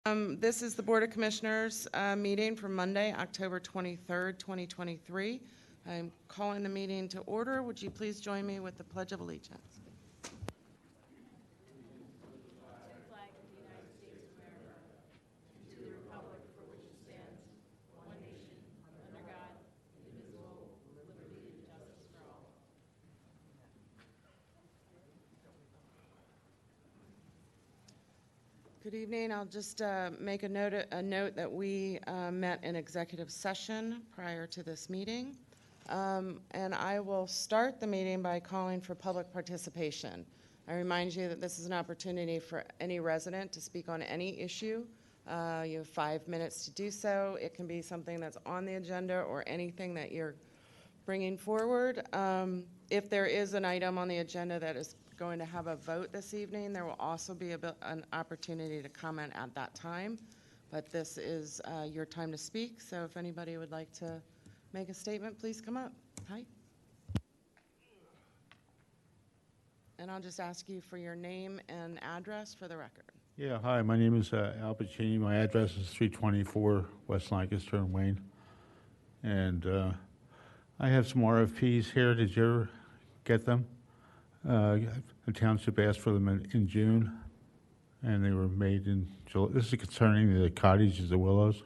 This is the Board of Commissioners meeting for Monday, October 23rd, 2023. I'm calling the meeting to order. Would you please join me with the Pledge of Allegiance? Good evening. I'll just make a note that we met in executive session prior to this meeting. And I will start the meeting by calling for public participation. I remind you that this is an opportunity for any resident to speak on any issue. You have 5 minutes to do so. It can be something that's on the agenda or anything that you're bringing forward. If there is an item on the agenda that is going to have a vote this evening, there will also be an opportunity to comment at that time. But this is your time to speak, so if anybody would like to make a statement, please come up. Hi. And I'll just ask you for your name and address for the record. Yeah, hi, my name is Al Pacini. My address is 324 West Lancaster in Wayne. And I have some RFPs here. Did you ever get them? The township asked for them in June, and they were made in July. This is concerning the cottages, the Willows.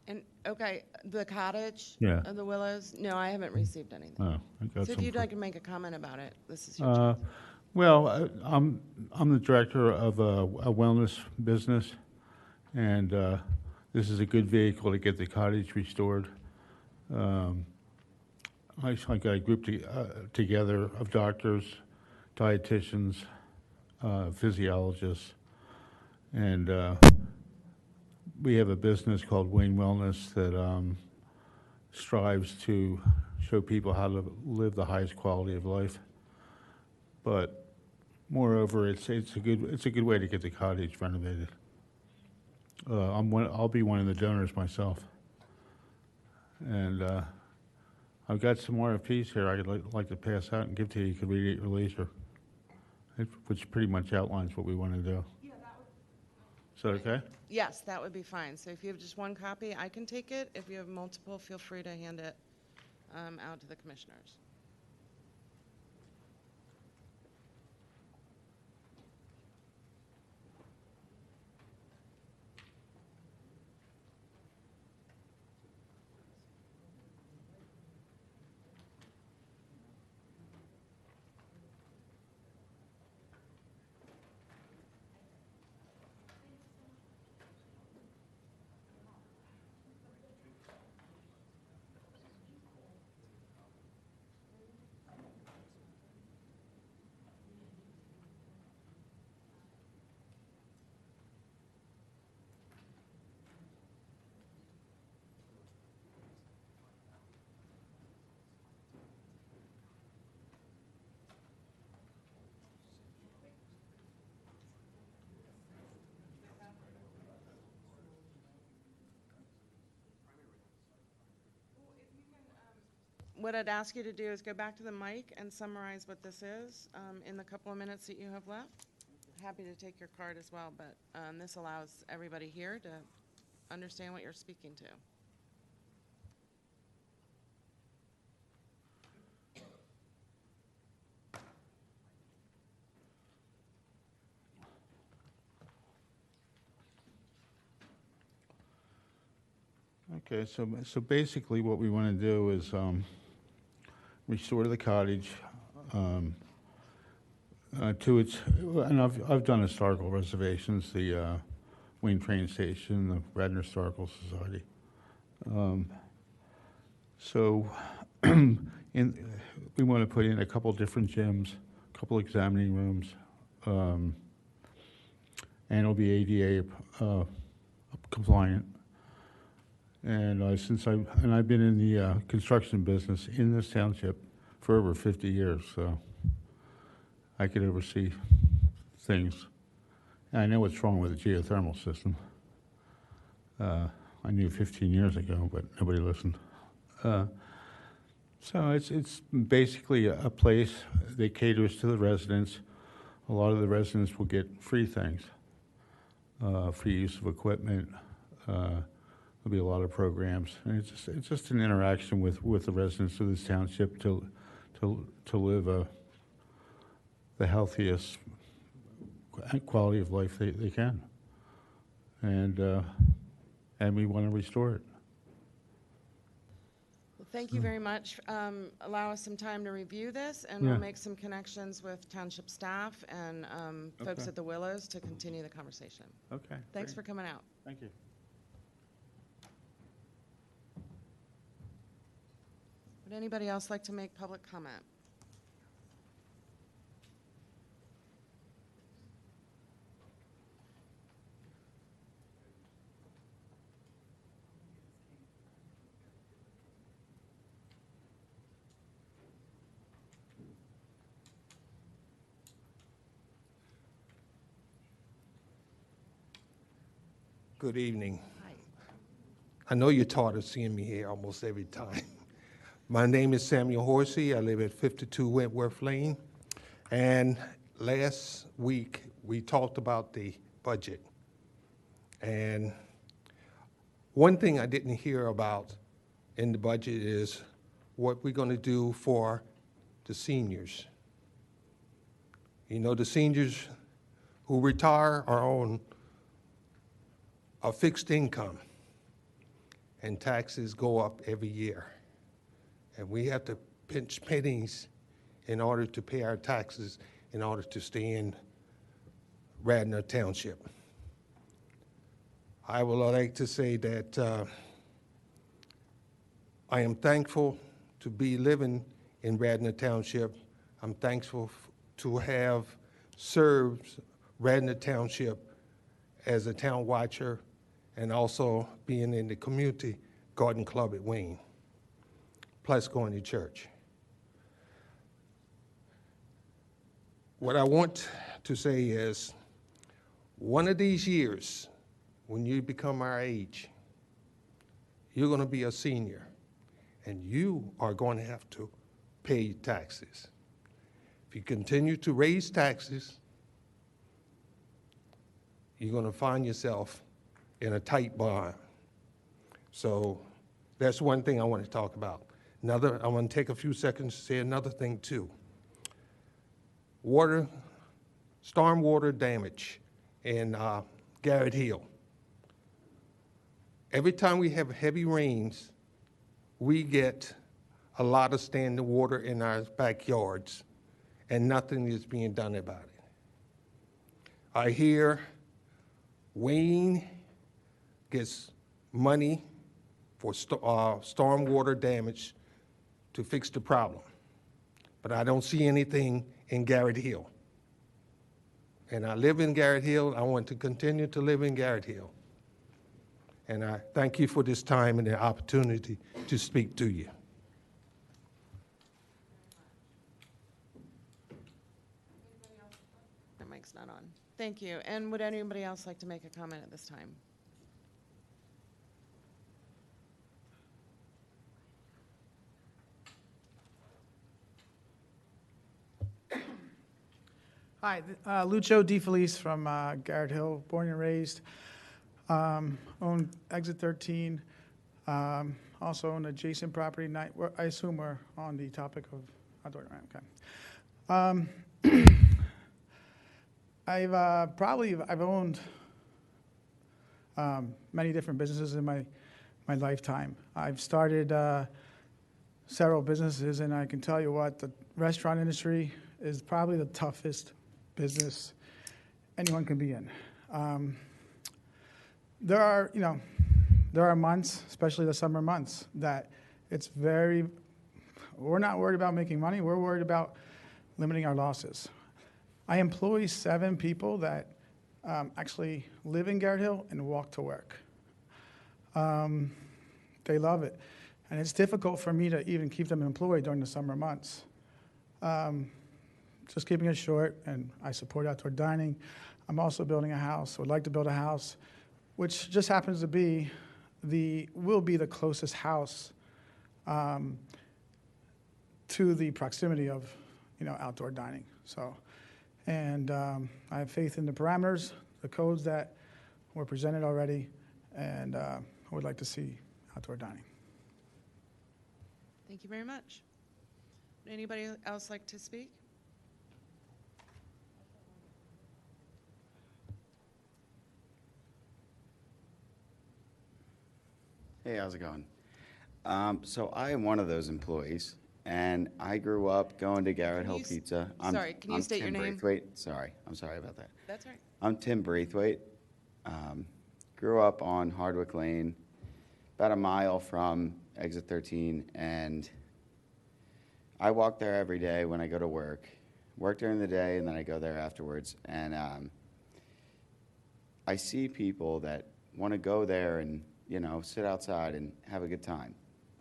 And, okay, the cottage? Yeah. The Willows? No, I haven't received anything. Oh, I got So if some you'd for- like to make a comment about it, this is your chance. Well, I'm the director of a wellness business, and this is a good vehicle to get the cottage restored. I got a group together of doctors, dietitians, physiologists, and we have a business called Wayne Wellness that strives to show people how to live the highest quality of life. But moreover, it's a good way to get the cottage renovated. I'll be one of the donors myself, and I've got some RFPs here I'd like to pass out and give to you. You can read it at your leisure, which pretty much outlines what we want to do. Yeah, that would. Is that okay? Yes, that would be fine. So if you have just one copy, I can take it. If you have multiple, feel free to hand it out to the commissioners. What I'd ask you to do is go back to the mic and summarize what this is in the couple of minutes that you have left. Happy to take your card as well, but this allows everybody here to understand what you're speaking to. Okay, so basically what we want to do is restore the cottage to its, and I've done historical reservations, the Wayne train station, the Radnor Historical Society. So we want to put in a couple different gyms, a couple examining rooms, and it'll be ADA compliant. And I've been in the construction business in this township for over 50 years, so I could oversee things. And I know what's wrong with the geothermal system. I knew 15 years ago, but nobody listened. So it's basically a place that caters to the residents. A lot of the residents will get free things. free use of equipment. There'll be a lot of programs, and it's just an interaction with the residents of this township to live the healthiest quality of life they can, and we want to restore it. Well, thank you very much. Allow us some time to review this, and Yeah. we'll make some connections with township staff and folks Okay. at the Willows to continue the conversation. Okay. Thanks for coming out. Thank you. Would anybody else like to make public comment? Good evening. Hi. I know you're tired of seeing me here almost every time. My name is Samuel Horsey. I live at 52 Wentworth Lane. And last week, we talked about the budget. And one thing I didn't hear about in the budget is what we're going to do for the seniors. You know, the seniors who retire are on a fixed income, and taxes go up every year. And we have to pinch pennies in order to pay our taxes in order to stay in Radnor Township. I would like to say that I am thankful to be living in Radnor Township. I'm thankful to have served Radnor Township as a town watcher and also being in the community garden club at Wayne, plus going to church. What I want to say is, one of these years, when you become our age, you're going to be a senior, and you are going to have to pay taxes. If you continue to raise taxes, you're going to find yourself in a tight bond. So that's one thing I want to talk about. Another, I want to take a few seconds to say another thing too. Storm water damage in Garrett Hill. Every time we have heavy rains, we get a lot of standing water in our backyards, and nothing is being done about it. I hear Wayne gets money for storm water damage to fix the problem, but I don't see anything in Garrett Hill. And I live in Garrett Hill. I want to continue to live in Garrett Hill. And I thank you for this time and the opportunity to speak to you. The mic's not on. Thank you. And would anybody else like to make a comment at this time? Hi, Lucio DeFelice from Garrett Hill, born and raised. Own Exit 13. Also own adjacent property. I assume we're on the topic of outdoor. Okay. I've owned many different businesses in my lifetime. I've started several businesses, and I can tell you what, the restaurant industry is probably the toughest business anyone can be in. There are months, especially the summer months, that we're not worried about making money, we're worried about limiting our losses. I employ 7 people that actually live in Garrett Hill and walk to work. They love it. And it's difficult for me to even keep them employed during the summer months. Just keeping it short, and I support outdoor dining. I'm also building a house, would like to build a house, which just happens to be will be the closest house to the proximity of, outdoor dining. So, and I have faith in the parameters, the codes that were presented already, and I would like to see outdoor dining. Thank you very much. Would anybody else like to speak? Hey, how's it going? So I am one of those employees, and I grew up going to Garrett Can you Hill s- Pizza. sorry, can you state your Tim name? Braithwaite. Sorry, I'm sorry about that. That's right. I'm Tim Braithwaite. Grew up on Hardwick Lane, about a mile from exit 13, and I walk there every day when I go to work. Work during the day, and then I go there afterwards. And I see people that want to go there and, you know, sit outside and have a good time.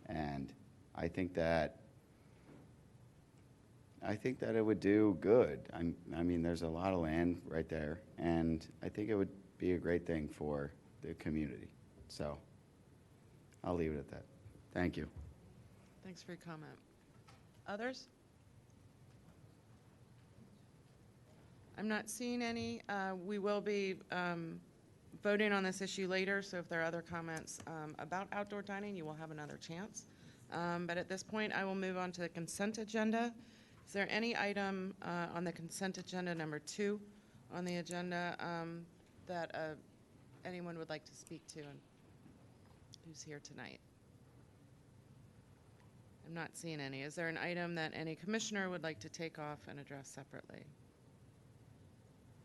And I think that it would do good. I mean, there's a lot of land right there, and I think it would be a great thing for the community. So I'll leave it at that. Thank you. Thanks for your comment. Others? I'm not seeing any. We will be voting on this issue later, so if there are other comments about outdoor dining, you will have another chance. But at this point, I will move on to the consent agenda. Is there any item on the consent agenda, number 2 on the agenda, that anyone would like to speak to and who's here tonight? I'm not seeing any. Is there an item that any commissioner would like to take off and address separately?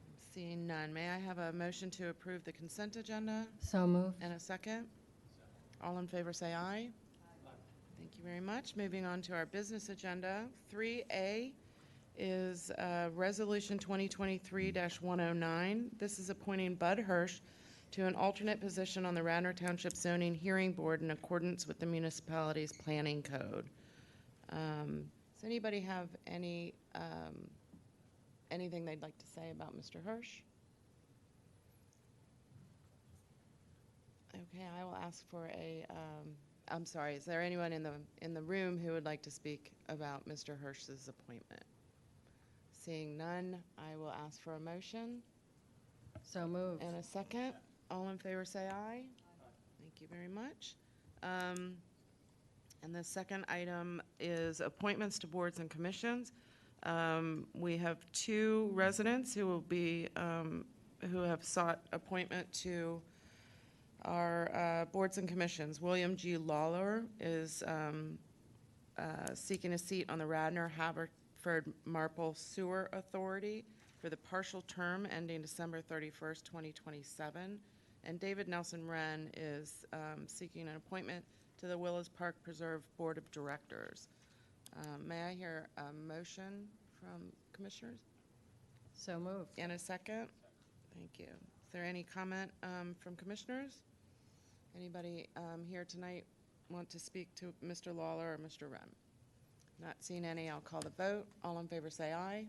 I'm seeing none. May I have a motion to approve the consent agenda So moved. and a second? All in favor say aye. Thank you very much. Moving on to our business agenda. 3A is Resolution 2023-109. This is appointing Bud Hirsch to an alternate position on the Radnor Township Zoning Hearing Board in accordance with the municipality's planning code. Does anybody have anything they'd like to say about Mr. Hirsch? Okay, I will ask for a, I'm sorry, is there anyone in the room who would like to speak about Mr. Hirsch's appointment? Seeing none, I will ask for a motion So moved. and a second. All in favor say aye. Thank you very much. And the second item is appointments to boards and commissions. We have 2 residents who will be, who have sought appointment to our boards and commissions. William G. Lawler is seeking a seat on the Radnor Haverford Marple Sewer Authority for the partial term ending December 31st, 2027. And David Nelson Wren is seeking an appointment to the Willis Park Preserve Board of Directors. May I hear a motion from commissioners? So moved. And a second? Thank you. Is there any comment from commissioners? Anybody here tonight want to speak to Mr. Lawler or Mr. Wren? Not seeing any, I'll call the vote. All in favor say aye.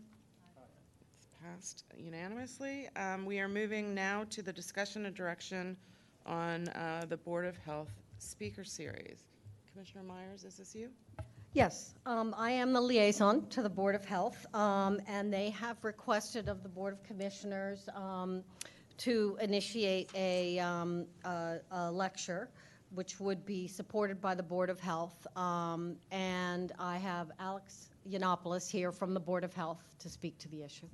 It's passed unanimously. We are moving now to the discussion and direction on the Board of Health speaker series. Commissioner Myers, is this you? Yes, I am the liaison to the Board of Health, and they have requested of the Board of Commissioners to initiate a lecture, which would be supported by the Board of Health. And I have Alex Yiannopoulos here from the Board of Health to speak to the issue.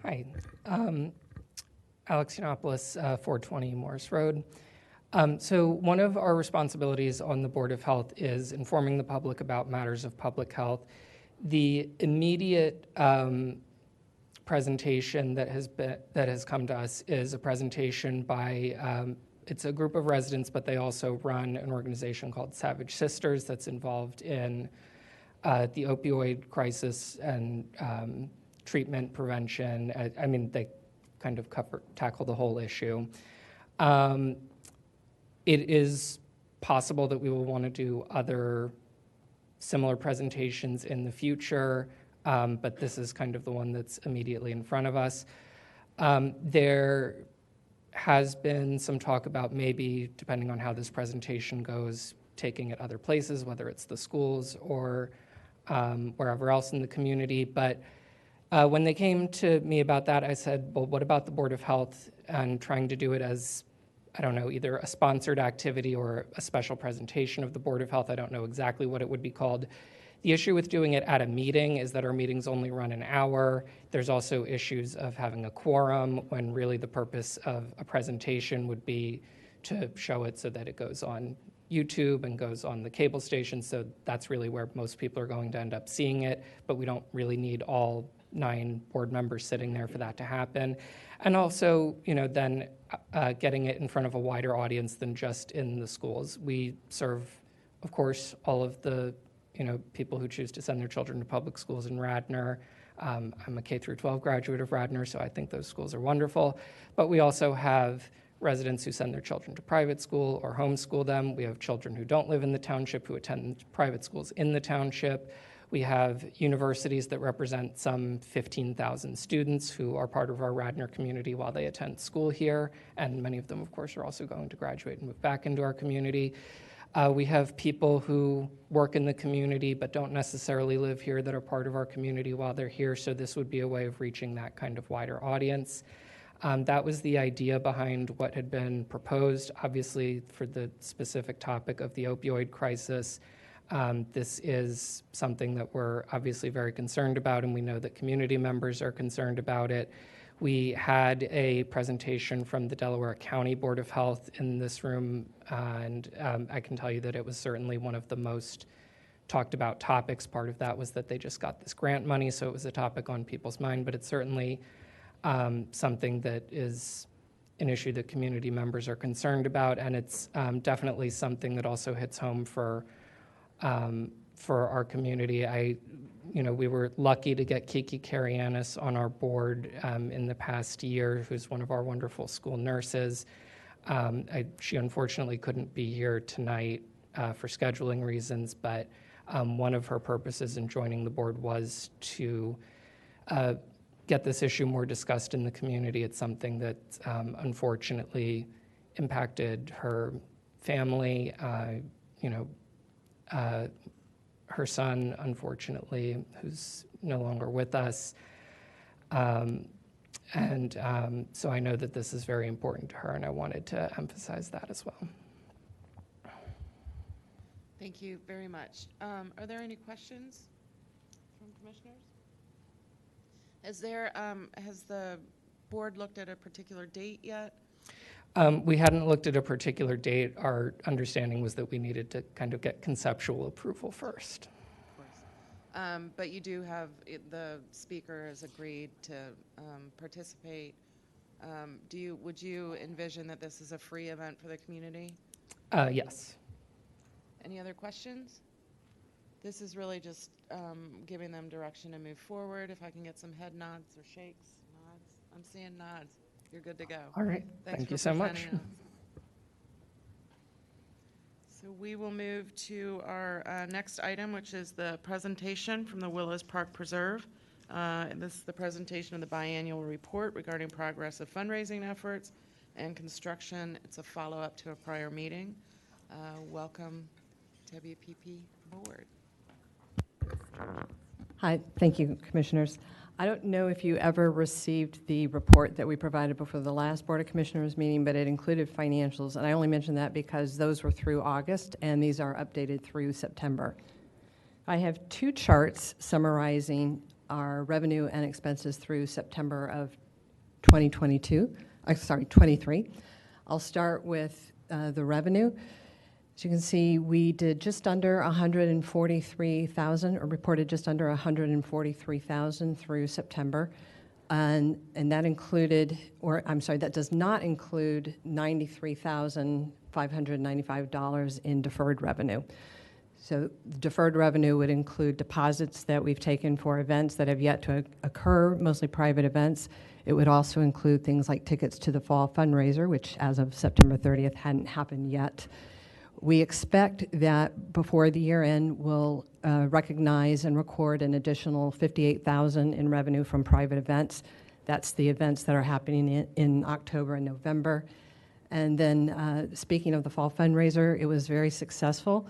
Hi, Alex Yiannopoulos, 420 Morris Road. So one of our responsibilities on the Board of Health is informing the public about matters of public health. The immediate presentation that has come to us is a presentation by it's a group of residents, but they also run an organization called Savage Sisters that's involved in the opioid crisis and treatment, prevention. I mean, they kind of tackle the whole issue. It is possible that we will want to do other similar presentations in the future, but this is kind of the one that's immediately in front of us. There has been some talk about maybe, depending on how this presentation goes, taking it other places, whether it's the schools or wherever else in the community. But when they came to me about that, I said, well, what about the Board of Health and trying to do it as, I don't know, either a sponsored activity or a special presentation of the Board of Health. I don't know exactly what it would be called. The issue with doing it at a meeting is that our meetings only run an hour. There's also issues of having a quorum when really the purpose of a presentation would be to show it so that it goes on YouTube and goes on the cable station. So that's really where most people are going to end up seeing it, but we don't really need all 9 board members sitting there for that to happen. And also, then getting it in front of a wider audience than just in the schools. We serve, of course, all of the people who choose to send their children to public schools in Radnor. I'm a K through 12 graduate of Radnor, so I think those schools are wonderful. But we also have residents who send their children to private school or homeschool them. We have children who don't live in the township who attend private schools in the township. We have universities that represent some 15,000 students who are part of our Radnor community while they attend school here, and many of them, of course, are also going to graduate and move back into our community. We have people who work in the community but don't necessarily live here that are part of our community while they're here, so this would be a way of reaching that kind of wider audience. That was the idea behind what had been proposed. Obviously, for the specific topic of the opioid crisis, this is something that we're obviously very concerned about, and we know that community members are concerned about it. We had a presentation from the Delaware County Board of Health in this room, and I can tell you that it was certainly one of the most talked about topics. Part of that was that they just got this grant money, so it was a topic on people's mind, but it's certainly something that is an issue that community members are concerned about, and it's definitely something that also hits home for our community. We were lucky to get Kiki Karianis on our board in the past year, who's one of our wonderful school nurses. She unfortunately couldn't be here tonight for scheduling reasons, but one of her purposes in joining the board was to get this issue more discussed in the community. It's something that unfortunately impacted her family. Her son, unfortunately, who's no longer with us. So I know that this is very important to her, and I wanted to emphasize that as well. Thank you very much. Are there any questions from commissioners? Has the board looked at a particular date yet? We hadn't looked at a particular date. Our understanding was that we needed to kind of get conceptual approval first. Of course. But you do have, the speaker has agreed to participate. Would you envision that this is a free event for the community? Yes. Any other questions? This is really just giving them direction to move forward. If I can get some head nods or shakes, nods. I'm seeing nods. You're good to go. All right. Thanks Thank for you so much. presenting us. So we will move to our next item, which is the presentation from the Willows Park Preserve. And this is the presentation of the biannual report regarding progress of fundraising efforts and construction. It's a follow-up to a prior meeting. Welcome, WPP Board. Hi, thank you, Commissioners. I don't know if you ever received the report that we provided before the last Board of Commissioners meeting, but it included financials, and I only mention that because those were through August, and these are updated through September. I have 2 charts summarizing our revenue and expenses through September of 23. I'll start with the revenue. As you can see, we did just under 143,000, or reported just under 143,000 through September. And that included, that does not include $93,595 in deferred revenue. So deferred revenue would include deposits that we've taken for events that have yet to occur, mostly private events. It would also include things like tickets to the fall fundraiser, which as of September 30th hadn't happened yet. We expect that before the year end, we'll recognize and record an additional $58,000 in revenue from private events. That's the events that are happening in October and November. And then speaking of the fall fundraiser, it was very successful.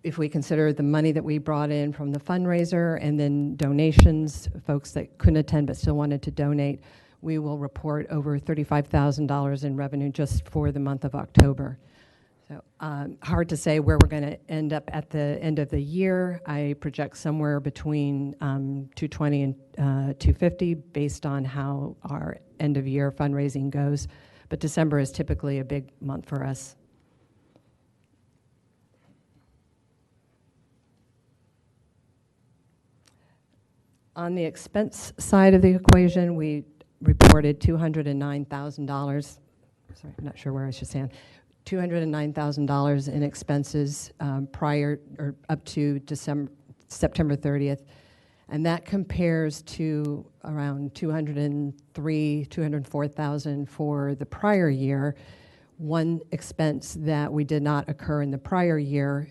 if we consider the money that we brought in from the fundraiser and then donations, folks that couldn't attend but still wanted to donate, we will report over $35,000 in revenue just for the month of October. So hard to say where we're going to end up at the end of the year. I project somewhere between 220 and 250 based on how our end of year fundraising goes. But December is typically a big month for us. On the expense side of the equation, we reported $209,000. Sorry, I'm not sure where I should stand. $209,000 in expenses prior or up to September 30th. And that compares to around $204,000 for the prior year. One expense that we did not occur in the prior year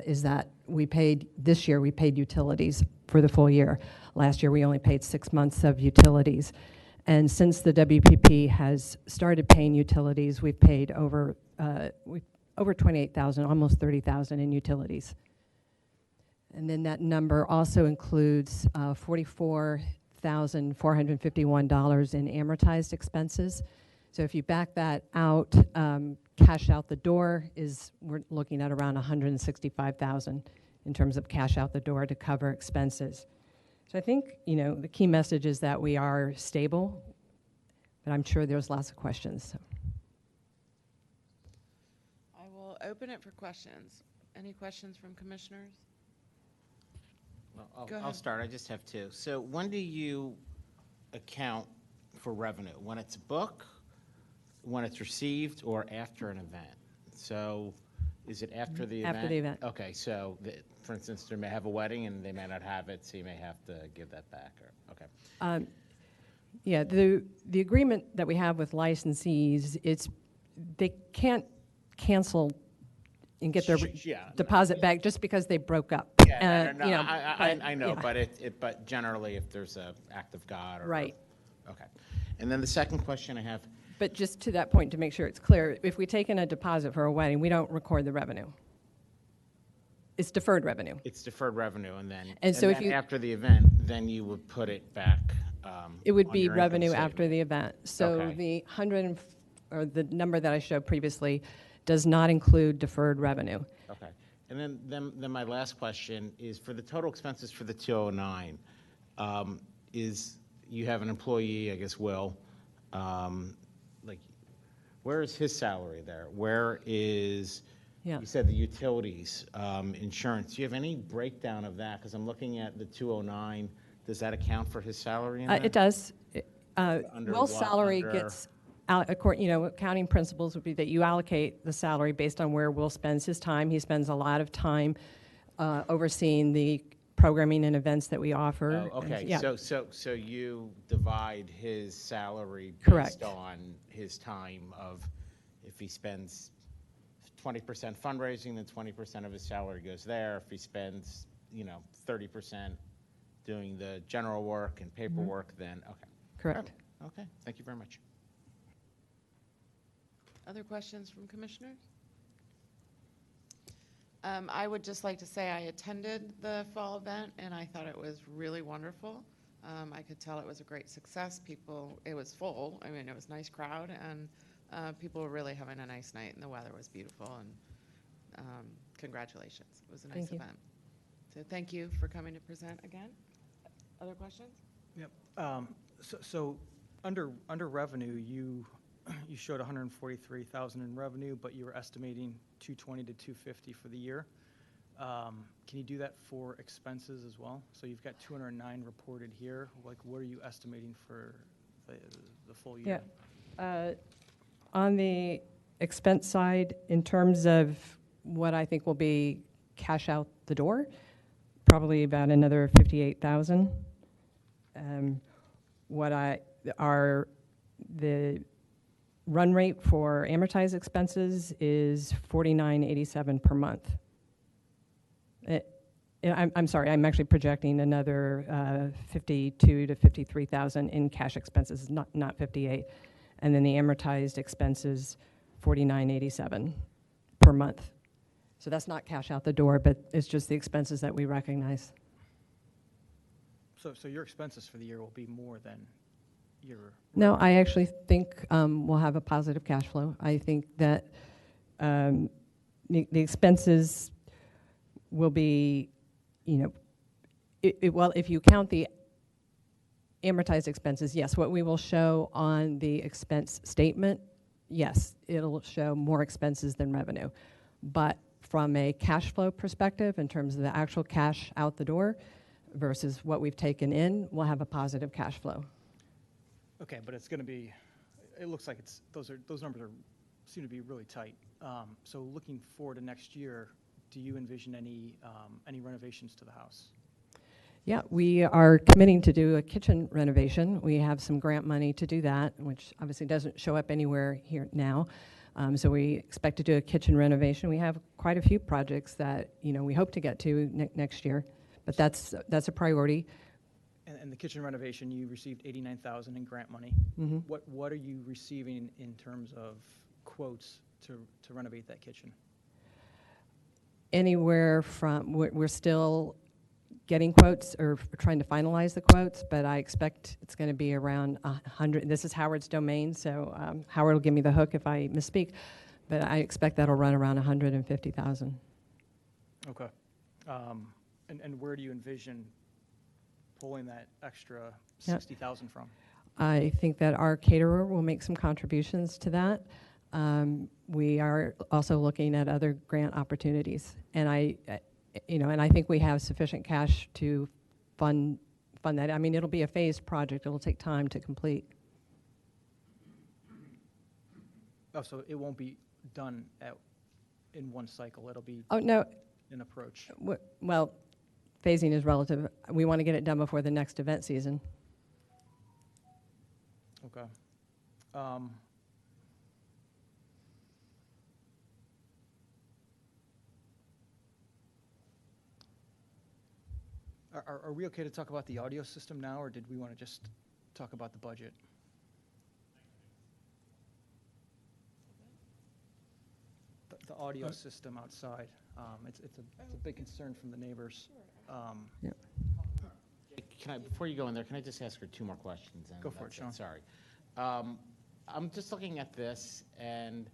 is that this year we paid utilities for the full year. Last year we only paid 6 months of utilities. And since the WPP has started paying utilities, we've paid over $28,000, almost $30,000 in utilities. And then that number also includes $44,451 in amortized expenses. So if you back that out, cash out the door we're looking at around $165,000 in terms of cash out the door to cover expenses. So I think, the key message is that we are stable, but I'm sure there's lots of questions. So. I will open it for questions. Any questions from commissioners? Well, Go I'll ahead. start. I just have two. So when do you account for revenue? When it's a book, when it's received, or after an event? So is it after the event? After the event. Okay, so for instance, they may have a wedding and they may not have it, so you may have to give that back. Okay. Yeah, the agreement that we have with licensees, they can't cancel and get their Yeah. deposit back just because they broke up. Yeah, no, But, I know, yeah. but generally, if there's a act of God or Right. Okay, and then the second question I have. But just to that point, to make sure it's clear, if we take in a deposit for a wedding, we don't record the revenue. It's deferred revenue. It's deferred revenue, and then So if then you- after the event, then you would put it back. It would on be your income revenue statement. after the event. So Okay. the the number that I showed previously does not include deferred revenue. Okay, and then my last question is for the total expenses for the 209. Is you have an employee, I guess, Will. Like, where is his salary there? Where is? Yeah. You said the utilities, insurance. Do you have any breakdown of that? Because I'm looking at the 209. Does that account for his salary in that? It does. Under Will's what? salary Under- gets, accounting principles would be that you allocate the salary based on where Will spends his time. He spends a lot of time overseeing the programming and events that we offer. Oh, okay, Yeah. so you divide his salary Correct. based on his time of, if he spends 20% fundraising, then 20% of his salary goes there. If he spends, 30% doing the general work and paperwork, then, okay. Correct. Okay, thank you very much. Other questions from commissioners? I would just like to say I attended the fall event, and I thought it was really wonderful. I could tell it was a great success. It was full. I mean, it was a nice crowd, and people were really having a nice night, and the weather was beautiful, and congratulations. It was a nice Thank you. event. So thank you for coming to present again. Other questions? Yep. So under revenue, you showed 143,000 in revenue, but you were estimating 220 to 250 for the year. Can you do that for expenses as well? So you've got 209 reported here. Like, what are you estimating for the full year? Yeah. On the expense side, in terms of what I think will be cash out the door, probably about another 58,000. The run rate for amortized expenses is $49.87 per month. I'm sorry, I'm actually projecting another 52 to 53,000 in cash expenses, not 58, and then the amortized expenses $49.87 per month. So that's not cash out the door, but it's just the expenses that we recognize. So your expenses for the year will be more than your. No, I actually think we'll have a positive cash flow. I think that the expenses will be, well, if you count the amortized expenses, yes, what we will show on the expense statement, yes, it'll show more expenses than revenue. But from a cash flow perspective, in terms of the actual cash out the door versus what we've taken in, we'll have a positive cash flow. Okay, but it's going to be, it looks like those numbers seem to be really tight. So looking forward to next year, do you envision any renovations to the house? Yeah, we are committing to do a kitchen renovation. We have some grant money to do that, which obviously doesn't show up anywhere here now. So we expect to do a kitchen renovation. We have quite a few projects that we hope to get to next year, but that's a priority. And the kitchen renovation, you received $89,000 in grant money. Mm-hmm. What are you receiving in terms of quotes to renovate that kitchen? Anywhere from, we're still getting quotes or trying to finalize the quotes, but I expect it's going to be around 100. This is Howard's domain, so Howard will give me the hook if I misspeak, but I expect that'll run around 150,000. Okay. And where do you envision pulling that extra 60,000 from? I think that our caterer will make some contributions to that. We are also looking at other grant opportunities, and I think we have sufficient cash to fund that. I mean, it'll be a phased project. It'll take time to complete. Oh, so it won't be done in one cycle. It'll be No. an approach. Well, phasing is relative. We want to get it done before the next event season. Okay. Are we okay to talk about the audio system now, or did we want to just talk about the budget? The audio system outside, it's a big concern from the neighbors. Before you go in there, can I just ask her two more questions? Go for it, Sean. Sorry. I'm just looking at this and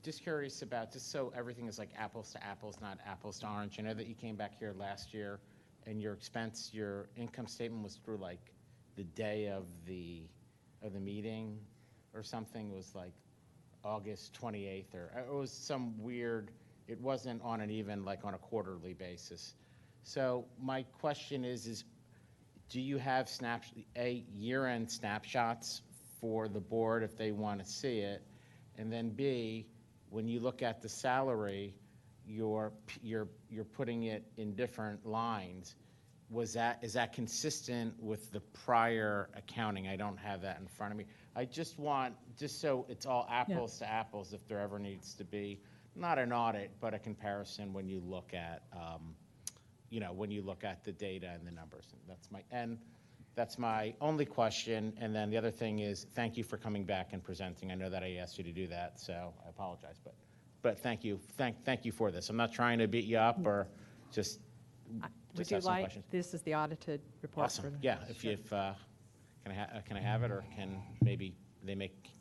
just curious about, just so everything is like apples to apples, not apples to orange. I know that you came back here last year and your income statement was through like the day of the meeting or something. It was like August 28th, or it was some weird, it wasn't on an even, like on a quarterly basis. So my question is do you have year-end snapshots for the board if they want to see it? And then B, when you look at the salary, you're putting it in different lines. Is that consistent with the prior accounting? I don't have that in front of me. I just want, just so it's all apples to apples, if there ever needs to be, not an audit, but a comparison when you look at, when you look at the data and the numbers. And that's my only question. And then the other thing is, thank you for coming back and presenting. I know that I asked you to do that, so I apologize, but thank you. Thank you for this. I'm not trying to beat you up or just Would you have some like, questions. this is the audited report. Awesome. Yeah, can I have it, or can maybe they make?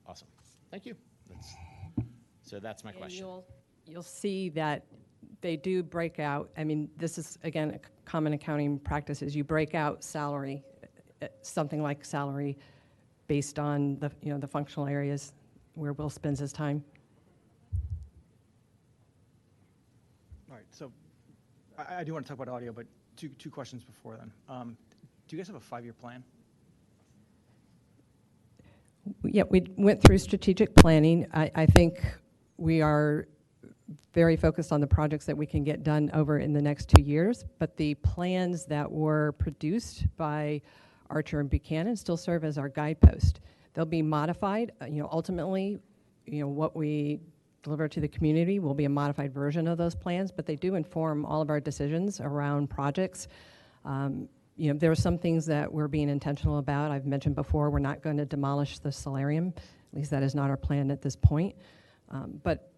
Awesome. Thank you. So that's my question. You'll see that they do break out. I mean, this is, again, a common accounting practice is you break out salary, something like salary based on the functional areas where Will spends his time. All right, so I do want to talk about audio, but two questions before then. Do you guys have a 5-year plan? Yeah, we went through strategic planning. I think we are very focused on the projects that we can get done over in the next 2 years, but the plans that were produced by Archer and Buchanan still serve as our guidepost. They'll be modified. Ultimately, what we deliver to the community will be a modified version of those plans, but they do inform all of our decisions around projects. There are some things that we're being intentional about. I've mentioned before, we're not going to demolish the solarium. At least that is not our plan at this point. But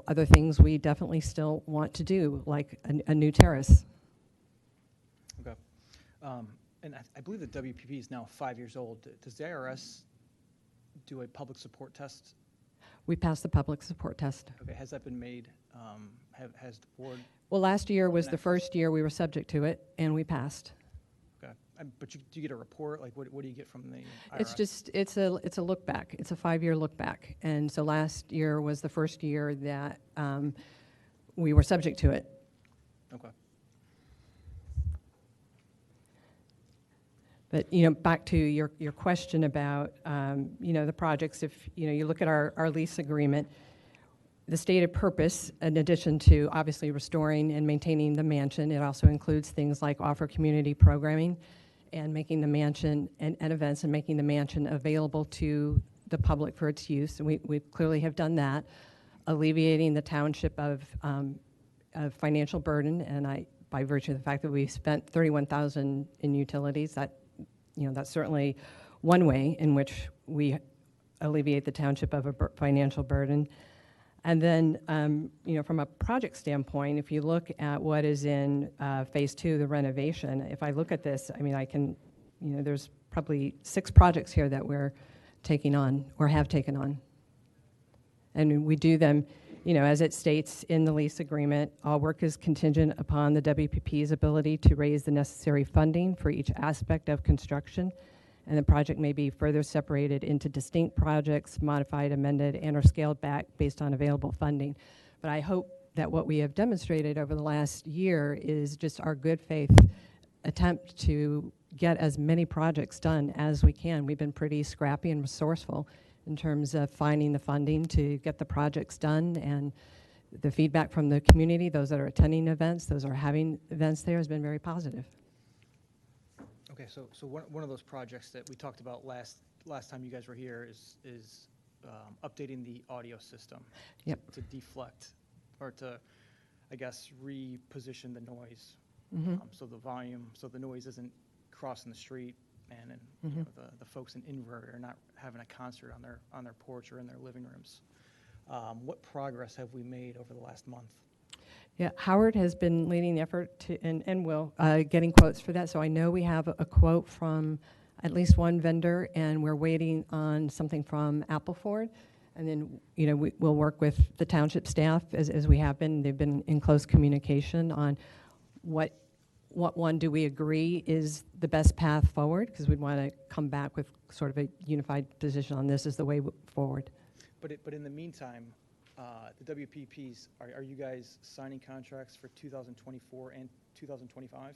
other things we definitely still want to do, like a new terrace. Okay. And I believe the WPP is now 5 years old. Does the IRS do a public support test? We passed the public support test. Okay, has that been made? Has the board? Well, last year was Open the access? first year we were subject to it, and we passed. Okay, but do you get a report? Like, what do you get from the IRS? It's just, it's a look back. It's a 5-year look back. And so last year was the first year that we were subject to it. Okay. But, back to your question about, the projects, if, you look at our lease agreement, the stated purpose, in addition to obviously restoring and maintaining the mansion, it also includes things like offer community programming and making the mansion and events and making the mansion available to the public for its use. And we clearly have done that, alleviating the township of financial burden. And by virtue of the fact that we spent $31,000 in utilities, that's certainly one way in which we alleviate the township of a financial burden. And then, from a project standpoint, if you look at what is in phase 2, the renovation, if I look at this, there's probably 6 projects here that we're taking on or have taken on. And we do them, as it states in the lease agreement, all work is contingent upon the WPP's ability to raise the necessary funding for each aspect of construction, and the project may be further separated into distinct projects, modified, amended, and or scaled back based on available funding. But I hope that what we have demonstrated over the last year is just our good faith attempt to get as many projects done as we can. We've been pretty scrappy and resourceful in terms of finding the funding to get the projects done, and the feedback from the community, those that are attending events, those that are having events there, has been very positive. Okay, so one of those projects that we talked about last time you guys were here is updating the audio system. Yep. To deflect, or to, I guess, reposition the noise. Mm-hmm. So the noise isn't crossing the street, and Mm-hmm. the folks in Inverter are not having a concert on their porch or in their living rooms. What progress have we made over the last month? Yeah, Howard has been leading the effort to, and will, getting quotes for that. So I know we have a quote from at least one vendor, and we're waiting on something from Appleford. And then, we'll work with the township staff as we have been. They've been in close communication on what one do we agree is the best path forward, because we'd want to come back with sort of a unified position on this as the way forward. But in the meantime, the WPPs, are you guys signing contracts for 2024 and 2025?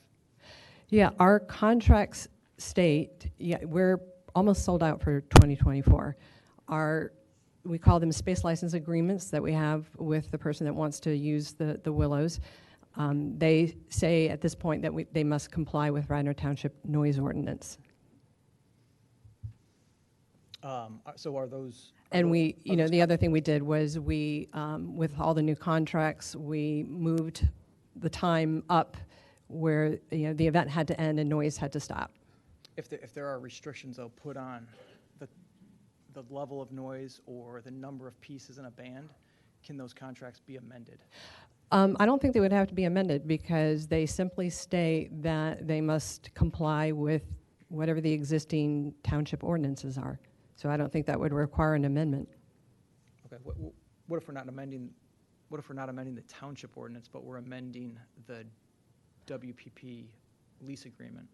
Yeah, our contracts state, we're almost sold out for 2024. We call them space license agreements that we have with the person that wants to use the Willows. They say at this point that they must comply with Radnor Township noise ordinance. So are those? And the other thing we did was we, with all the new contracts, we moved the time up where, the event had to end and noise had to stop. If there are restrictions, though, put on the level of noise or the number of pieces in a band, can those contracts be amended? I don't think they would have to be amended, because they simply state that they must comply with whatever the existing township ordinances are. So I don't think that would require an amendment. Okay. What if we're not amending? What if we're not amending the township ordinance, but we're amending the WPP lease agreement?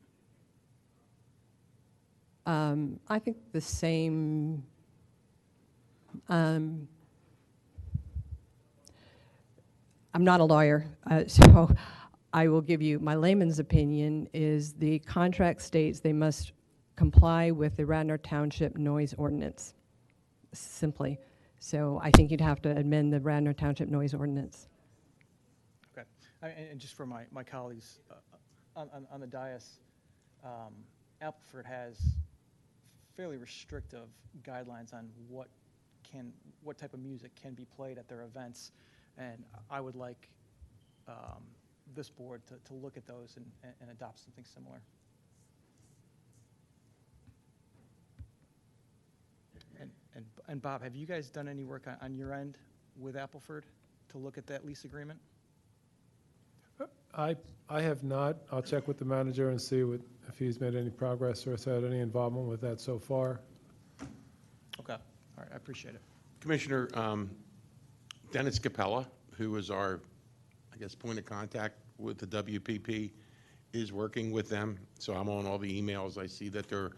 I think the same. I'm not a lawyer, so I will give you my layman's opinion. Is the contract states they must comply with the Radnor Township noise ordinance, simply. So I think you'd have to amend the Radnor Township noise ordinance. Okay. And just for my colleagues on the dais, Appleford has fairly restrictive guidelines on what type of music can be played at their events, and I would like this board to look at those and adopt something similar. And Bob, have you guys done any work on your end with Appleford to look at that lease agreement? I have not. I'll check with the manager and see if he's made any progress or has had any involvement with that so far. Okay, all right, I appreciate it. Commissioner, Dennis Capella, who is our, I guess, point of contact with the WPP, is working with them. So I'm on all the emails. I see that they're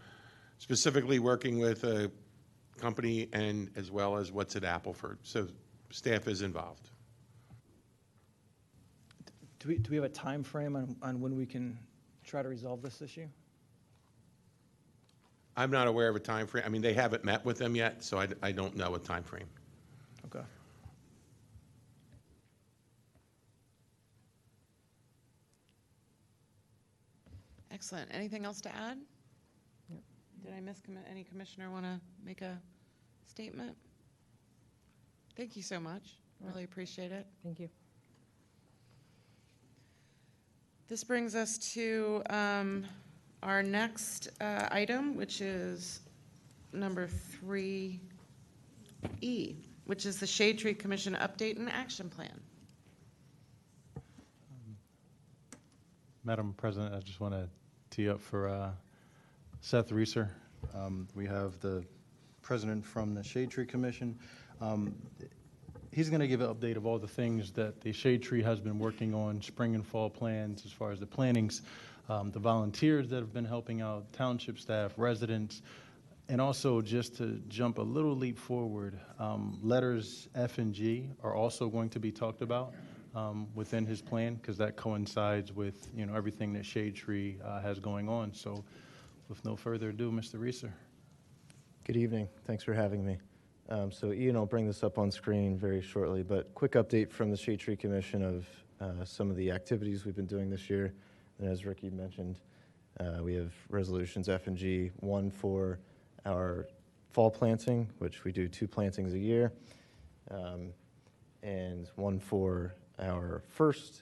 specifically working with a company and as well as what's at Appleford. So staff is involved. Do we have a time frame on when we can try to resolve this issue? I'm not aware of a time frame. I mean, they haven't met with them yet, so I don't know a time frame. Okay. Excellent. Anything else to add? Did I miss any commissioner want to make a statement? Thank you so much. Really appreciate it. Thank you. This brings us to our next item, which is number 3E, which is the Shade Tree Commission Update and Action Plan. Madam President, I just want to tee up for Seth Reeser. We have the president from the Shade Tree Commission. He's going to give an update of all the things that the Shade Tree has been working on, spring and fall plans, as far as the plantings, the volunteers that have been helping out, township staff, residents, and also just to jump a little leap forward, letters F and G are also going to be talked about within his plan, because that coincides with everything that Shade Tree has going on. So with no further ado, Mr. Reeser. Good evening. Thanks for having me. So Ian will bring this up on screen very shortly, but quick update from the Shade Tree Commission of some of the activities we've been doing this year. And as Ricky mentioned, we have resolutions F and G, one for our fall planting, which we do 2 plantings a year, and one for our first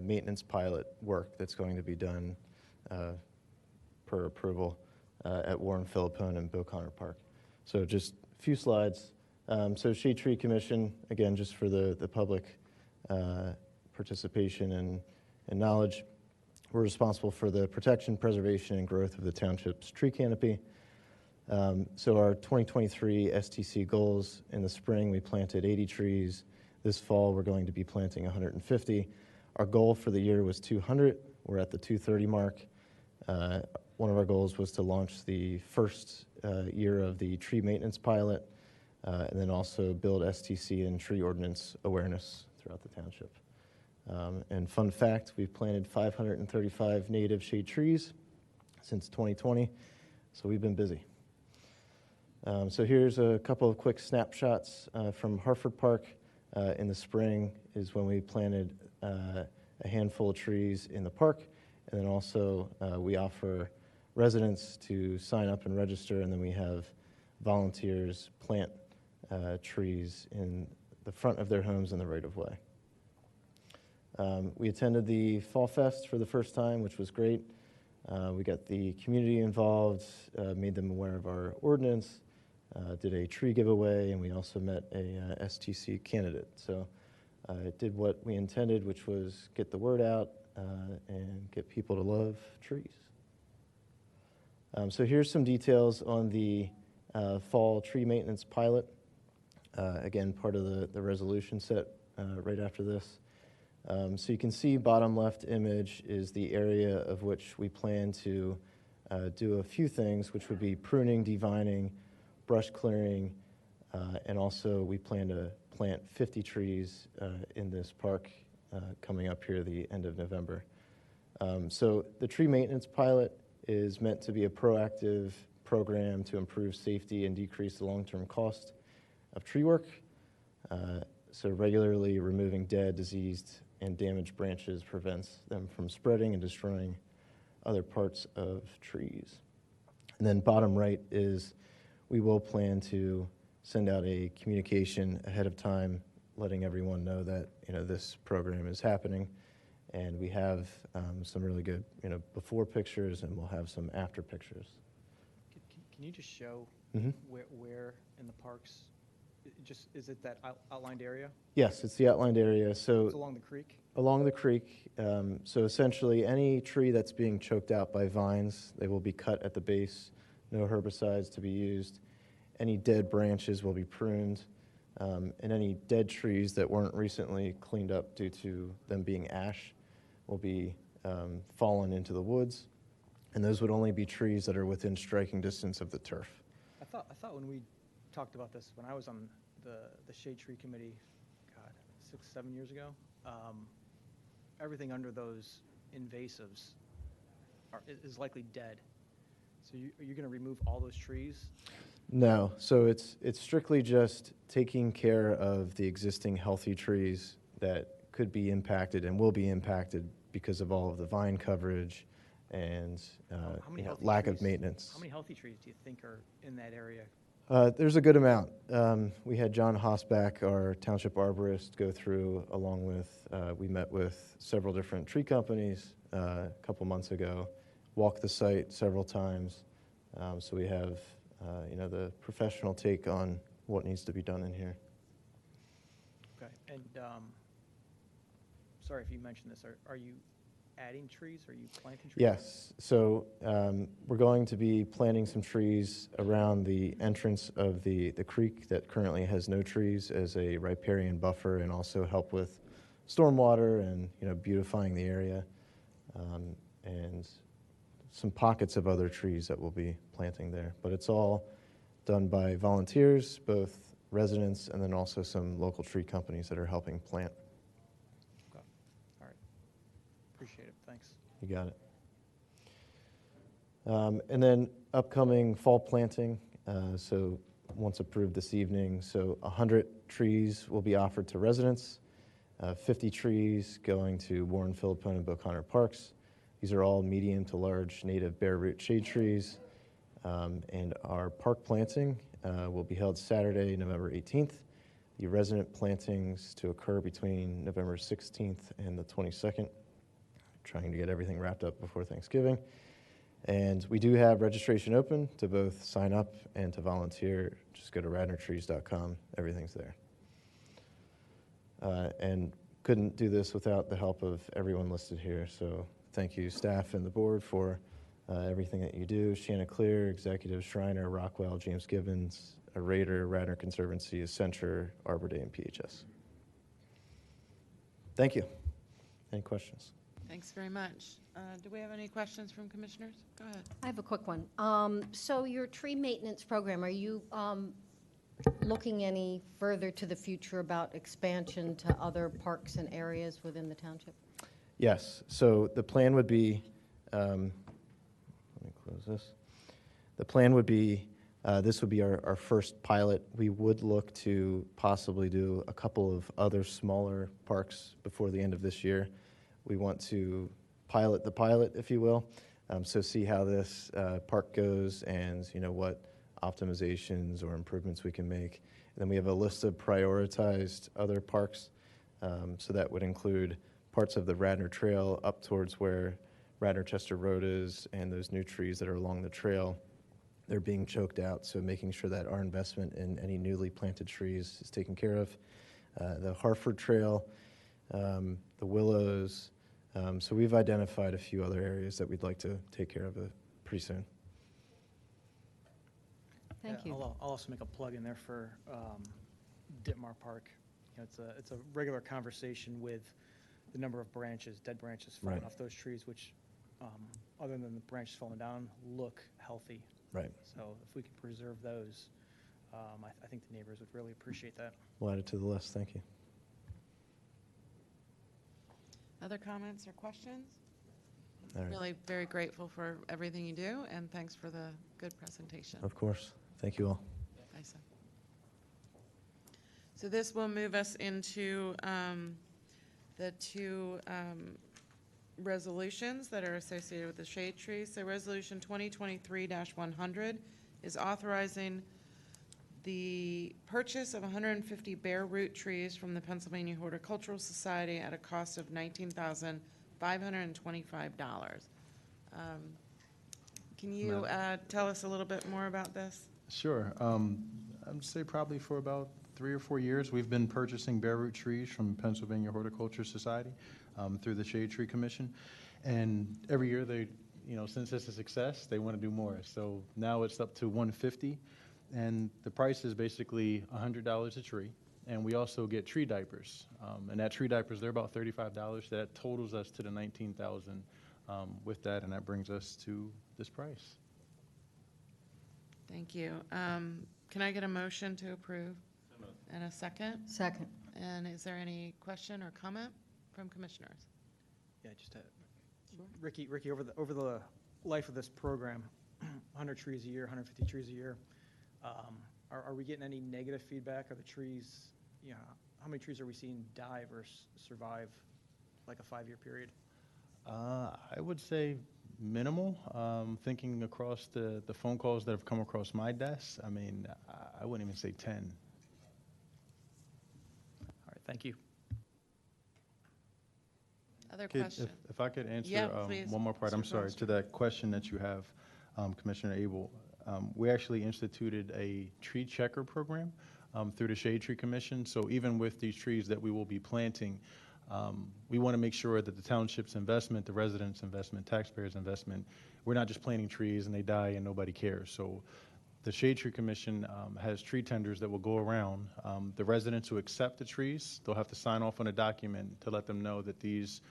maintenance pilot work that's going to be done per approval at Warren Philippone and Bill Connor Park. So just a few slides. So Shade Tree Commission, again, just for the public participation and knowledge, we're responsible for the protection, preservation, and growth of the township's tree canopy. So our 2023 STC goals: in the spring we planted 80 trees. This fall we're going to be planting 150. Our goal for the year was 200. We're at the 230 mark. One of our goals was to launch the first year of the tree maintenance pilot, and then also build STC and tree ordinance awareness throughout the township. And fun fact, we've planted 535 native shade trees since 2020, so we've been busy. So here's a couple of quick snapshots from Hartford Park. In the spring is when we planted a handful of trees in the park, and then also we offer residents to sign up and register, and then we have volunteers plant trees in the front of their homes in the right-of-way. We attended the Fall Fest for the first time, which was great. We got the community involved, made them aware of our ordinance, did a tree giveaway, and we also met a STC candidate. So it did what we intended, which was get the word out and get people to love trees. So here's some details on the fall tree maintenance pilot. Again, part of the resolution set right after this. So you can see bottom left image is the area of which we plan to do a few things, which would be pruning, devining, brush clearing, and also we plan to plant 50 trees in this park coming up here the end of November. So the tree maintenance pilot is meant to be a proactive program to improve safety and decrease the long-term cost of tree work. So regularly removing dead, diseased, and damaged branches prevents them from spreading and destroying other parts of trees. And then bottom right is we will plan to send out a communication ahead of time, letting everyone know that this program is happening. And we have some really good before pictures, and we'll have some after pictures. Can you just show where in the parks is it that outlined area? Yes, it's the outlined area. So It's along the creek? along the creek, so essentially any tree that's being choked out by vines, they will be cut at the base, no herbicides to be used. Any dead branches will be pruned, and any dead trees that weren't recently cleaned up due to them being ash will be fallen into the woods, and those would only be trees that are within striking distance of the turf. I thought when we talked about this, when I was on the Shade Tree Committee, God, 6, 7 years ago, everything under those invasives is likely dead. So are you going to remove all those trees? No, so it's strictly just taking care of the existing healthy trees that could be impacted and will be impacted because of all of the vine coverage and lack of maintenance. How many healthy trees do you think are in that area? There's a good amount. We had John Hosback, our township arborist, go through along with, we met with several different tree companies a couple months ago, walked the site several times. So we have, the professional take on what needs to be done in here. Okay, and sorry if you mentioned this, are you adding trees? Are you planting trees? Yes, so we're going to be planting some trees around the entrance of the creek that currently has no trees as a riparian buffer, and also help with stormwater and beautifying the area, and some pockets of other trees that we'll be planting there. But it's all done by volunteers, both residents and then also some local tree companies that are helping plant. Okay, all right. Appreciate it, thanks. You got it. And then upcoming fall planting, so once approved this evening, so 100 trees will be offered to residents, 50 trees going to Warren, Philippone, and Boconner parks. These are all medium to large native bare root shade trees. And our park planting will be held Saturday, November 18th. The resident plantings to occur between November 16th and the 22nd. Trying to get everything wrapped up before Thanksgiving. And we do have registration open to both sign up and to volunteer. Just go to radnortrees.com. Everything's there. And couldn't do this without the help of everyone listed here. So thank you, staff and the board, for everything that you do. Shanna Clear, Executive Shriner, Rockwell, James Gibbons, a Raider, Radnor Conservancy, Accenture, Arbor Day, and PHS. Thank you. Any questions? Thanks very much. Do we have any questions from commissioners? Go ahead. I have a quick one. So your tree maintenance program, are you looking any further to the future about expansion to other parks and areas within the township? Yes. So the plan would be, let me close this. The plan would be, this would be our first pilot. We would look to possibly do a couple of other smaller parks before the end of this year. We want to pilot the pilot, if you will, so see how this park goes and what optimizations or improvements we can make. And then we have a list of prioritized other parks, so that would include parts of the Radnor Trail up towards where Radnor Chester Road is, and those new trees that are along the trail. They're being choked out, so making sure that our investment in any newly planted trees is taken care of. The Hartford Trail, the Willows. So we've identified a few other areas that we'd like to take care of pretty soon. Thank you. I'll also make a plug in there for Ditmar Park. It's a regular conversation with the number of branches, dead branches falling off those trees, which, other than the branches falling down, look healthy. Right. So if we could preserve those, I think the neighbors would really appreciate that. We'll add it to the list. Thank you. Other comments or questions? All right. Really very grateful for everything you do, and thanks for the good presentation. Of course. Thank you all. Lisa. So this will move us into the two resolutions that are associated with the shade trees. So Resolution 2023-100 is authorizing the purchase of 150 bare root trees from the Pennsylvania Horticultural Society at a cost of $19,525. Can you tell us a little bit more about this? Sure. I'd say probably for about 3 or 4 years, we've been purchasing bare root trees from Pennsylvania Horticulture Society through the Shade Tree Commission. And every year they, since it's a success, they want to do more. So now it's up to $150, and the price is basically $100 a tree. And we also get tree diapers. And that tree diapers, they're about $35. That totals us to the $19,000 with that, and that brings us to this price. Thank you. Can I get a motion to approve? And a second? Second. And is there any question or comment from commissioners? Yeah, just Ricky, over the life of this program, 100 trees a year, 150 trees a year, are we getting any negative feedback? Are the trees, how many trees are we seeing die versus survive like a 5-year period? I would say minimal. Thinking across the phone calls that have come across my desk, I mean, I wouldn't even say 10. All right, thank you. Other questions? If I could answer Yeah, please, one more part, I'm Mr. sorry, Foster. to that question that you have, Commissioner Abel. We actually instituted a tree checker program through the Shade Tree Commission. So even with these trees that we will be planting, we want to make sure that the township's investment, the residents' investment, taxpayers' investment, we're not just planting trees and they die and nobody cares. So the Shade Tree Commission has tree tenders that will go around. The residents who accept the trees, they'll have to sign off on a document to let them know that these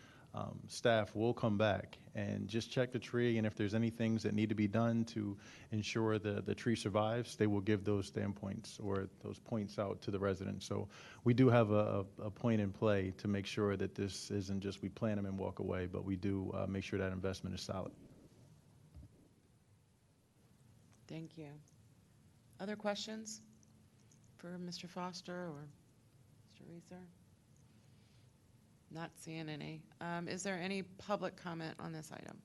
staff will come back and just check the tree, and if there's any things that need to be done to ensure the tree survives, they will give those standpoints or those points out to the residents. So we do have a point in play to make sure that this isn't just we plant them and walk away, but we do make sure that investment is solid. Thank you. Other questions for Mr. Foster or Mr. Reeser? Not seeing any. Is there any public comment on this item?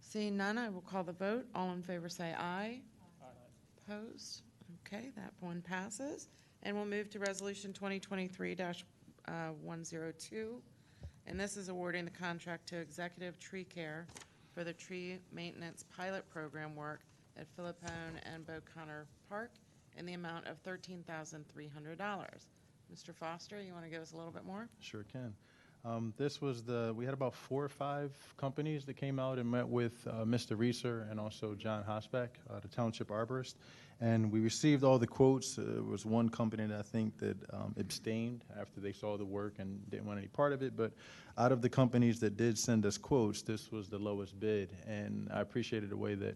Seeing none, I will call the vote. All in favor say aye. Aye. Opposed? Okay, that one passes. And we'll move to Resolution 2023-102. And this is awarding the contract to Executive Tree Care for the tree maintenance pilot program work at Philippone and Beauconnor Park in the amount of $13,300. Mr. Foster, you want to give us a little bit more? Sure can. This was we had about 4 or 5 companies that came out and met with Mr. Reeser and also John Hosbeck, the Township Arborist, and we received all the quotes. There was one company that I think that abstained after they saw the work and didn't want any part of it, but out of the companies that did send us quotes, this was the lowest bid, and I appreciated the way that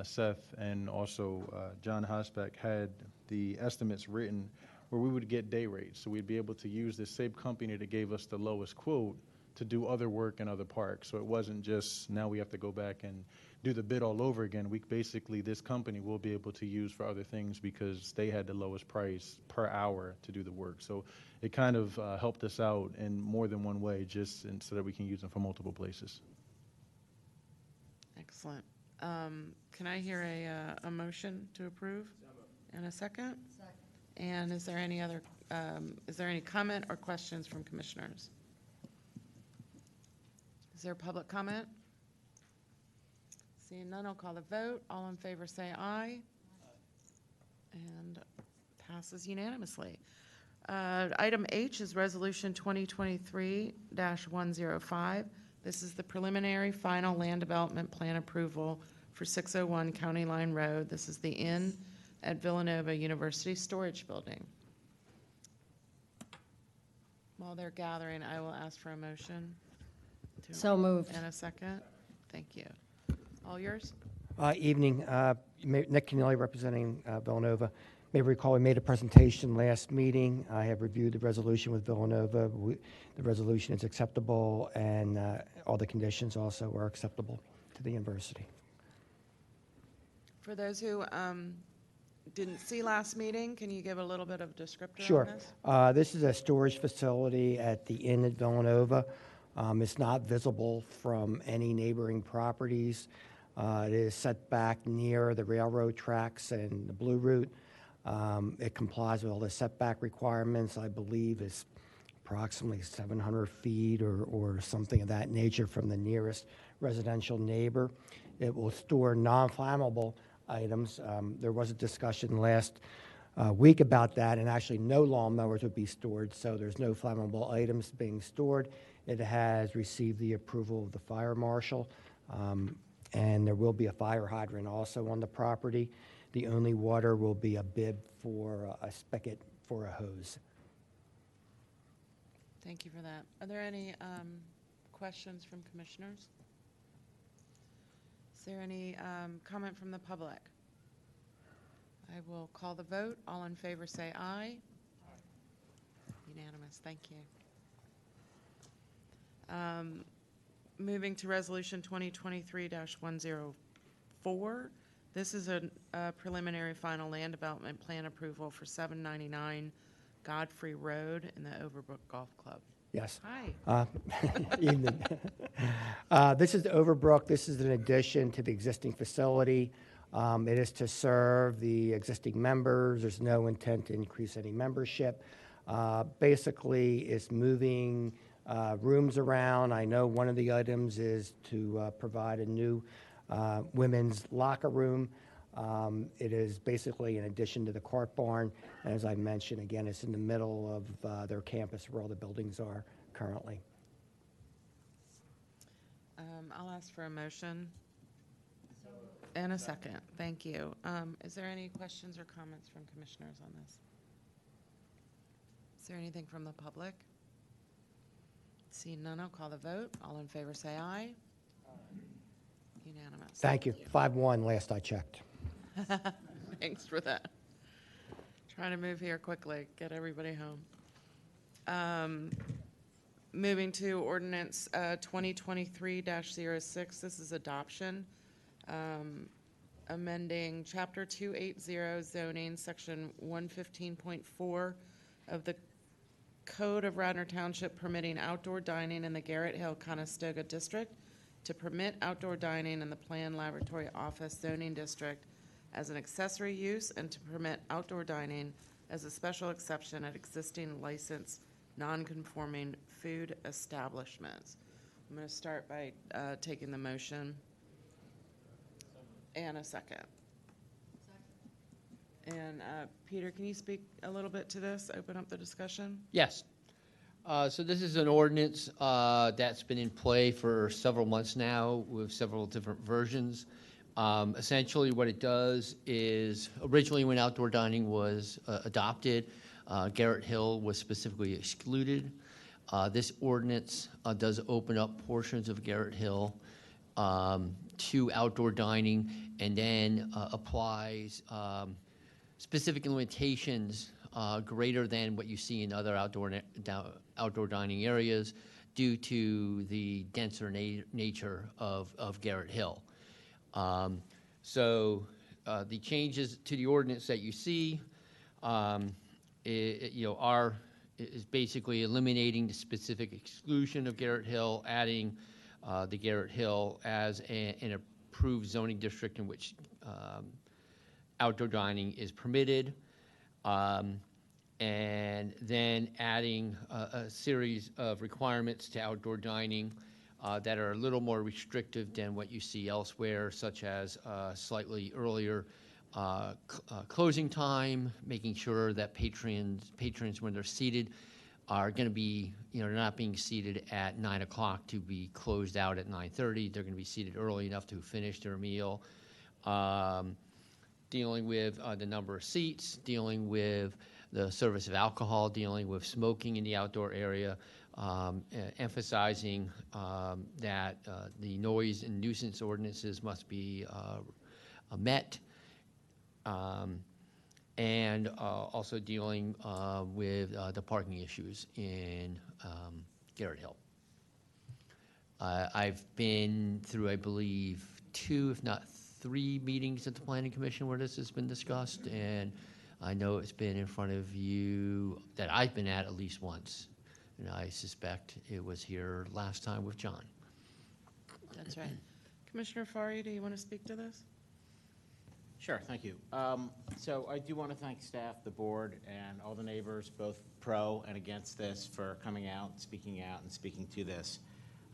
Seth and also John Hosbeck had the estimates written where we would get day rates. So we'd be able to use the same company that gave us the lowest quote to do other work in other parks. So it wasn't just now we have to go back and do the bid all over again. This company will be able to use for other things because they had the lowest price per hour to do the work. So it kind of helped us out in more than one way, just so that we can use them for multiple places. Excellent. Can I hear a motion to approve? And a second? Second. And is there any comment or questions from commissioners? Is there public comment? Seeing none, I'll call the vote. All in favor say aye. And passes unanimously. Item H is Resolution 2023-105. This is the preliminary final land development plan approval for 601 County Line Road. This is the inn at Villanova University Storage Building. While they're gathering, I will ask for a motion. So moved. And a second. Thank you. All yours? Evening. Nick Keneally representing Villanova. May recall we made a presentation last meeting. I have reviewed the resolution with Villanova. The resolution is acceptable, and all the conditions also are acceptable to the university. For those who didn't see last meeting, can you give a little bit of descriptor Sure. on this? This is a storage facility at the inn at Villanova. It's not visible from any neighboring properties. It is set back near the railroad tracks and the Blue Route. It complies with all the setback requirements. I believe it's approximately 700 feet or something of that nature from the nearest residential neighbor. It will store non-flammable items. There was a discussion last week about that, and actually no lawnmowers would be stored, so there's no flammable items being stored. It has received the approval of the fire marshal, and there will be a fire hydrant also on the property. The only water will be a bib for a spigot for a hose. Thank you for that. Are there any questions from commissioners? Is there any comment from the public? I will call the vote. All in favor say aye. Unanimous. Thank you. Moving to Resolution 2023-104. This is a preliminary final land development plan approval for 799 Godfrey Road in the Overbrook Golf Club. Yes. Hi. Evening. This is the Overbrook. This is an addition to the existing facility. It is to serve the existing members. There's no intent to increase any membership. Basically, it's moving rooms around. I know one of the items is to provide a new women's locker room. It is basically an addition to the cart barn. And as I mentioned, again, it's in the middle of their campus where all the buildings are currently. I'll ask for a motion. And a second. Thank you. Is there any questions or comments from commissioners on this? Is there anything from the public? Seeing none, I'll call the vote. All in favor say aye. Unanimous. Thank you. 5-1 last I checked. Thanks for that. Trying to move here quickly, get everybody home. Moving to ordinance 2023-06. This is adoption. Amending Chapter 280 zoning, Section 115.4 of the Code of Radnor Township, permitting outdoor dining in the Garrett Hill Conestoga District to permit outdoor dining in the Planned Laboratory Office zoning district as an accessory use, and to permit outdoor dining as a special exception at existing licensed non-conforming food establishments. I'm going to start by taking the motion. And a second. And Peter, can you speak a little bit to this, open up the discussion? Yes. So this is an ordinance that's been in play for several months now with several different versions. Essentially what it does is, originally when outdoor dining was adopted, Garrett Hill was specifically excluded. This ordinance does open up portions of Garrett Hill to outdoor dining, and then applies specific limitations greater than what you see in other outdoor dining areas due to the denser nature of Garrett Hill. So the changes to the ordinance that you see, is basically eliminating the specific exclusion of Garrett Hill, adding the Garrett Hill as an approved zoning district in which outdoor dining is permitted, and then adding a series of requirements to outdoor dining that are a little more restrictive than what you see elsewhere, such as slightly earlier closing time, making sure that patrons when they're seated are going to be, they're not being seated at 9 o'clock to be closed out at 9:30. They're going to be seated early enough to finish their meal. Dealing with the number of seats, dealing with the service of alcohol, dealing with smoking in the outdoor area, emphasizing that the noise and nuisance ordinances must be met, and also dealing with the parking issues in Garrett Hill. I've been through, I believe, 2, if not 3 meetings at the Planning Commission where this has been discussed, and I know it's been in front of you that I've been at least once, and I suspect it was here last time with John. That's right. Commissioner Fari, do you want to speak to this? Sure, thank you. So I do want to thank staff, the board, and all the neighbors, both pro and against this, for coming out, and speaking to this.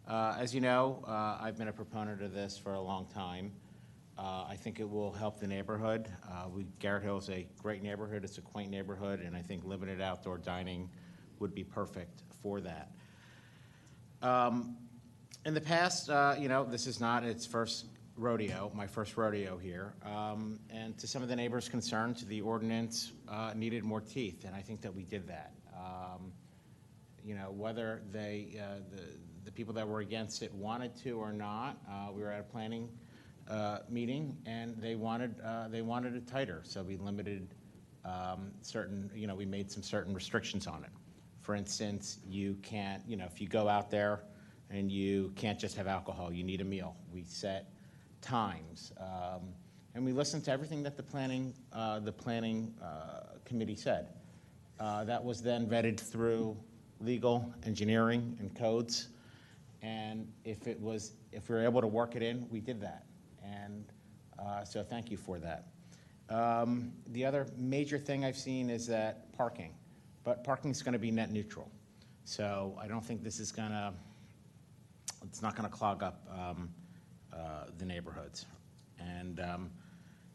As you know, I've been a proponent of this for a long time. I think it will help the neighborhood. Garrett Hill is a great neighborhood. It's a quaint neighborhood, and I think limited outdoor dining would be perfect for that. In the past, this is not its first rodeo, my first rodeo here. And to some of the neighbors' concerns, the ordinance needed more teeth, and I think that we did that. Whether the people that were against it wanted to or not, we were at a planning meeting, and they wanted it tighter. So we limited we made some certain restrictions on it. For instance, you can't, if you go out there and you can't just have alcohol, you need a meal. We set times, and we listened to everything that the planning committee said. That was then vetted through legal, engineering, and codes. And if we were able to work it in, we did that. And so thank you for that. The other major thing I've seen is that parking. But parking is going to be net neutral. So I don't think this is it's not going to clog up the neighborhoods. And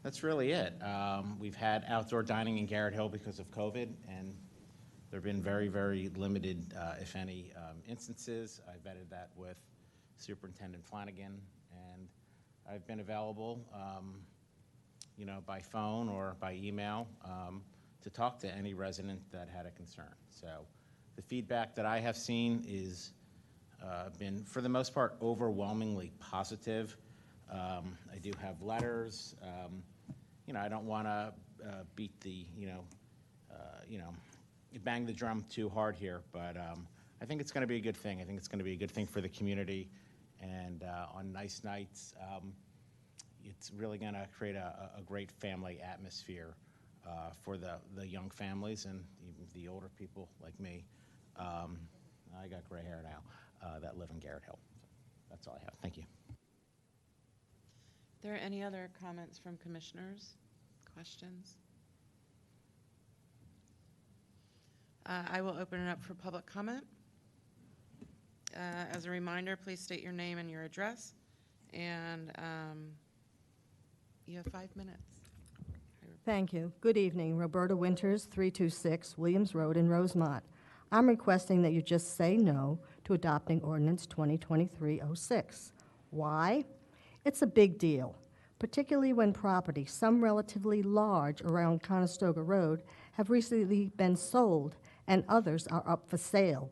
that's really it. We've had outdoor dining in Garrett Hill because of COVID, and there have been very, very limited, if any, instances. I vetted that with Superintendent Flanagan, and I've been available, by phone or by email to talk to any resident that had a concern. So the feedback that I have seen is been, for the most part, overwhelmingly positive. I do have letters. I don't want to beat the, bang the drum too hard here, but I think it's going to be a good thing. I think it's going to be a good thing for the community, and on nice nights, it's really going to create a great family atmosphere for the young families and even the older people like me. I got gray hair now that live in Garrett Hill. So that's all I have. Thank you. Are there any other comments from commissioners? Questions? I will open it up for public comment. As a reminder, please state your name and your address. And you have 5 minutes. Thank you. Good evening. Roberta Winters, 326 Williams Road in Rosemont. I'm requesting that you just say no to adopting ordinance 2023-06. Why? It's a big deal, particularly when property, some relatively large around Conestoga Road, have recently been sold and others are up for sale.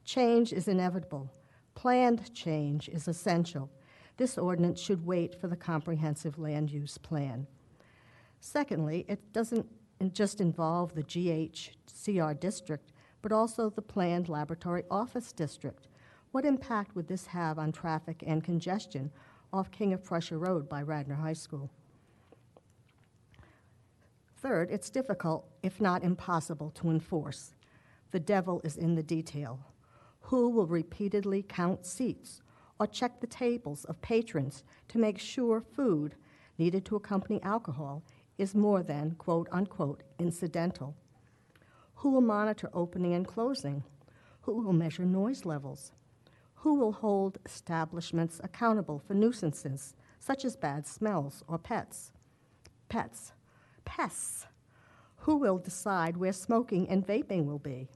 Change is inevitable. Planned change is essential. This ordinance should wait for the comprehensive land use plan. Secondly, it doesn't just involve the GHCR district, but also the planned laboratory office district. What impact would this have on traffic and congestion off King of Prussia Road by Radnor High School? Third, it's difficult, if not impossible, to enforce. The devil is in the detail. Who will repeatedly count seats or check the tables of patrons to make sure food needed to accompany alcohol is more than, quote unquote, incidental? Who will monitor opening and closing? Who will measure noise levels? Who will hold establishments accountable for nuisances such as bad smells or pests? Pests. Who will decide where smoking and vaping will be?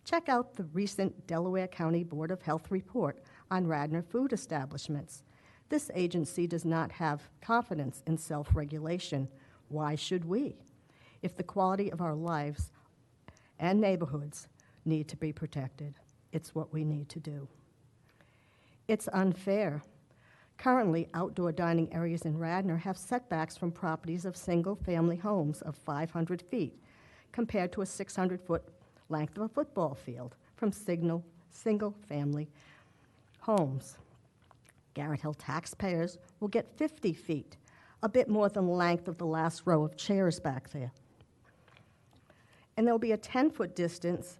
Check out the recent Delaware County Board of Health report on Radnor food establishments. This agency does not have confidence in self-regulation. Why should we? If the quality of our lives and neighborhoods need to be protected, it's what we need to do. It's unfair. Currently, outdoor dining areas in Radnor have setbacks from properties of single-family homes of 500 feet, compared to a 600-foot length of a football field from single-family homes. Garrett Hill taxpayers will get 50 feet, a bit more than the length of the last row of chairs back there. And there'll be a 10-foot distance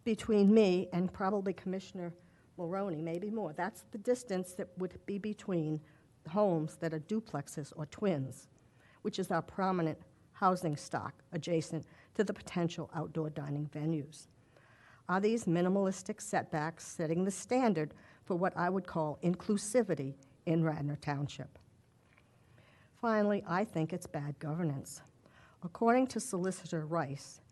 between me and probably Commissioner Mulroney, maybe more. That's the distance that would be between homes that are duplexes or twins, which is our prominent housing stock adjacent to the potential outdoor dining venues. Are these minimalistic setbacks setting the standard for what I would call inclusivity in Radnor Township? Finally, I think it's bad governance. According to Solicitor Rice,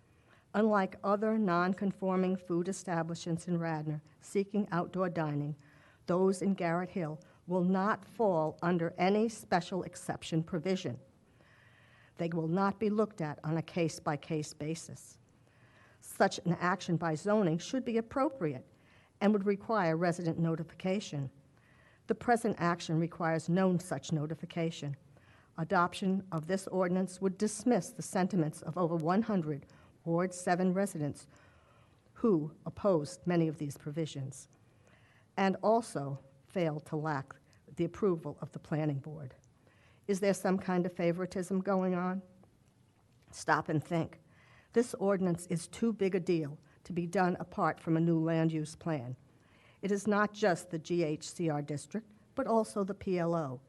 unlike other non-conforming food establishments in Radnor seeking outdoor dining, those in Garrett Hill will not fall under any special exception provision. They will not be looked at on a case-by-case basis. Such an action by zoning should be appropriate and would require resident notification. The present action requires no such notification. Adoption of this ordinance would dismiss the sentiments of over 100 Ward 7 residents who opposed many of these provisions, and also failed to lack the approval of the planning board. Is there some kind of favoritism going on? Stop and think. This ordinance is too big a deal to be done apart from a new land use plan. It is not just the GHCR district, but also the PLO.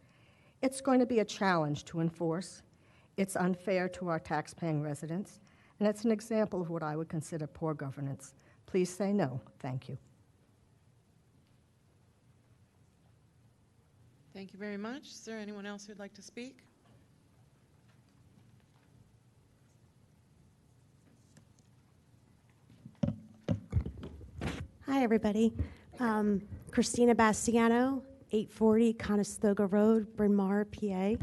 It's going to be a challenge to enforce. It's unfair to our taxpaying residents, and it's an example of what I would consider poor governance. Please say no. Thank you. Thank you very much. Is there anyone else who'd like to speak? Hi, everybody. Christina Bastiano, 840 Conestoga Road, Bryn Mawr, PA.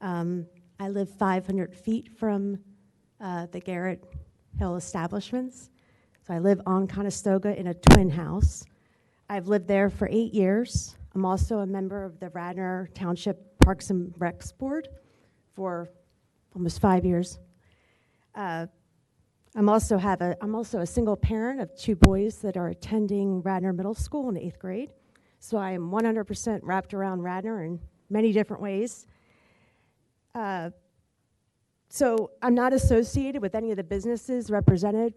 I live 500 feet from the Garrett Hill establishments. So I live on Conestoga in a twin house. I've lived there for 8 years. I'm also a member of the Radnor Township Parks and Recs Board for almost 5 years. I'm also a single parent of 2 boys that are attending Radnor Middle School in 8th grade. So I am 100% wrapped around Radnor in many different ways. So I'm not associated with any of the businesses represented.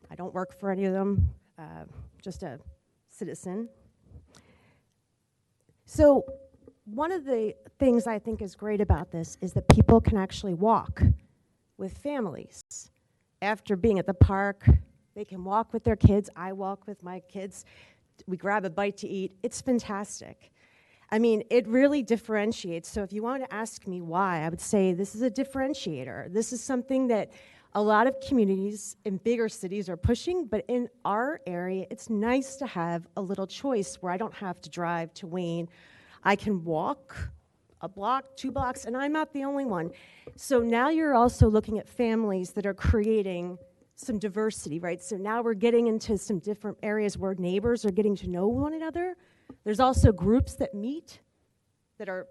I don't work for any of them, just a citizen. So one of the things I think is great about this is that people can actually walk with families. After being at the park, they can walk with their kids. I walk with my kids. We grab a bite to eat. It's fantastic. I mean, it really differentiates. So if you want to ask me why, I would say this is a differentiator. This is something that a lot of communities in bigger cities are pushing, but in our area, it's nice to have a little choice where I don't have to drive to Wayne. I can walk a block, 2 blocks, and I'm not the only one. So now you're also looking at families that are creating some diversity, right? So now we're getting into some different areas where neighbors are getting to know one another. There's also groups that meet that are,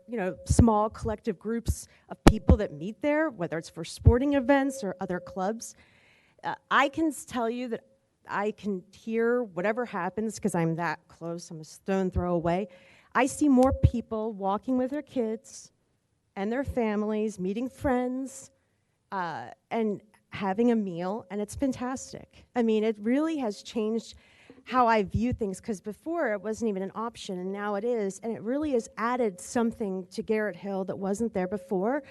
small collective groups of people that meet there, whether it's for sporting events or other clubs. I can tell you that I can hear whatever happens because I'm that close. I'm a stone throw away. I see more people walking with their kids and their families, meeting friends, and having a meal, and it's fantastic. I mean, it really has changed how I view things, because before it wasn't even an option, and now it is, and it really has added something to Garrett Hill that wasn't there before,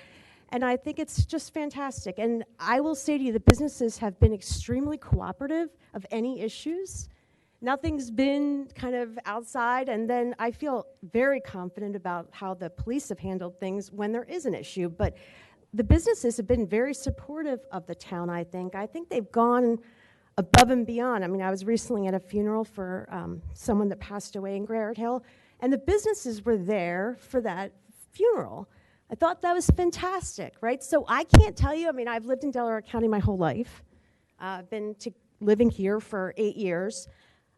and I think it's just fantastic. And I will say to you, the businesses have been extremely cooperative of any issues. Nothing's been kind of outside, and then I feel very confident about how the police have handled things when there is an issue, but the businesses have been very supportive of the town, I think. I think they've gone above and beyond. I mean, I was recently at a funeral for someone that passed away in Garrett Hill, and the businesses were there for that funeral. I thought that was fantastic, right? So I can't tell you, I mean, I've lived in Delaware County my whole life. I've been living here for 8 years.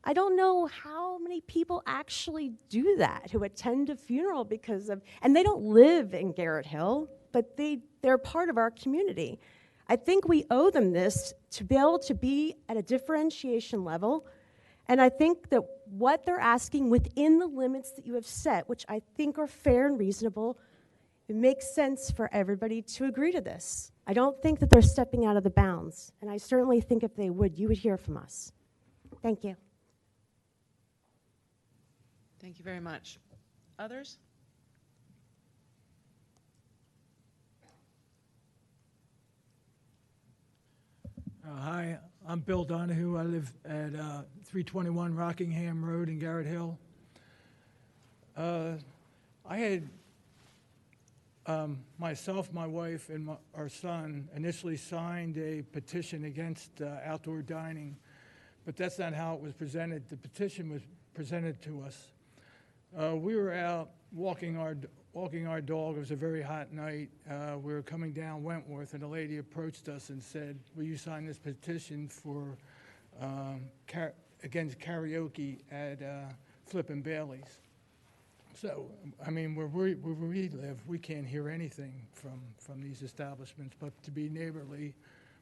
I don't know how many people actually do that, who attend a funeral because of, and they don't live in Garrett Hill, but they're part of our community. I think we owe them this to be able to be at a differentiation level, and I think that what they're asking within the limits that you have set, which I think are fair and reasonable, it makes sense for everybody to agree to this. I don't think that they're stepping out of the bounds, and I certainly think if they would, you would hear from us. Thank you. Thank you very much. Others? Hi, I'm Bill Donahue. I live at 321 Rockingham Road in Garrett Hill. I had myself, my wife, and our son initially signed a petition against outdoor dining, but that's not how it was presented. The petition was presented to us. We were out walking our dog. It was a very hot night. We were coming down Wentworth, and a lady approached us and said, "Will you sign this petition for against karaoke at Flippin' Bailey's?" So, I mean, where we live, we can't hear anything from these establishments, but to be neighborly,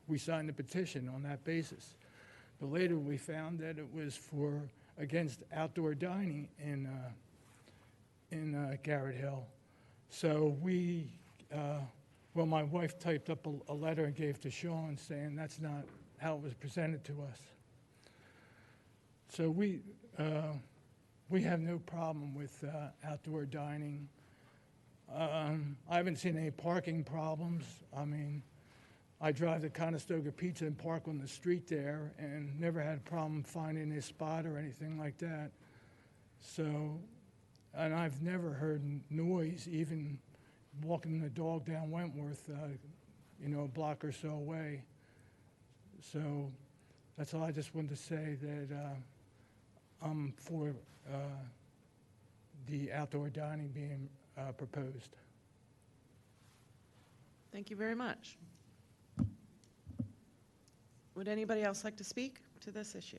we signed the petition on that basis. But later, we found that it was against outdoor dining in Garrett Hill. So my wife typed up a letter and gave to Sean saying that's not how it was presented to us. So we have no problem with outdoor dining. I haven't seen any parking problems. I mean, I drive to Conestoga Pizza and park on the street there and never had a problem finding a spot or anything like that. So, and I've never heard noise, even walking the dog down Wentworth, a block or so away. So that's all I just wanted to say, that I'm for the outdoor dining being proposed. Thank you very much. Would anybody else like to speak to this issue?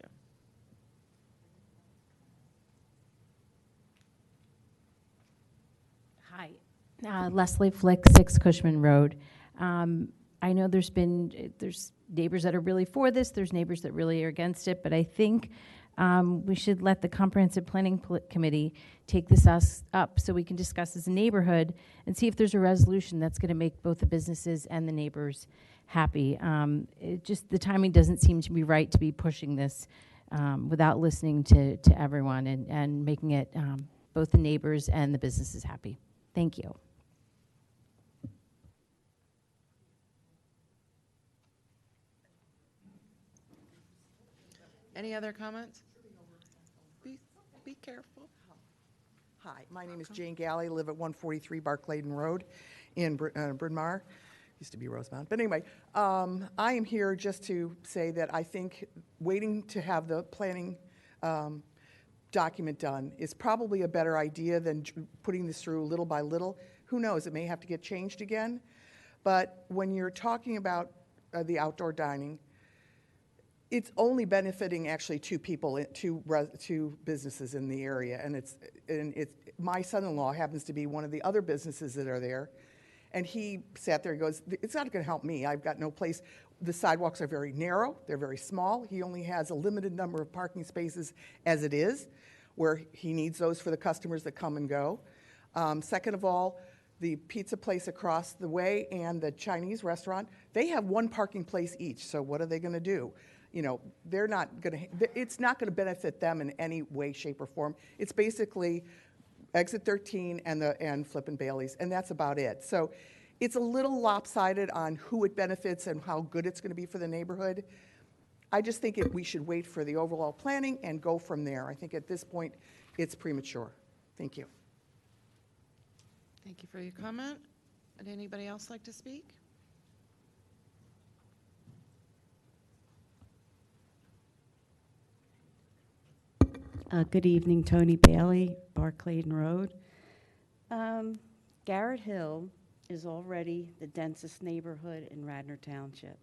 Hi, Leslie Flick, 6 Cushman Road. I know there's neighbors that are really for this, there's neighbors that really are against it, but I think we should let the Comprehensive Planning Committee take this up so we can discuss as a neighborhood and see if there's a resolution that's going to make both the businesses and the neighbors happy. The timing doesn't seem to be right to be pushing this without listening to everyone and making it both the neighbors and the businesses happy. Thank you. Any other comments? Be careful. Hi, my name is Jane Galley, live at 143 Barclayton Road in Bryn Mawr. Used to be Rosemount. But anyway, I am here just to say that I think waiting to have the planning document done is probably a better idea than putting this through little by little. Who knows, it may have to get changed again. But when you're talking about the outdoor dining, it's only benefiting actually 2 people, 2 businesses in the area, and it's my son-in-law happens to be one of the other businesses that are there, and he sat there and goes, "It's not going to help me. I've got no place. The sidewalks are very narrow. They're very small. He only has a limited number of parking spaces as it is, where he needs those for the customers that come and go. Second of all, the pizza place across the way and the Chinese restaurant, they have 1 parking place each. So what are they going to do? They're not going to. It's not going to benefit them in any way, shape, or form. It's basically Exit 13 and Flippin' Bailey's, and that's about it. So it's a little lopsided on who it benefits and how good it's going to be for the neighborhood. I just think we should wait for the overall planning and go from there. I think at this point it's premature. Thank you. Thank you for your comment. Would anybody else like to speak? Good evening, Tony Bailey, Barclayton Road. Garrett Hill is already the densest neighborhood in Radnor Township.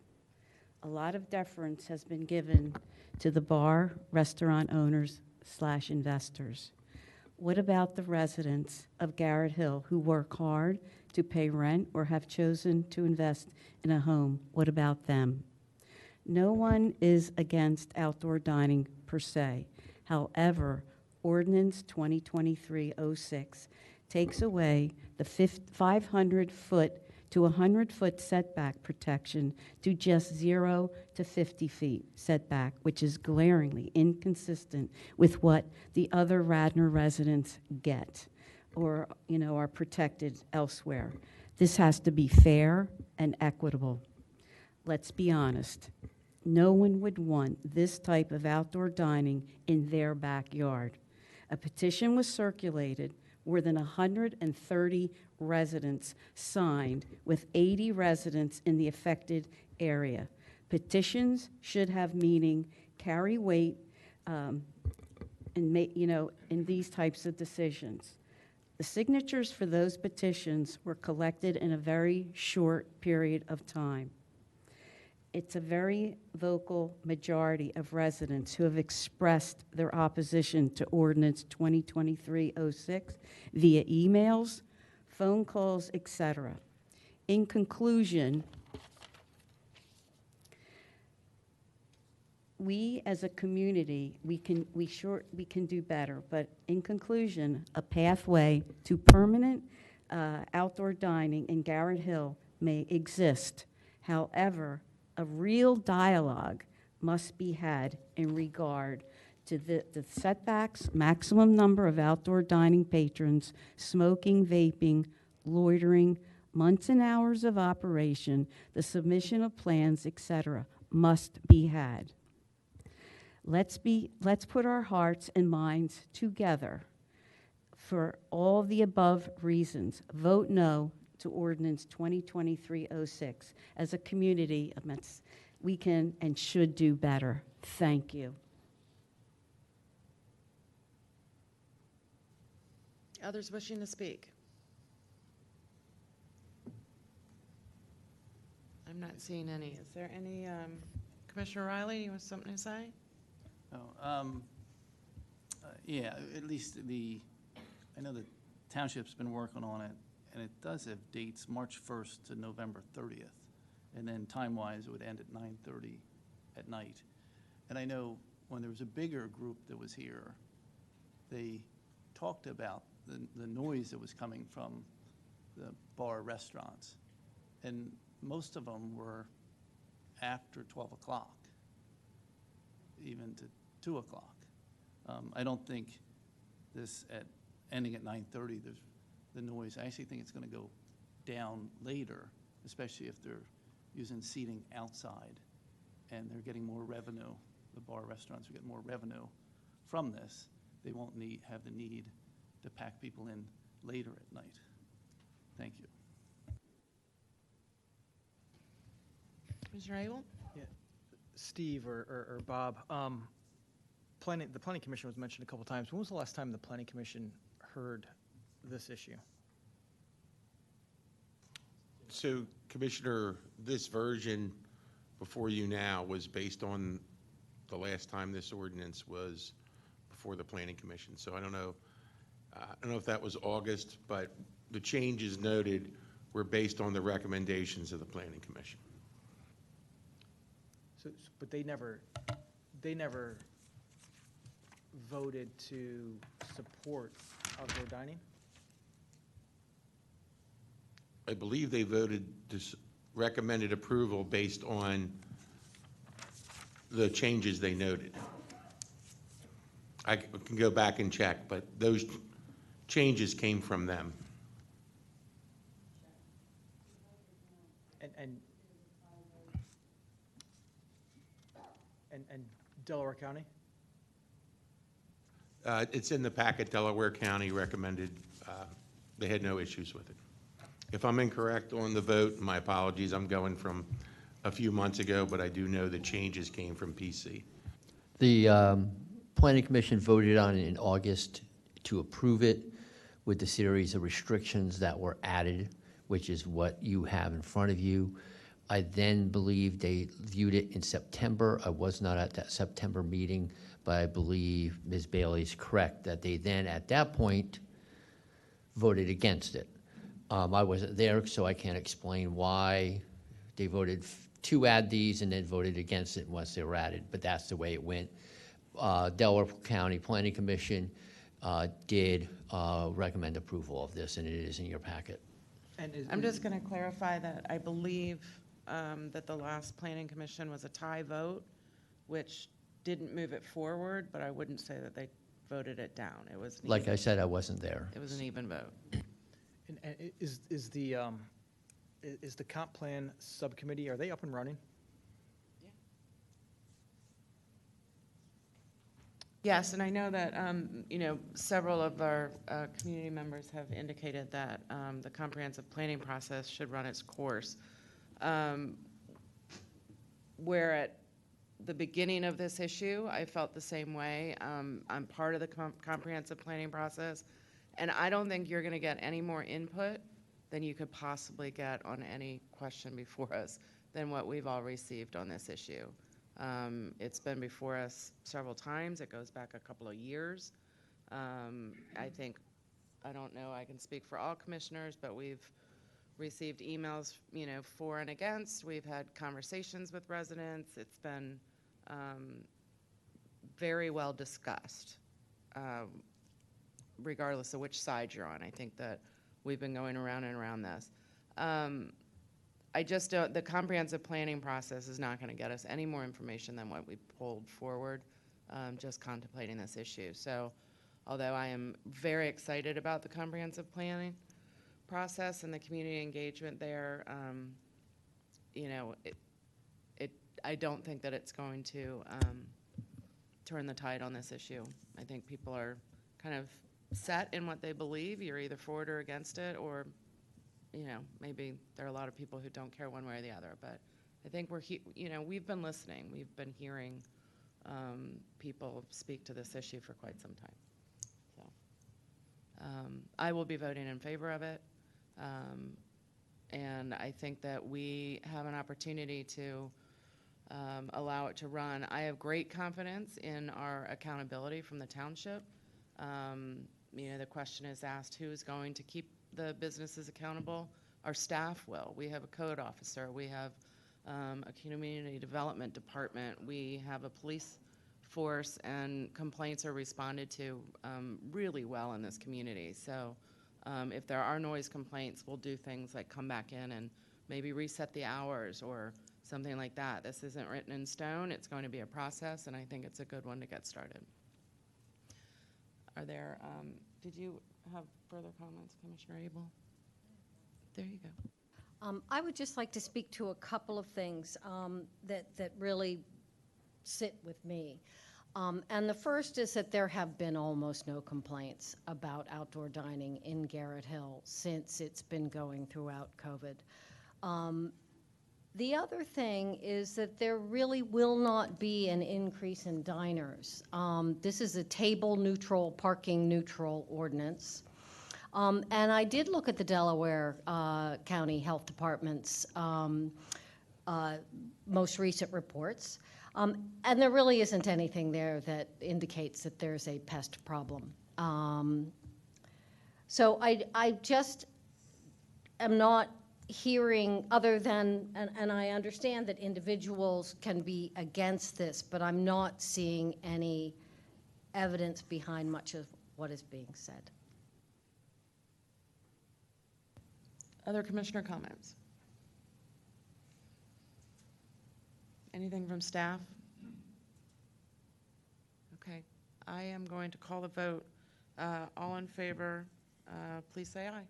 A lot of deference has been given to the bar, restaurant owners / investors. What about the residents of Garrett Hill who work hard to pay rent or have chosen to invest in a home? What about them? No one is against outdoor dining per se. However, Ordinance 2023-06 takes away the 500-foot to 100-foot setback protection to just 0 to 50 feet setback, which is glaringly inconsistent with what the other Radnor residents get or, are protected elsewhere. This has to be fair and equitable. Let's be honest. No one would want this type of outdoor dining in their backyard. A petition was circulated more than 130 residents signed, with 80 residents in the affected area. Petitions should have meaning, carry weight, and in these types of decisions. The signatures for those petitions were collected in a very short period of time. It's a very vocal majority of residents who have expressed their opposition to Ordinance 2023-06 via emails, phone calls, etc. In conclusion, we as a community, we can do better, but in conclusion, a pathway to permanent outdoor dining in Garrett Hill may exist. However, a real dialogue must be had in regard to the setbacks, maximum number of outdoor dining patrons, smoking, vaping, loitering, months and hours of operation, the submission of plans, etc., must be had. Let's put our hearts and minds together for all the above reasons. Vote no to Ordinance 2023-06. As a community, we can and should do better. Thank you. Others wishing to speak? I'm not seeing any. Is there any, Commissioner Riley, you have something to say? Yeah, at least I know the Township's been working on it, and it does have dates March 1st to November 30th. And then time-wise, it would end at 9:30 at night. And I know when there was a bigger group that was here, they talked about the noise that was coming from the bar restaurants. And most of them were after 12 o'clock, even to 2 o'clock. I don't think this ending at 9:30, there's the noise. I actually think it's going to go down later, especially if they're using seating outside and they're getting more revenue. The bar restaurants are getting more revenue from this. They won't have the need to pack people in later at night. Thank you. Commissioner Abel? Yeah. Steve or Bob, the Planning Commission was mentioned a couple times. When was the last time the Planning Commission heard this issue? So, Commissioner, this version before you now was based on the last time this ordinance was before the Planning Commission. So I don't know if that was August, but the changes noted were based on the recommendations of the Planning Commission. But they never voted to support outdoor dining? I believe they voted to recommended approval based on the changes they noted. I can go back and check, but those changes came from them. And Delaware County? It's in the packet. Delaware County recommended, they had no issues with it. If I'm incorrect on the vote, my apologies. I'm going from a few months ago, but I do know the changes came from PC. The Planning Commission voted on it in August to approve it with the series of restrictions that were added, which is what you have in front of you. I then believe they viewed it in September. I was not at that September meeting, but I believe Ms. Bailey is correct that they then, at that point, voted against it. I wasn't there, so I can't explain why they voted to add these and then voted against it once they were added, but that's the way it went. Delaware County Planning Commission did recommend approval of this, and it is in your packet. I'm just going to clarify that I believe that the last Planning Commission was a tie vote, which didn't move it forward, but I wouldn't say that they voted it down. It was like I said, I wasn't there. It was an even vote. And is the comp plan subcommittee, are they up and running? Yes, and I know that, several of our community members have indicated that the comprehensive planning process should run its course. Where at the beginning of this issue, I felt the same way. I'm part of the comprehensive planning process, and I don't think you're going to get any more input than you could possibly get on any question before us than what we've all received on this issue. It's been before us several times. It goes back a couple of years. I don't know, I can speak for all commissioners, but we've received emails, for and against. We've had conversations with residents. It's been very well discussed, regardless of which side you're on. I think that we've been going around and around this. I just don't, the comprehensive planning process is not going to get us any more information than what we pulled forward, just contemplating this issue. So although I am very excited about the comprehensive planning process and the community engagement there, I don't think that it's going to turn the tide on this issue. I think people are kind of set in what they believe. You're either for it or against it, or maybe there are a lot of people who don't care one way or the other. But I think we've been listening. We've been hearing people speak to this issue for quite some time. So I will be voting in favor of it. And I think that we have an opportunity to allow it to run. I have great confidence in our accountability from the township. The question is asked, who is going to keep the businesses accountable? Our staff will. We have a code officer. We have a community development department. We have a police force, and complaints are responded to really well in this community. So if there are noise complaints, we'll do things like come back in and maybe reset the hours or something like that. This isn't written in stone. It's going to be a process, and I think it's a good one to get started. Are there, did you have further comments, Commissioner Abel? There you go. I would just like to speak to a couple of things that really sit with me. And the first is that there have been almost no complaints about outdoor dining in Garrett Hill since it's been going throughout COVID. The other thing is that there really will not be an increase in diners. This is a table-neutral, parking-neutral ordinance. And I did look at the Delaware County Health Department's most recent reports, and there really isn't anything there that indicates that there's a pest problem. So I just am not hearing, other than, and I understand that individuals can be against this, but I'm not seeing any evidence behind much of what is being said. Other commissioner comments? Anything from staff? Okay, I am going to call the vote. All in favor, please say aye.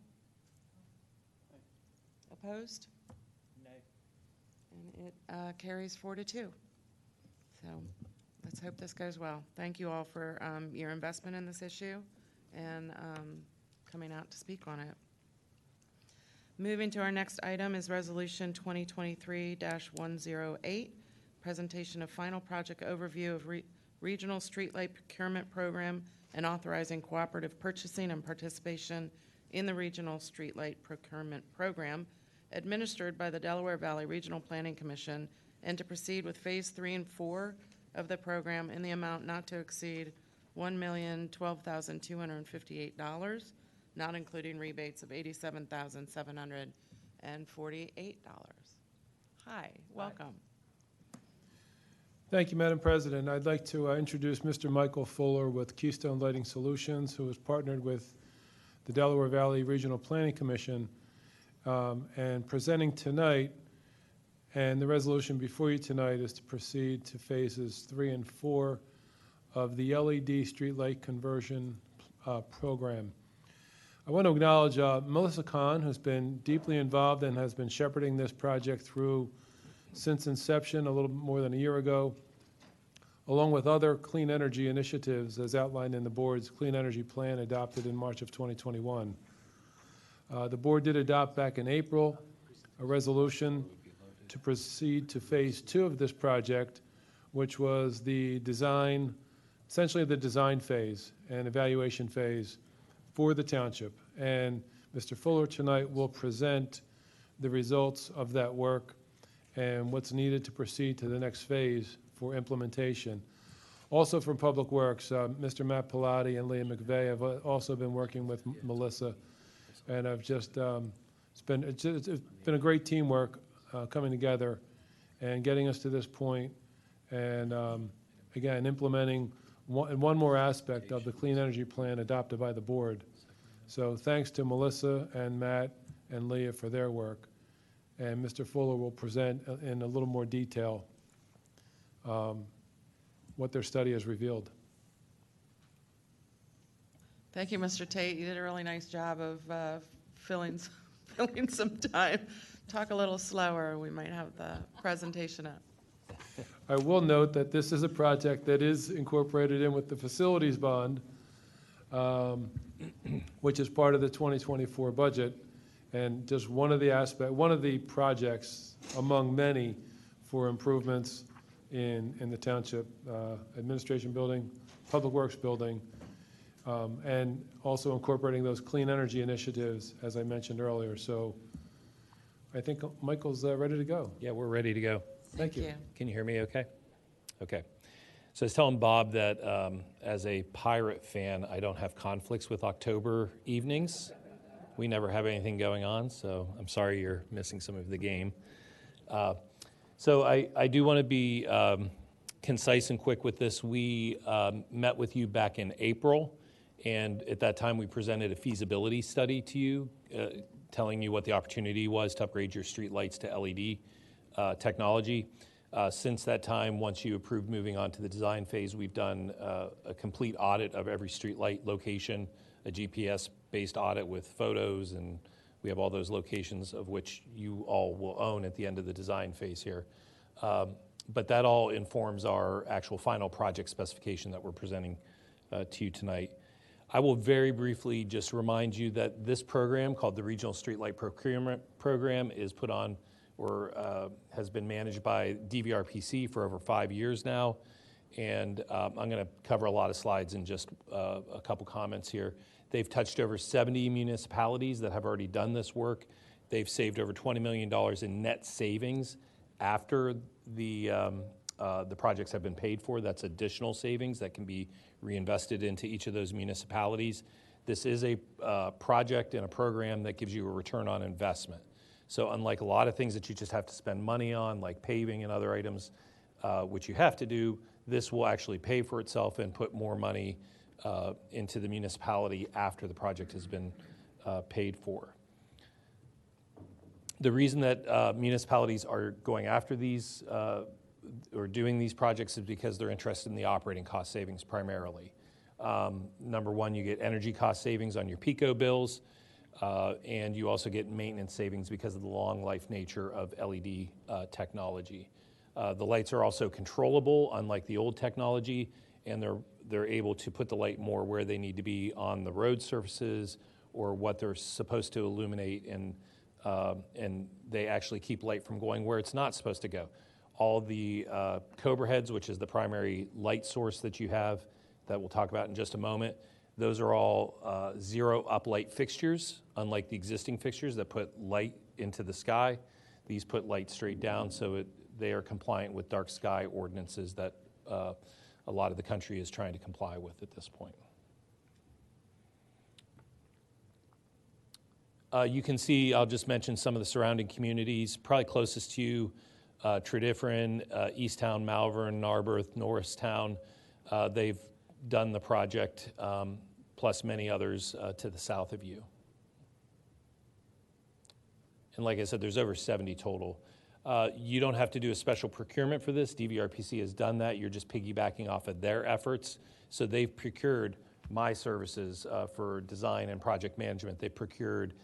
Opposed? Nay. And it carries 4-2. So let's hope this goes well. Thank you all for your investment in this issue and coming out to speak on it. Moving to our next item is Resolution 2023-108, presentation of final project overview of Regional Streetlight Procurement Program and authorizing cooperative purchasing and participation in the Regional Streetlight Procurement Program administered by the Delaware Valley Regional Planning Commission, and to proceed with Phase 3 and 4 of the program in the amount not to exceed $1,012,258, not including rebates of $87,748. Hi, welcome. Thank you, Madam President. I'd like to introduce Mr. Michael Fuller with Keystone Lighting Solutions, who has partnered with the Delaware Valley Regional Planning Commission, and presenting tonight, and the resolution before you tonight is to proceed to phases 3 and 4 of the LED streetlight conversion program. I want to acknowledge Melissa Kahn, who's been deeply involved and has been shepherding this project through since inception a little more than a year ago. along with other clean energy initiatives as outlined in the board's Clean Energy Plan adopted in March of 2021. The board did adopt back in April a resolution to proceed to phase 2 of this project, which was the design, essentially the design phase and evaluation phase for the township. And Mr. Fuller tonight will present the results of that work and what's needed to proceed to the next phase for implementation. Also from Public Works, Mr. Matt Pilati and Leah McVeigh have also been working with Melissa, and I've just, it's been a great teamwork coming together and getting us to this point, and again, implementing one more aspect of the Clean Energy Plan adopted by the board. So thanks to Melissa and Matt and Leah for their work. And Mr. Fuller will present in a little more detail what their study has revealed. Thank you, Mr. Tate. You did a really nice job of filling some time. Talk a little slower, we might have the presentation up. I will note that this is a project that is incorporated in with the facilities bond, which is part of the 2024 budget, and just one of the projects among many for improvements in the township administration building, public works building, and also incorporating those clean energy initiatives, as I mentioned earlier. So I think Michael's ready to go. Yeah, we're ready to go. Thank you. Can you hear me okay? Okay. So I was telling Bob that as a Pirate fan, I don't have conflicts with October evenings. We never have anything going on, so I'm sorry you're missing some of the game. So I do want to be concise and quick with this. We met with you back in April, and at that time we presented a feasibility study to you, telling you what the opportunity was to upgrade your street lights to LED technology. Since that time, once you approved moving on to the design phase, we've done a complete audit of every street light location, a GPS-based audit with photos, and we have all those locations of which you all will own at the end of the design phase here. But that all informs our actual final project specification that we're presenting to you tonight. I will very briefly just remind you that this program, called the Regional Streetlight Procurement Program, is put on or has been managed by DVRPC for over 5 years now. And I'm going to cover a lot of slides in just a couple comments here. They've touched over 70 municipalities that have already done this work. They've saved over $20 million in net savings after the projects have been paid for. That's additional savings that can be reinvested into each of those municipalities. This is a project and a program that gives you a return on investment. So unlike a lot of things that you just have to spend money on, like paving and other items, which you have to do, this will actually pay for itself and put more money into the municipality after the project has been paid for. The reason that municipalities are going after these or doing these projects is because they're interested in the operating cost savings primarily. Number one, you get energy cost savings on your PICO bills, and you also get maintenance savings because of the long life nature of LED technology. The lights are also controllable, unlike the old technology, and they're able to put the light more where they need to be on the road surfaces or what they're supposed to illuminate, and they actually keep light from going where it's not supposed to go. All the Cobra heads, which is the primary light source that you have that we'll talk about in just a moment, those are all zero uplight fixtures, unlike the existing fixtures that put light into the sky. These put light straight down, so they are compliant with dark sky ordinances that a lot of the country is trying to comply with at this point. You can see, I'll just mention some of the surrounding communities. Probably closest to you, Tredyffrin, Easttown, Malvern, Narberth, Norristown. They've done the project, plus many others to the south of you. And like I said, there's over 70 total. You don't have to do a special procurement for this. DVRPC has done that. You're just piggybacking off of their efforts. So they've procured my services for design and project management. They've procured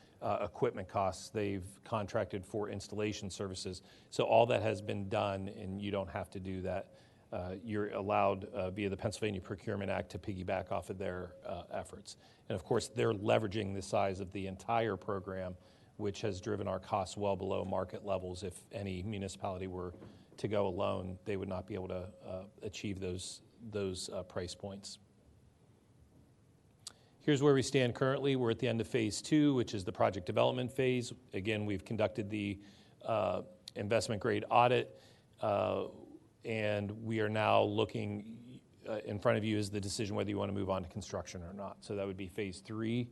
equipment costs. They've contracted for installation services. So all that has been done, and you don't have to do that. you're allowed via the Pennsylvania Procurement Act to piggyback off of their efforts. And of course, they're leveraging the size of the entire program, which has driven our costs well below market levels. If any municipality were to go alone, they would not be able to achieve those price points. Here's where we stand currently. We're at the end of phase 2, which is the project development phase. Again, we've conducted the investment grade audit, and we are now looking, in front of you is the decision whether you want to move on to construction or not. So that would be phase 3.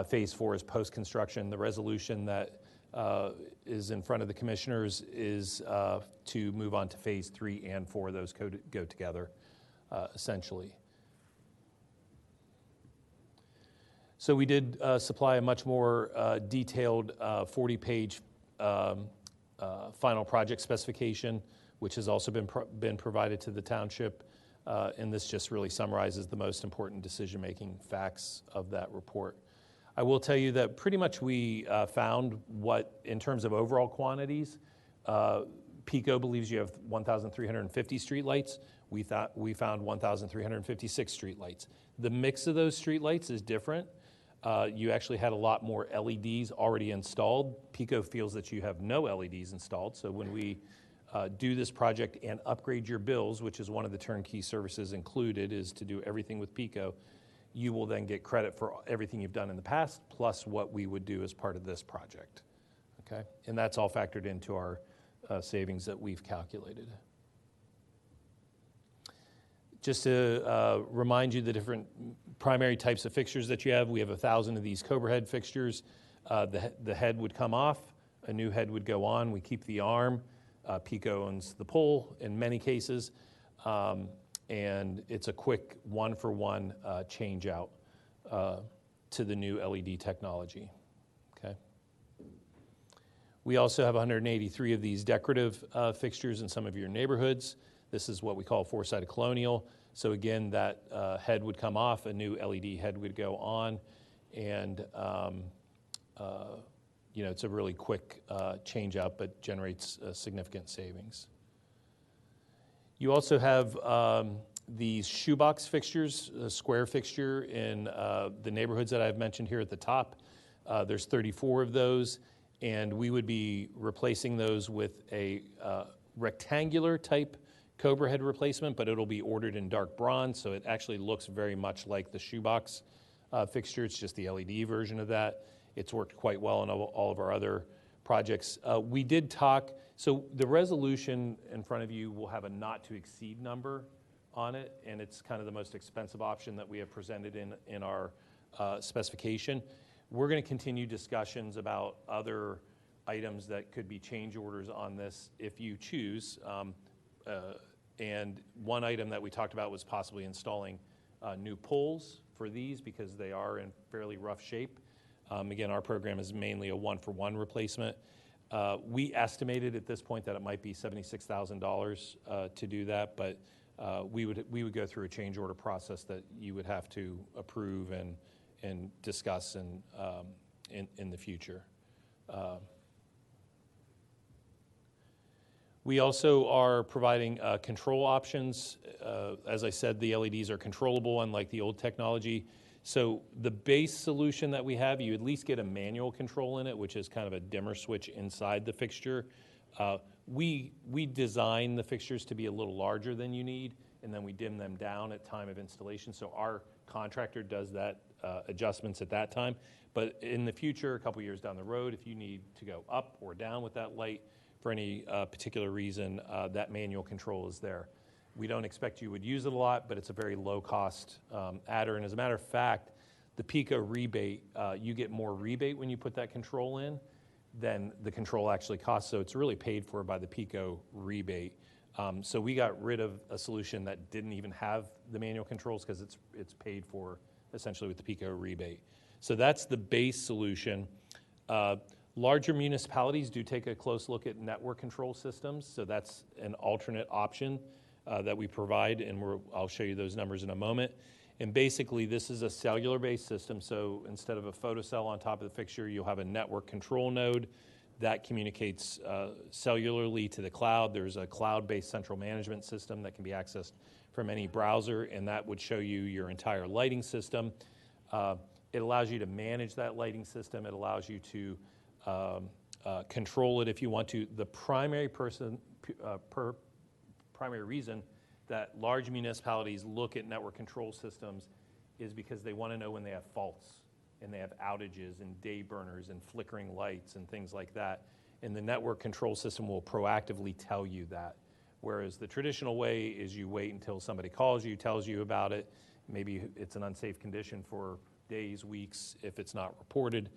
Phase 4 is post-construction. The resolution that is in front of the commissioners is to move on to phase 3 and 4. Those go together, essentially. So we did supply a much more detailed 40-page final project specification, which has also been provided to the township, and this just really summarizes the most important decision-making facts of that report. I will tell you that pretty much we found what, in terms of overall quantities, PECO believes you have 1,350 streetlights. We found 1,356 streetlights. The mix of those streetlights is different. You actually had a lot more LEDs already installed. PECO feels that you have no LEDs installed, so when we do this project and upgrade your bills, which is one of the turnkey services included, is to do everything with PECO, you will then get credit for everything you've done in the past, plus what we would do as part of this project, okay? And that's all factored into our savings that we've calculated. Just to remind you the different primary types of fixtures that you have, we have 1,000 of these Cobra head fixtures. The head would come off, a new head would go on. We keep the arm. PECO owns the pole in many cases, and it's a quick one-for-one change out to the new LED technology, okay? We also have 183 of these decorative fixtures in some of your neighborhoods. This is what we call four-sided colonial. So again, that head would come off, a new LED head would go on, and you know, it's a really quick change out, but generates significant savings. You also have these shoebox fixtures, a square fixture in the neighborhoods that I've mentioned here at the top. There's 34 of those, and we would be replacing those with a rectangular type Cobra head replacement, but it'll be ordered in dark bronze, so it actually looks very much like the shoebox fixture. It's just the LED version of that. It's worked quite well on all of our other projects. We did talk, so the resolution in front of you will have a not to exceed number on it, and it's kind of the most expensive option that we have presented in our specification. We're going to continue discussions about other items that could be change orders on this if you choose. And one item that we talked about was possibly installing new poles for these because they are in fairly rough shape. Again, our program is mainly a one-for-one replacement. We estimated at this point that it might be $76,000 to do that, but we would go through a change order process that you would have to approve and discuss in the future. We also are providing control options. As I said, the LEDs are controllable, unlike the old technology. So the base solution that we have, you at least get a manual control in it, which is kind of a dimmer switch inside the fixture. We design the fixtures to be a little larger than you need, and then we dim them down at time of installation. So our contractor does that adjustments at that time. But in the future, a couple years down the road, if you need to go up or down with that light for any particular reason, that manual control is there. We don't expect you would use it a lot, but it's a very low-cost adder. And as a matter of fact, the PECO rebate, you get more rebate when you put that control in than the control actually costs. So it's really paid for by the PECO rebate. So we got rid of a solution that didn't even have the manual controls because it's paid for essentially with the PECO rebate. So that's the base solution. Larger municipalities do take a close look at network control systems. So that's an alternate option that we provide, and I'll show you those numbers in a moment. And basically, this is a cellular-based system, so instead of a photocell on top of the fixture, you'll have a network control node That communicates cellularly to the cloud. There's a cloud-based central management system that can be accessed from any browser, and that would show you your entire lighting system. It allows you to manage that lighting system. It allows you to control it if you want to. The primary reason that large municipalities look at network control systems is because they want to know when they have faults and they have outages and day burners and flickering lights and things like that. And the network control system will proactively tell you that. Whereas the traditional way is you wait until somebody calls you, tells you about it. Maybe it's an unsafe condition for days, weeks, if it's not reported.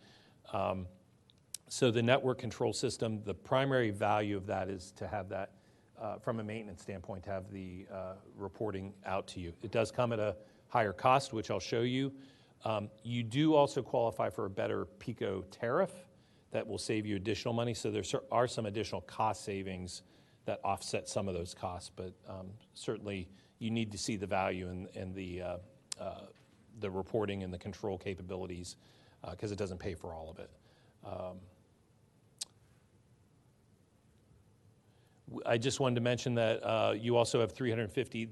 So the network control system, the primary value of that is to have that, from a maintenance standpoint, to have the reporting out to you. It does come at a higher cost, which I'll show you. You do also qualify for a better PICO tariff that will save you additional money. So there are some additional cost savings that offset some of those costs, but certainly you need to see the value in the reporting and the control capabilities because it doesn't pay for all of it. I just wanted to mention that you also have 350.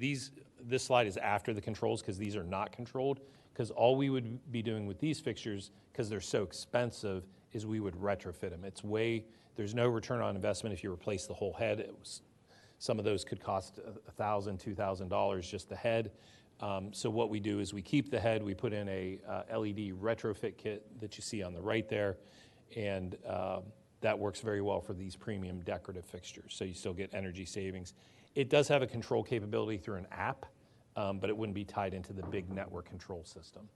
This slide is after the controls because these are not controlled, because all we would be doing with these fixtures, because they're so expensive, is we would retrofit them. There's no return on investment if you replace the whole head. Some of those could cost $1,000, $2,000 just the head. So what we do is we keep the head, we put in a LED retrofit kit that you see on the right there, and that works very well for these premium decorative fixtures. So you still get energy savings. It does have a control capability through an app, but it wouldn't be tied into the big network control system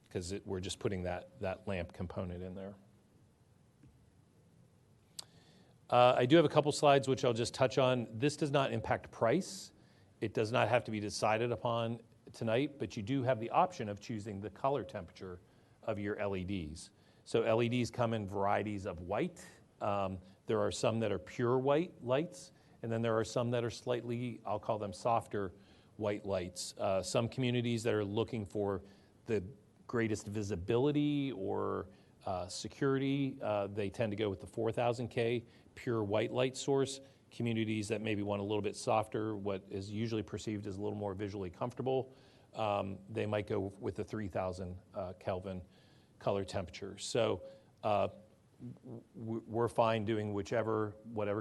because we're just putting that lamp component in there. I do have a couple slides which I'll just touch on. This does not impact price. It does not have to be decided upon tonight, but you do have the option of choosing the color temperature of your LEDs. So LEDs come in varieties of white. There are some that are pure white lights, and then there are some that are slightly, I'll call them softer white lights. Some communities that are looking for the greatest visibility or security, they tend to go with the 4000K pure white light source. Communities that maybe want a little bit softer, what is usually perceived as a little more visually comfortable, they might go with the 3000 Kelvin color temperature. So we're fine doing whatever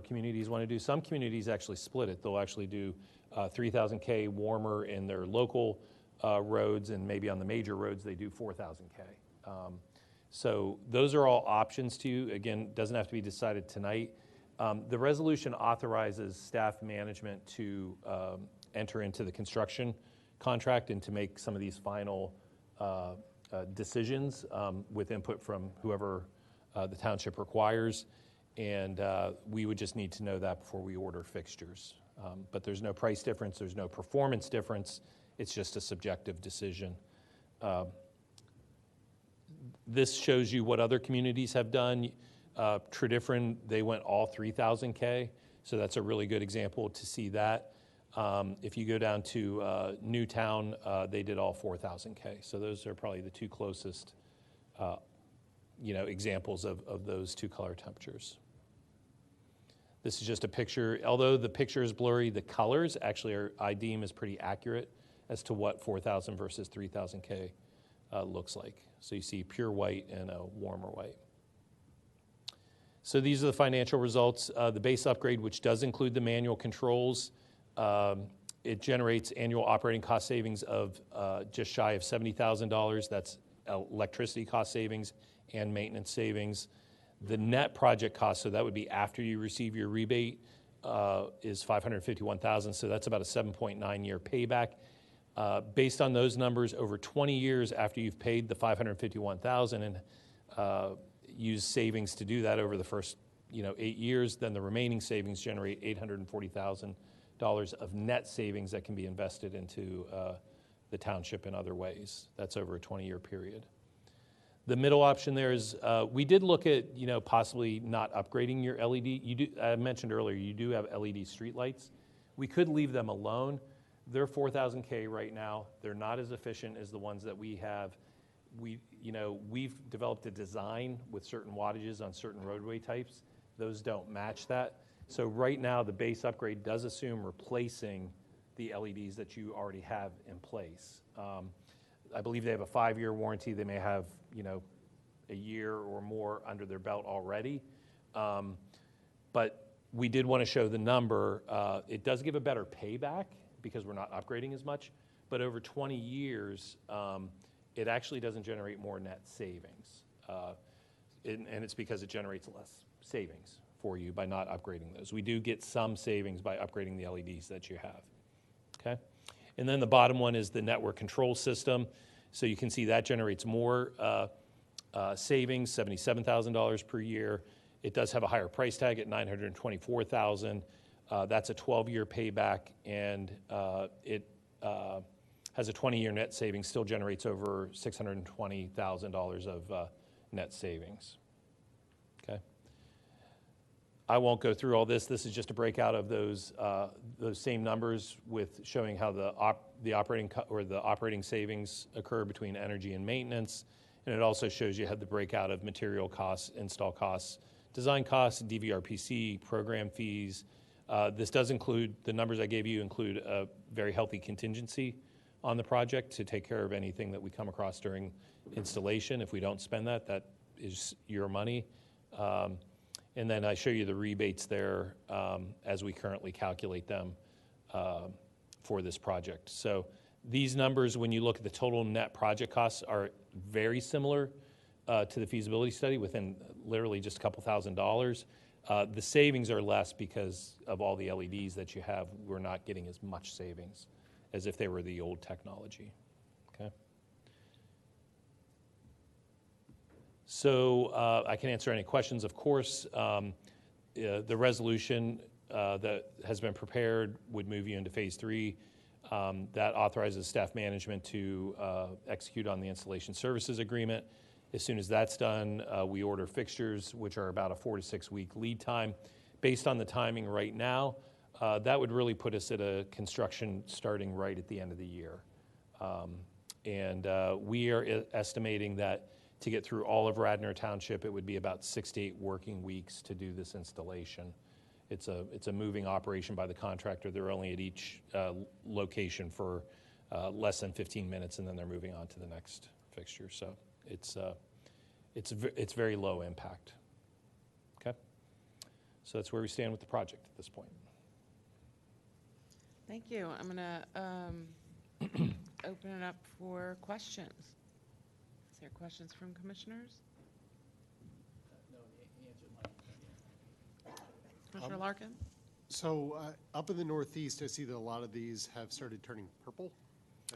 communities want to do. Some communities actually split it. They'll actually do 3000K warmer in their local roads, and maybe on the major roads they do 4000K. So those are all options to you. Again, doesn't have to be decided tonight. The resolution authorizes staff management to enter into the construction contract and to make some of these final decisions with input from whoever the township requires. And we would just need to know that before we order fixtures. But there's no price difference, there's no performance difference, it's just a subjective decision. This shows you what other communities have done. Tredyffrin, they went all 3000K, so that's a really good example to see that. If you go down to Newtown, they did all 4000K, so those are probably the two closest examples of those two color temperatures. This is just a picture. Although the picture is blurry, the colors actually I deem is pretty accurate as to what 4000 versus 3000K looks like. So you see pure white and a warmer white. So these are the financial results. The base upgrade, which does include the manual controls, it generates annual operating cost savings of just shy of $70,000. That's electricity cost savings and maintenance savings. The net project cost, so that would be after you receive your rebate, is $551,000. So that's about a 7.9-year payback. Based on those numbers, over 20 years after you've paid the $551,000 and use savings to do that over the first 8 years, then the remaining savings generate $840,000 of net savings that can be invested into the township in other ways. That's over a 20-year period. The middle option there is we did look at possibly not upgrading your LED. I mentioned earlier you do have LED streetlights. We could leave them alone. They're 4000K right now. They're not as efficient as the ones that we have. we've developed a design with certain wattages on certain roadway types. Those don't match that. So right now, the base upgrade does assume replacing the LEDs that you already have in place. I believe they have a 5-year warranty. They may have, a year or more under their belt already. But we did want to show the number. It does give a better payback because we're not upgrading as much. But over 20 years, it actually doesn't generate more net savings. And it's because it generates less savings for you by not upgrading those. We do get some savings by upgrading the LEDs that you have. Okay? And then the bottom one is the network control system. So you can see that generates more savings, $77,000 per year. It does have a higher price tag at $924,000. That's a 12-year payback, and it has a 20-year net savings, still generates over $620,000 of net savings. Okay. I won't go through all this. This is just a breakout of those same numbers with showing how the operating savings occur between energy and maintenance. And it also shows you how the breakout of material costs, install costs, design costs, DVRPC, program fees. This does include, the numbers I gave you include a very healthy contingency on the project to take care of anything that we come across during installation. If we don't spend that, that is your money. And then I show you the rebates there as we currently calculate them for this project. So these numbers, when you look at the total net project costs, are very similar to the feasibility study within literally just a couple $1,000s. The savings are less because of all the LEDs that you have. We're not getting as much savings as if they were the old technology. Okay. So I can answer any questions, of course. The resolution that has been prepared would move you into phase 3. That authorizes staff management to execute on the installation services agreement. As soon as that's done, we order fixtures, which are about a 4 to 6 week lead time. Based on the timing right now, that would really put us at a construction starting right at the end of the year. We are estimating that to get through all of Radnor Township, it would be about 6 to 8 working weeks to do this installation. It's a moving operation by the contractor. They're only at each location for less than 15 minutes, and then they're moving on to the next fixture. So it's very low impact. Okay, so that's where we stand with the project at this point. Thank you. I'm going to open it up for questions. Is there questions from commissioners? No, the answer might. Commissioner Larkin? So up in the Northeast, I see that a lot of these have started turning purple.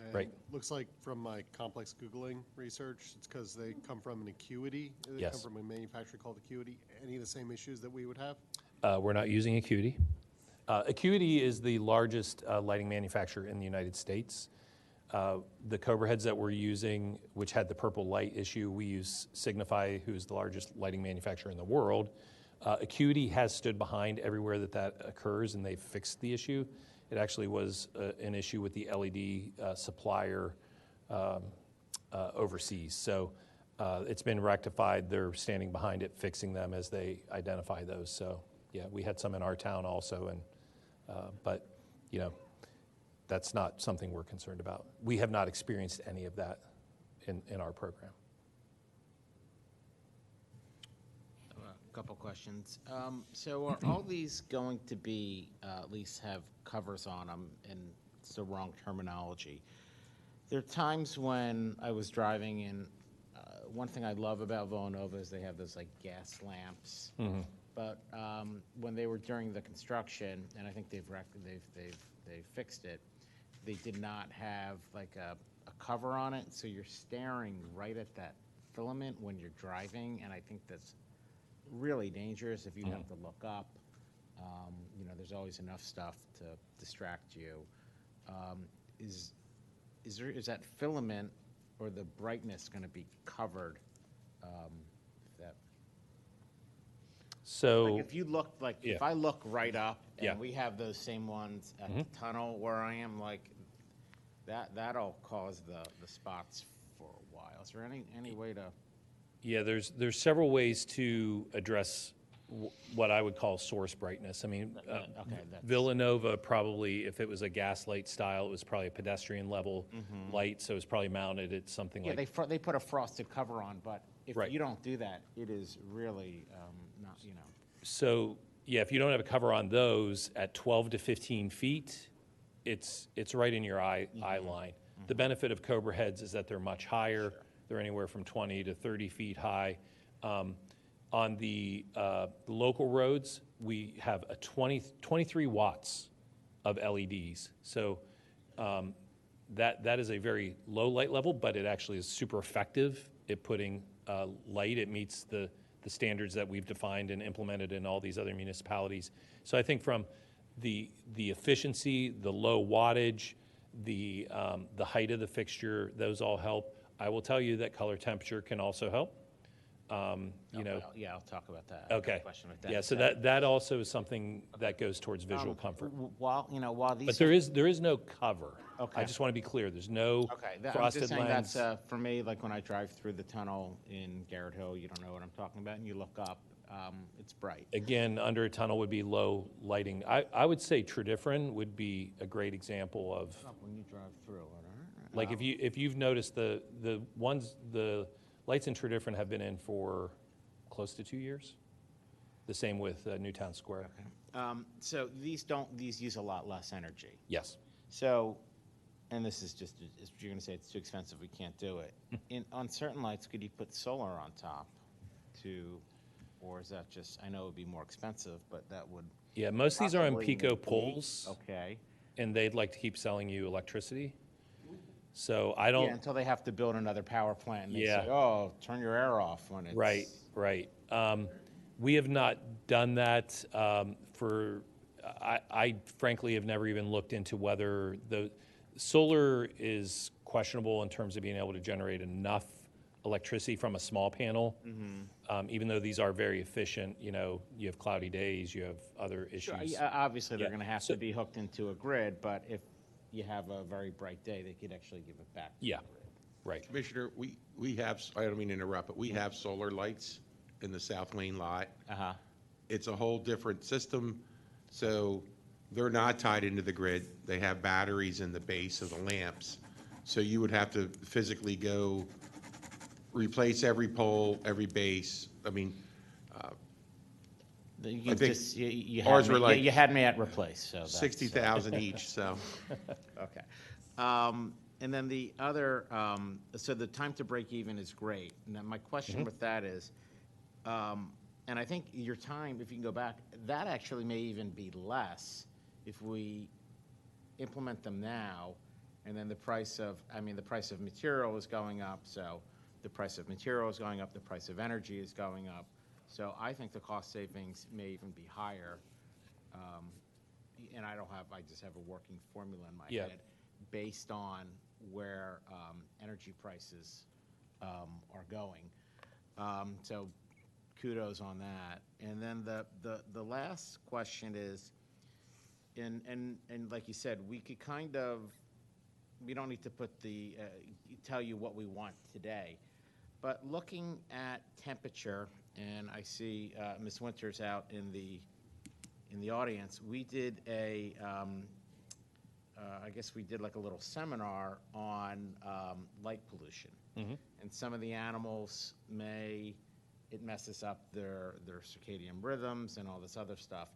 And Right. Looks like from my complex Googling research, it's because they come from an Acuity. They Yes. come from a manufacturer called Acuity. Any of the same issues that we would have? We're not using Acuity. Acuity is the largest lighting manufacturer in the United States. The Cobra heads that we're using, which had the purple light issue, we use Signify, who's the largest lighting manufacturer in the world. Acuity has stood behind everywhere that occurs, and they've fixed the issue. It actually was an issue with the LED supplier overseas. So it's been rectified. They're standing behind it, fixing them as they identify those. So yeah, we had some in our town also, and but that's not something we're concerned about. We have not experienced any of that in our program. A couple questions. So are all these going to be, at least have covers on them, and it's the wrong terminology? There are times when I was driving, and one thing I love about Villanova is they have those like gas lamps. Mm-hmm. But when they were during the construction, and I think they've fixed it, they did not have like a cover on it, so you're staring right at that filament when you're driving, and I think that's really dangerous if you have to look up. There's always enough stuff to distract you. Is that filament or the brightness going to be covered? So like if you look, like yeah. if I look right up, and Yeah. we have those same ones at the tunnel where I am, like that'll cause the spots for a while. Is there any way to? Yeah, there's several ways to address what I would call source brightness. I mean, Villanova probably, if it was a gaslight style, it was probably a pedestrian level light, so it's probably mounted at something Yeah, like. they put a frosted cover on, but if Right. you don't do that, it is really not, So, yeah, if you don't have a cover on those at 12 to 15 feet, it's right in your eye line. The benefit of Cobra heads is that they're much higher. They're anywhere from 20 to 30 feet high. On the local roads, we have a 23 watts of LEDs. So that is a very low light level, but it actually is super effective at putting light. It meets the standards that we've defined and implemented in all these other municipalities. So I think from the efficiency, the low wattage, the height of the fixture, those all help. I will tell you that color temperature can also help. Yeah, I'll talk about that. I've got a Okay. question with that. Yeah, so that also is something that goes towards visual comfort. While these. But there is no cover. Okay. I just want to be clear, there's no I'm frosted just saying lens. that's, for me, like when I drive through the tunnel in Garrett Hill, you don't know what I'm talking about, and you look up, it's bright. Again, under a tunnel would be low lighting. I would say Tridifferin would be a great example of, When you drive through, like if you've noticed the lights in Tridifferin have been in for close to 2 years. The same with Newtown Square. So these use a lot less energy. Yes. So, and this is just, you're gonna say it's too expensive, we can't do it. On certain lights, could you put solar on top or is that just, I know it would be more expensive, but that would. Yeah, most of these are on possibly Pico negate- poles. Okay. And they'd like to keep selling you electricity. So I don't. Yeah, until they have to build another power plant and they Yeah. say, oh, turn your air off when it's. Right. We have not done that I frankly have never even looked into whether the solar is questionable in terms of being able to generate enough electricity from a small panel. Even though these are very efficient, you have cloudy days, you have other issues. Sure, yeah, obviously, they're Yeah. gonna have to be hooked into a grid, but if you have a very bright day, they could actually give it back to the Yeah. grid. Right. Commissioner, we have, I don't mean to interrupt, but we have solar lights in the South Lane lot. It's a whole different system, so they're not tied into the grid. They have batteries in the base of the lamps. So you would have to physically go replace every pole, every base. I mean, You I think just, you ours had were me, like you had me at replace, so that's. 60,000 each, so. Okay. And then the other, so the time to break even is great. And then my question with that is, and I think your time, if you can go back, that actually may even be less if we implement them now, and then the price of material is going up, so the price of material is going up, the price of energy is going up. So I think the cost savings may even be higher. And I just have a working formula in my head based on where energy prices are going. So kudos on that. And then the last question is, and like you said, we could we don't need to put tell you what we want today, but looking at temperature, and I see Ms. Winters out in the audience, we did I guess we did like a little seminar on light pollution. And some of the animals it messes up their circadian rhythms and all this other stuff.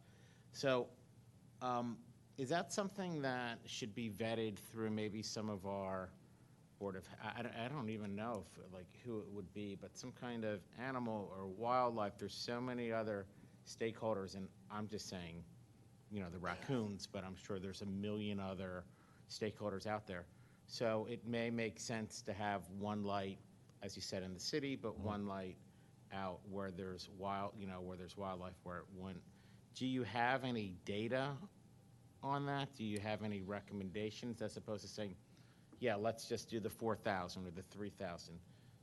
So is that something that should be vetted through maybe some of our board of, I don't even know who it would be, but some kind of animal or wildlife? There's so many other stakeholders, and I'm just saying, the raccoons, but I'm sure there's a million other stakeholders out there. So it may make sense to have one light, as you said, in the city, but one light out where there's wildlife where it wouldn't. Do you have any data on that? Do you have any recommendations as opposed to saying, yeah, let's just do the 4,000 or the 3,000?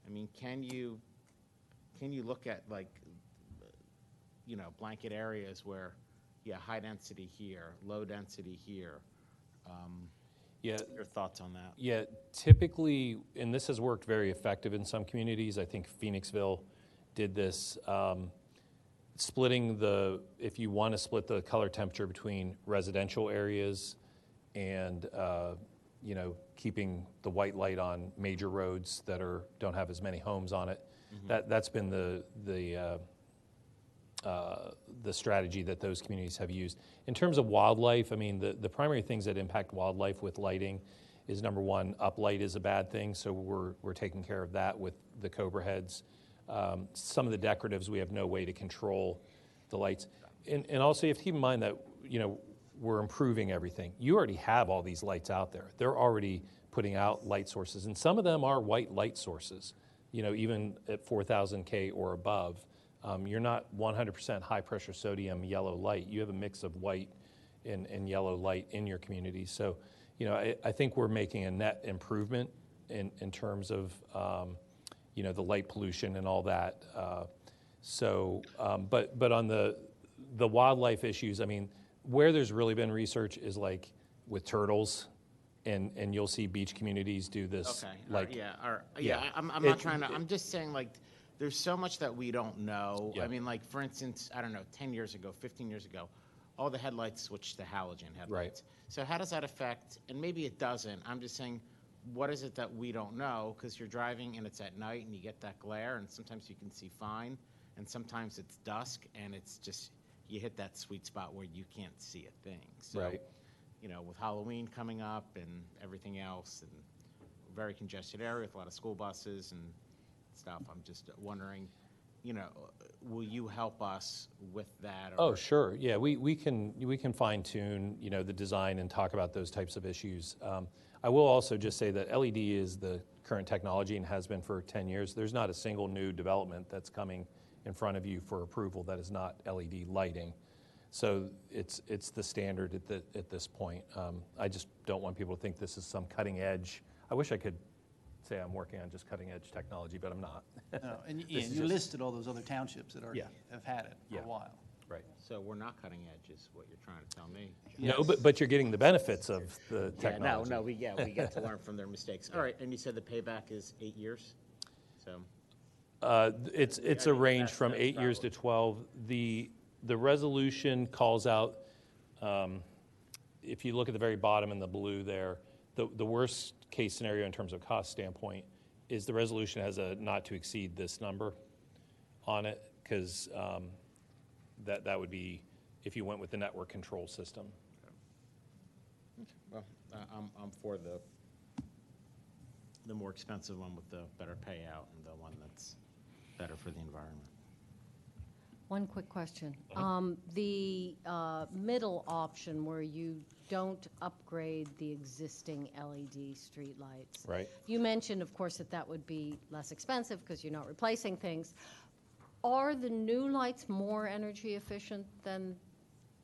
I mean, can you look at blanket areas where, high density here, low density here? Yeah. Your thoughts on that? Yeah, typically, and this has worked very effective in some communities. I think Phoenixville did this, splitting if you want to split the color temperature between residential areas and, keeping the white light on major roads that don't have as many homes on it. That's been the strategy that those communities have used. In terms of wildlife, I mean, the primary things that impact wildlife with lighting is, number one, uplight is a bad thing, so we're taking care of that with the cobra heads. Some of the decoratives, we have no way to control the lights. And also, you have to keep in mind that, we're improving everything. You already have all these lights out there. They're already putting out light sources, and some of them are white light sources, even at 4,000 K or above. You're not 100% high-pressure sodium yellow light. You have a mix of white and yellow light in your community. So, I think we're making a net improvement in terms of, the light pollution and all that. But on the wildlife issues, I mean, where there's really been research is like with turtles, and you'll see beach communities do this. Okay. I'm not trying to. I'm just saying, like, there's so much that we don't know. Yeah. I mean, like, for instance, I don't know, 10 years ago, 15 years ago, all the headlights switched to halogen headlights. Right. So how does that affect? And maybe it doesn't. I'm just saying, what is it that we don't know? Because you're driving and it's at night and you get that glare, and sometimes you can see fine, and sometimes it's dusk and it's just you hit that sweet spot where you can't see a thing. So, Right. With Halloween coming up and everything else, and very congested area with a lot of school buses and stuff, I'm just wondering, will you help us with that? Oh, sure. Yeah, we can fine tune, the design and talk about those types of issues. I will also just say that LED is the current technology and has been for 10 years. There's not a single new development that's coming in front of you for approval that is not LED lighting. So it's the standard at this point. I just don't want people to think this is some cutting edge. I wish I could say I'm working on just cutting edge technology, but I'm not. No, and you listed all those other townships that already have had it for a while. Right. So we're not cutting edge, is what you're trying to tell me. No, but you're getting the benefits of the technology. No, we get to learn from their mistakes. All right, and you said the payback is 8 years? So. It's a range from 8 years to 12. The resolution calls out, if you look at the very bottom in the blue there, the worst case scenario in terms of cost standpoint is the resolution has a not to exceed this number on it, because that would be if you went with the network control system. Well, I'm for the more expensive one with the better payout and the one that's better for the environment. One quick question. The middle option where you don't upgrade the existing LED streetlights. Right. You mentioned, of course, that would be less expensive because you're not replacing things. Are the new lights more energy efficient than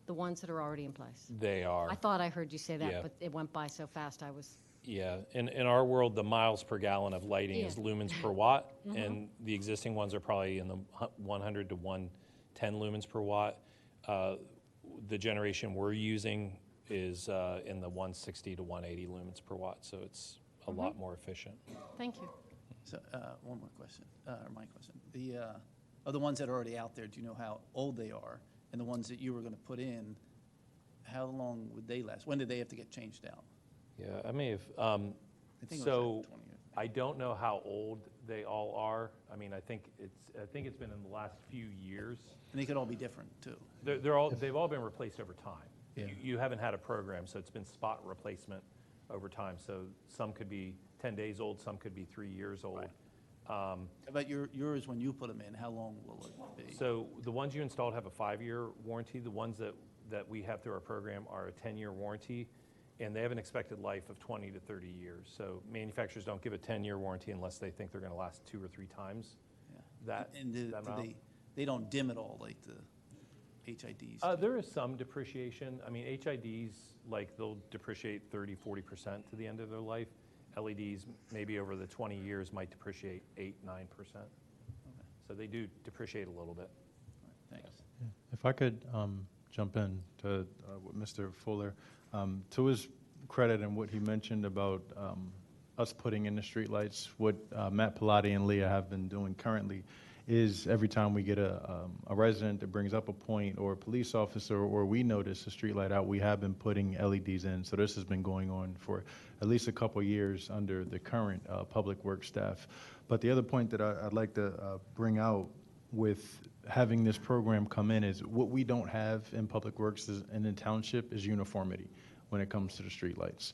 the ones that are already in place? They are. I thought I heard you say that, Yeah. but it went by so fast I was... Yeah, in our world, the miles per gallon of lighting is Yeah. lumens per watt, and the existing ones are probably in the 100 to 110 lumens per watt. The generation we're using is in the 160 to 180 lumens per watt, so it's a lot more efficient. Thank you. So, one more question, or my question. Of the ones that are already out there, do you know how old they are? And the ones that you were going to put in, how long would they last? When did they have to get changed out? Yeah, I may have. think it was So like 20 years. I don't know how old they all are. I mean, I think it's been in the last few years. And they could all be different, too. They've all been replaced over time. Yeah. You haven't had a program, so it's been spot replacement over time. So some could be 10 days old, some could be 3 years old. Right. But yours, when you put them in, how long will it be? So the ones you installed have a 5-year warranty. The ones that we have through our program are a 10-year warranty, and they have an expected life of 20 to 30 years. So manufacturers don't give a 10-year warranty unless they think they're going to last 2 or 3 times that. And they don't dim at all like the HIDs? There is some depreciation. I mean, HIDs, like, they'll depreciate 30, 40% to the end of their life. LEDs, maybe over the 20 years, might depreciate 8, 9%. Okay. So they do depreciate a little bit. Thanks. If I could jump in to Mr. Fuller, to his credit in what he mentioned about us putting in the streetlights. What Matt Pilati and Leah have been doing currently is every time we get a resident that brings up a point, or a police officer, or we notice a streetlight out, we have been putting LEDs in. So this has been going on for at least a couple of years under the current public works staff. But the other point that I'd like to bring out with having this program come in is what we don't have in public works and in township is uniformity when it comes to the streetlights.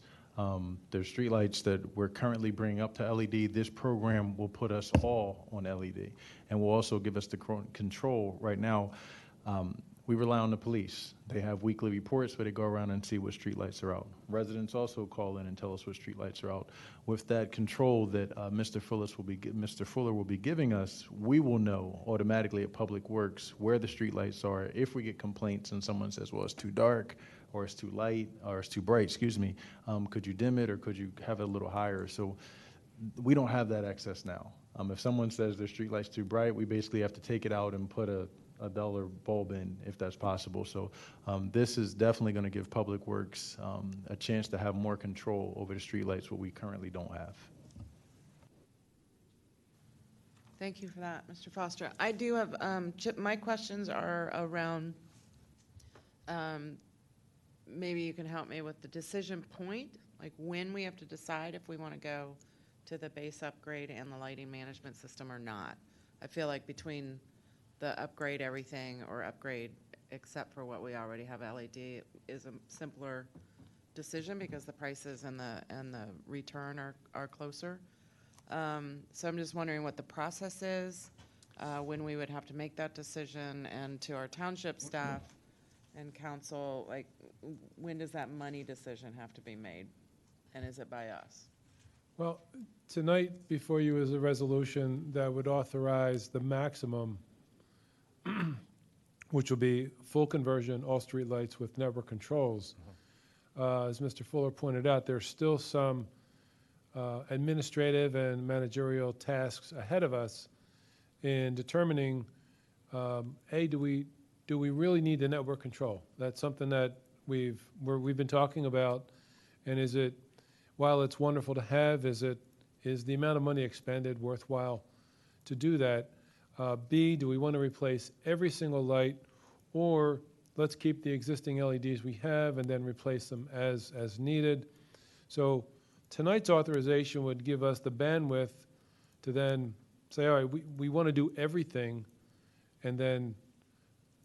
There's streetlights that we're currently bringing up to LED. This program will put us all on LED and will also give us the control. Right now, we rely on the police. They have weekly reports where they go around and see what streetlights are out. Residents also call in and tell us what streetlights are out. With that control that Mr. Fuller will be giving us, we will know automatically at Public Works where the streetlights are. If we get complaints and someone says, well, it's too dark, or it's too light, or it's too bright, excuse me, could you dim it, or could you have it a little higher? So we don't have that access now. If someone says their streetlight's too bright, we basically have to take it out and put a duller bulb in, if that's possible. So this is definitely going to give Public Works a chance to have more control over the streetlights, what we currently don't have. Thank you for that, Mr. Foster. I do have, Chip, my questions are around, maybe you can help me with the decision point, like when we have to decide if we want to go to the base upgrade and the lighting management system or not. I feel like between the upgrade everything or upgrade except for what we already have LED is a simpler decision because the prices and the return are closer. So I'm just wondering what the process is, when we would have to make that decision, and to our township staff and council, like, when does that money decision have to be made, and is it by us? Well, tonight before you is a resolution that would authorize the maximum, which will be full conversion, all streetlights with network controls. As Mr. Fuller pointed out, there's still some administrative and managerial tasks ahead of us in determining, A, do we really need the network control? That's something that we've been talking about, and is it, while it's wonderful to have, is the amount of money expended worthwhile to do that? B, do we want to replace every single light, or let's keep the existing LEDs we have and then replace them as needed? So tonight's authorization would give us the bandwidth to then say, all right, we want to do everything, and then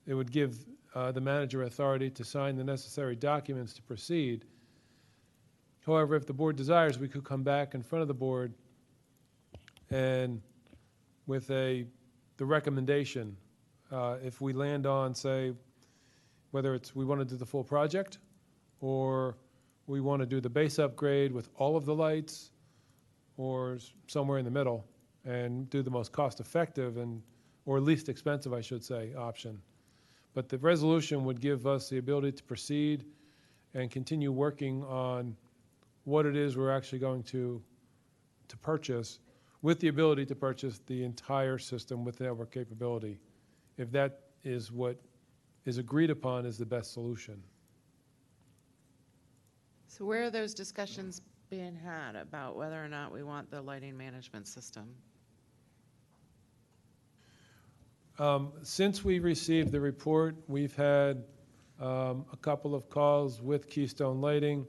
it would give the manager authority to sign the necessary documents to proceed. However, if the board desires, we could come back in front of the board and with the recommendation, if we land on, say, whether it's we want to do the full project or we want to do the base upgrade with all of the lights, or somewhere in the middle, and do the most cost-effective or least expensive, I should say, option. But the resolution would give us the ability to proceed and continue working on what it is we're actually going to purchase, with the ability to purchase the entire system with network capability, if that is what is agreed upon as the best solution. So where are those discussions being had about whether or not we want the lighting management system? Since we received the report, we've had a couple of calls with Keystone Lighting,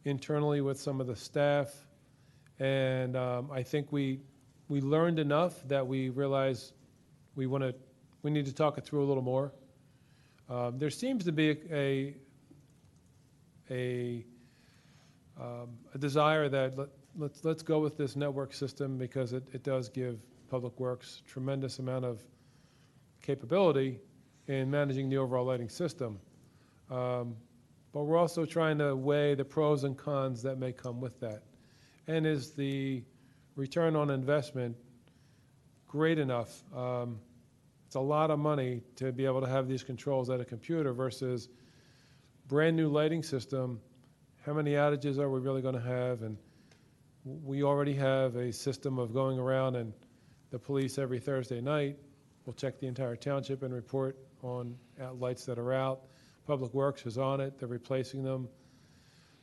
internally with some of the staff, and I think we learned enough that we realize we need to talk it through a little more. There seems to be a desire that let's go with this network system because it does give Public Works tremendous amount of capability in managing the overall lighting system. But we're also trying to weigh the pros and cons that may come with that. And is the return on investment great enough? It's a lot of money to be able to have these controls at a computer versus brand new lighting system. How many outages are we really going to have? And we already have a system of going around, and the police every Thursday night will check the entire township and report on lights that are out. Public Works is on it. They're replacing them.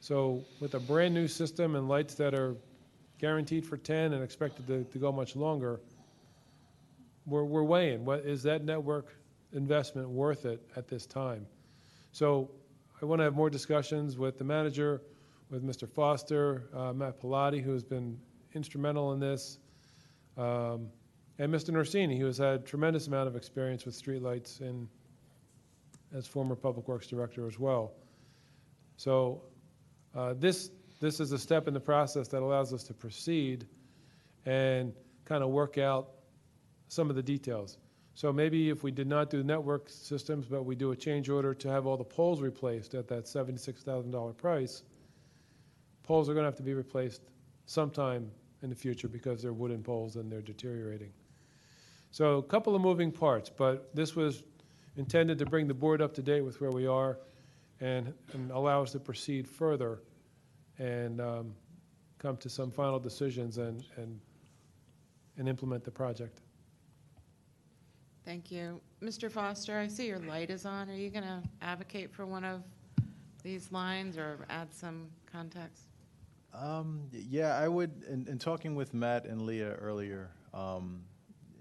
So with a brand-new system and lights that are guaranteed for 10 and expected to go much longer, we're weighing, is that network investment worth it at this time? So I want to have more discussions with the manager, with Mr. Foster, Matt Pilati, who's been instrumental in this, and Mr. Norsini, who has had tremendous amount of experience with streetlights and as former Public Works Director as well. So this is a step in the process that allows us to proceed and kind of work out some of the details. So maybe if we did not do network systems, but we do a change order to have all the poles replaced at that $76,000 price, poles are going to have to be replaced sometime in the future because they're wooden poles and they're deteriorating. So a couple of moving parts, but this was intended to bring the board up to date with where we are and allow us to proceed further and come to some final decisions and implement the project. Thank you. Mr. Foster, I see your light is on. Are you going to advocate for one of these lines or add some context? Yeah, I would, in talking with Matt and Leah earlier, and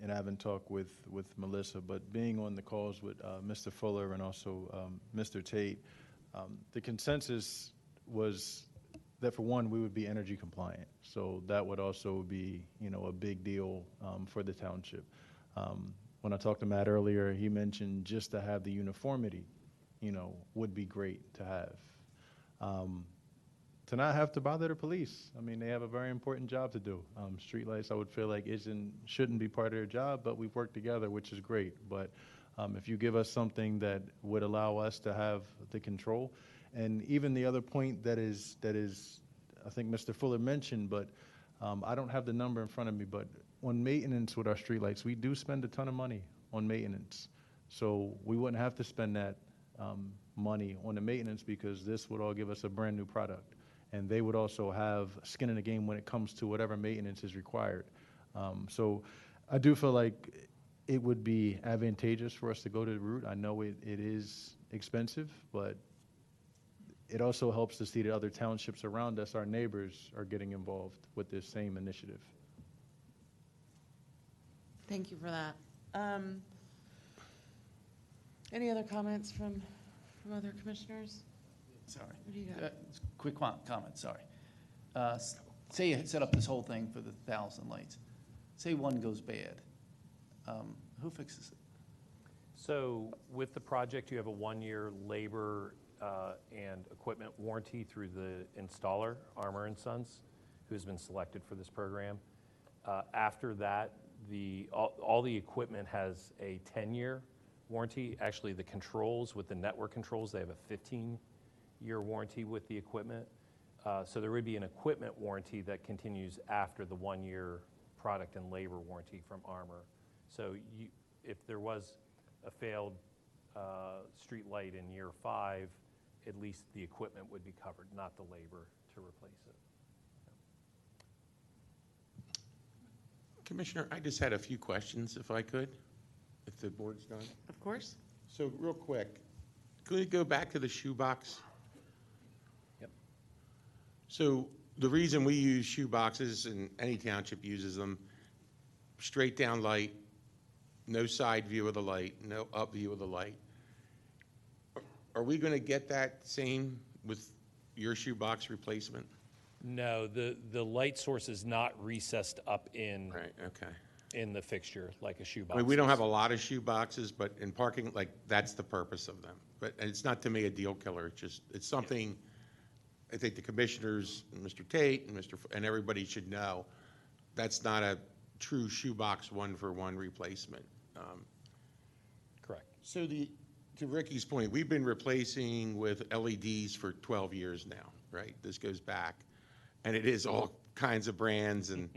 I haven't talked with Melissa, but being on the calls with Mr. Fuller and also Mr. Tate, the consensus was that for one, we would be energy compliant. So that would also be, a big deal for the township. When I talked to Matt earlier, he mentioned just to have the uniformity, would be great to have. To not have to bother the police. I mean, they have a very important job to do. Streetlights, I would feel like shouldn't be part of their job, but we've worked together, which is great. But if you give us something that would allow us to have the control, and even the other point that is, I think Mr. Fuller mentioned, but I don't have the number in front of me, but on maintenance with our streetlights, we do spend a ton of money on maintenance. So we wouldn't have to spend that money on the maintenance because this would all give us a brand new product. And they would also have skin in the game when it comes to whatever maintenance is required. So I do feel like it would be advantageous for us to go to the route. I know it is expensive, but it also helps to see that other townships around us, our neighbors, are getting involved with this same initiative. Thank you for that. Any other comments from other commissioners? Sorry. What do you got? Quick comment, sorry. Say you set up this whole thing for the 1,000 lights. Say one goes bad. Who fixes it? So with the project, you have a 1-year labor and equipment warranty through the installer, Armour & Sons, who's been selected for this program. After that, all the equipment has a 10-year warranty. Actually, the controls with the network controls, they have a 15-year warranty with the equipment. So there would be an equipment warranty that continues after the 1-year product and labor warranty from Armour. So if there was a failed street light in year 5, at least the equipment would be covered, not the labor to replace it. Commissioner, I just had a few questions, if I could, if the board's done. Of course. So real quick, could we go back to the shoebox? Yep. So the reason we use shoeboxes, and any township uses them, straight down light, no side view of the light, no up view of the light. Are we going to get that same with your shoebox replacement? No, the light source is not recessed up in okay. in the fixture like a shoebox. I mean, we don't have a lot of shoeboxes, but in parking, like, that's the purpose of them. But it's not to me a deal killer. It's something I think the commissioners, and Mr. Tate and everybody should know. That's not a true shoebox one-for-one replacement. Correct. So to Ricky's point, we've been replacing with LEDs for 12 years now, right? This goes back, and it is all kinds of brands and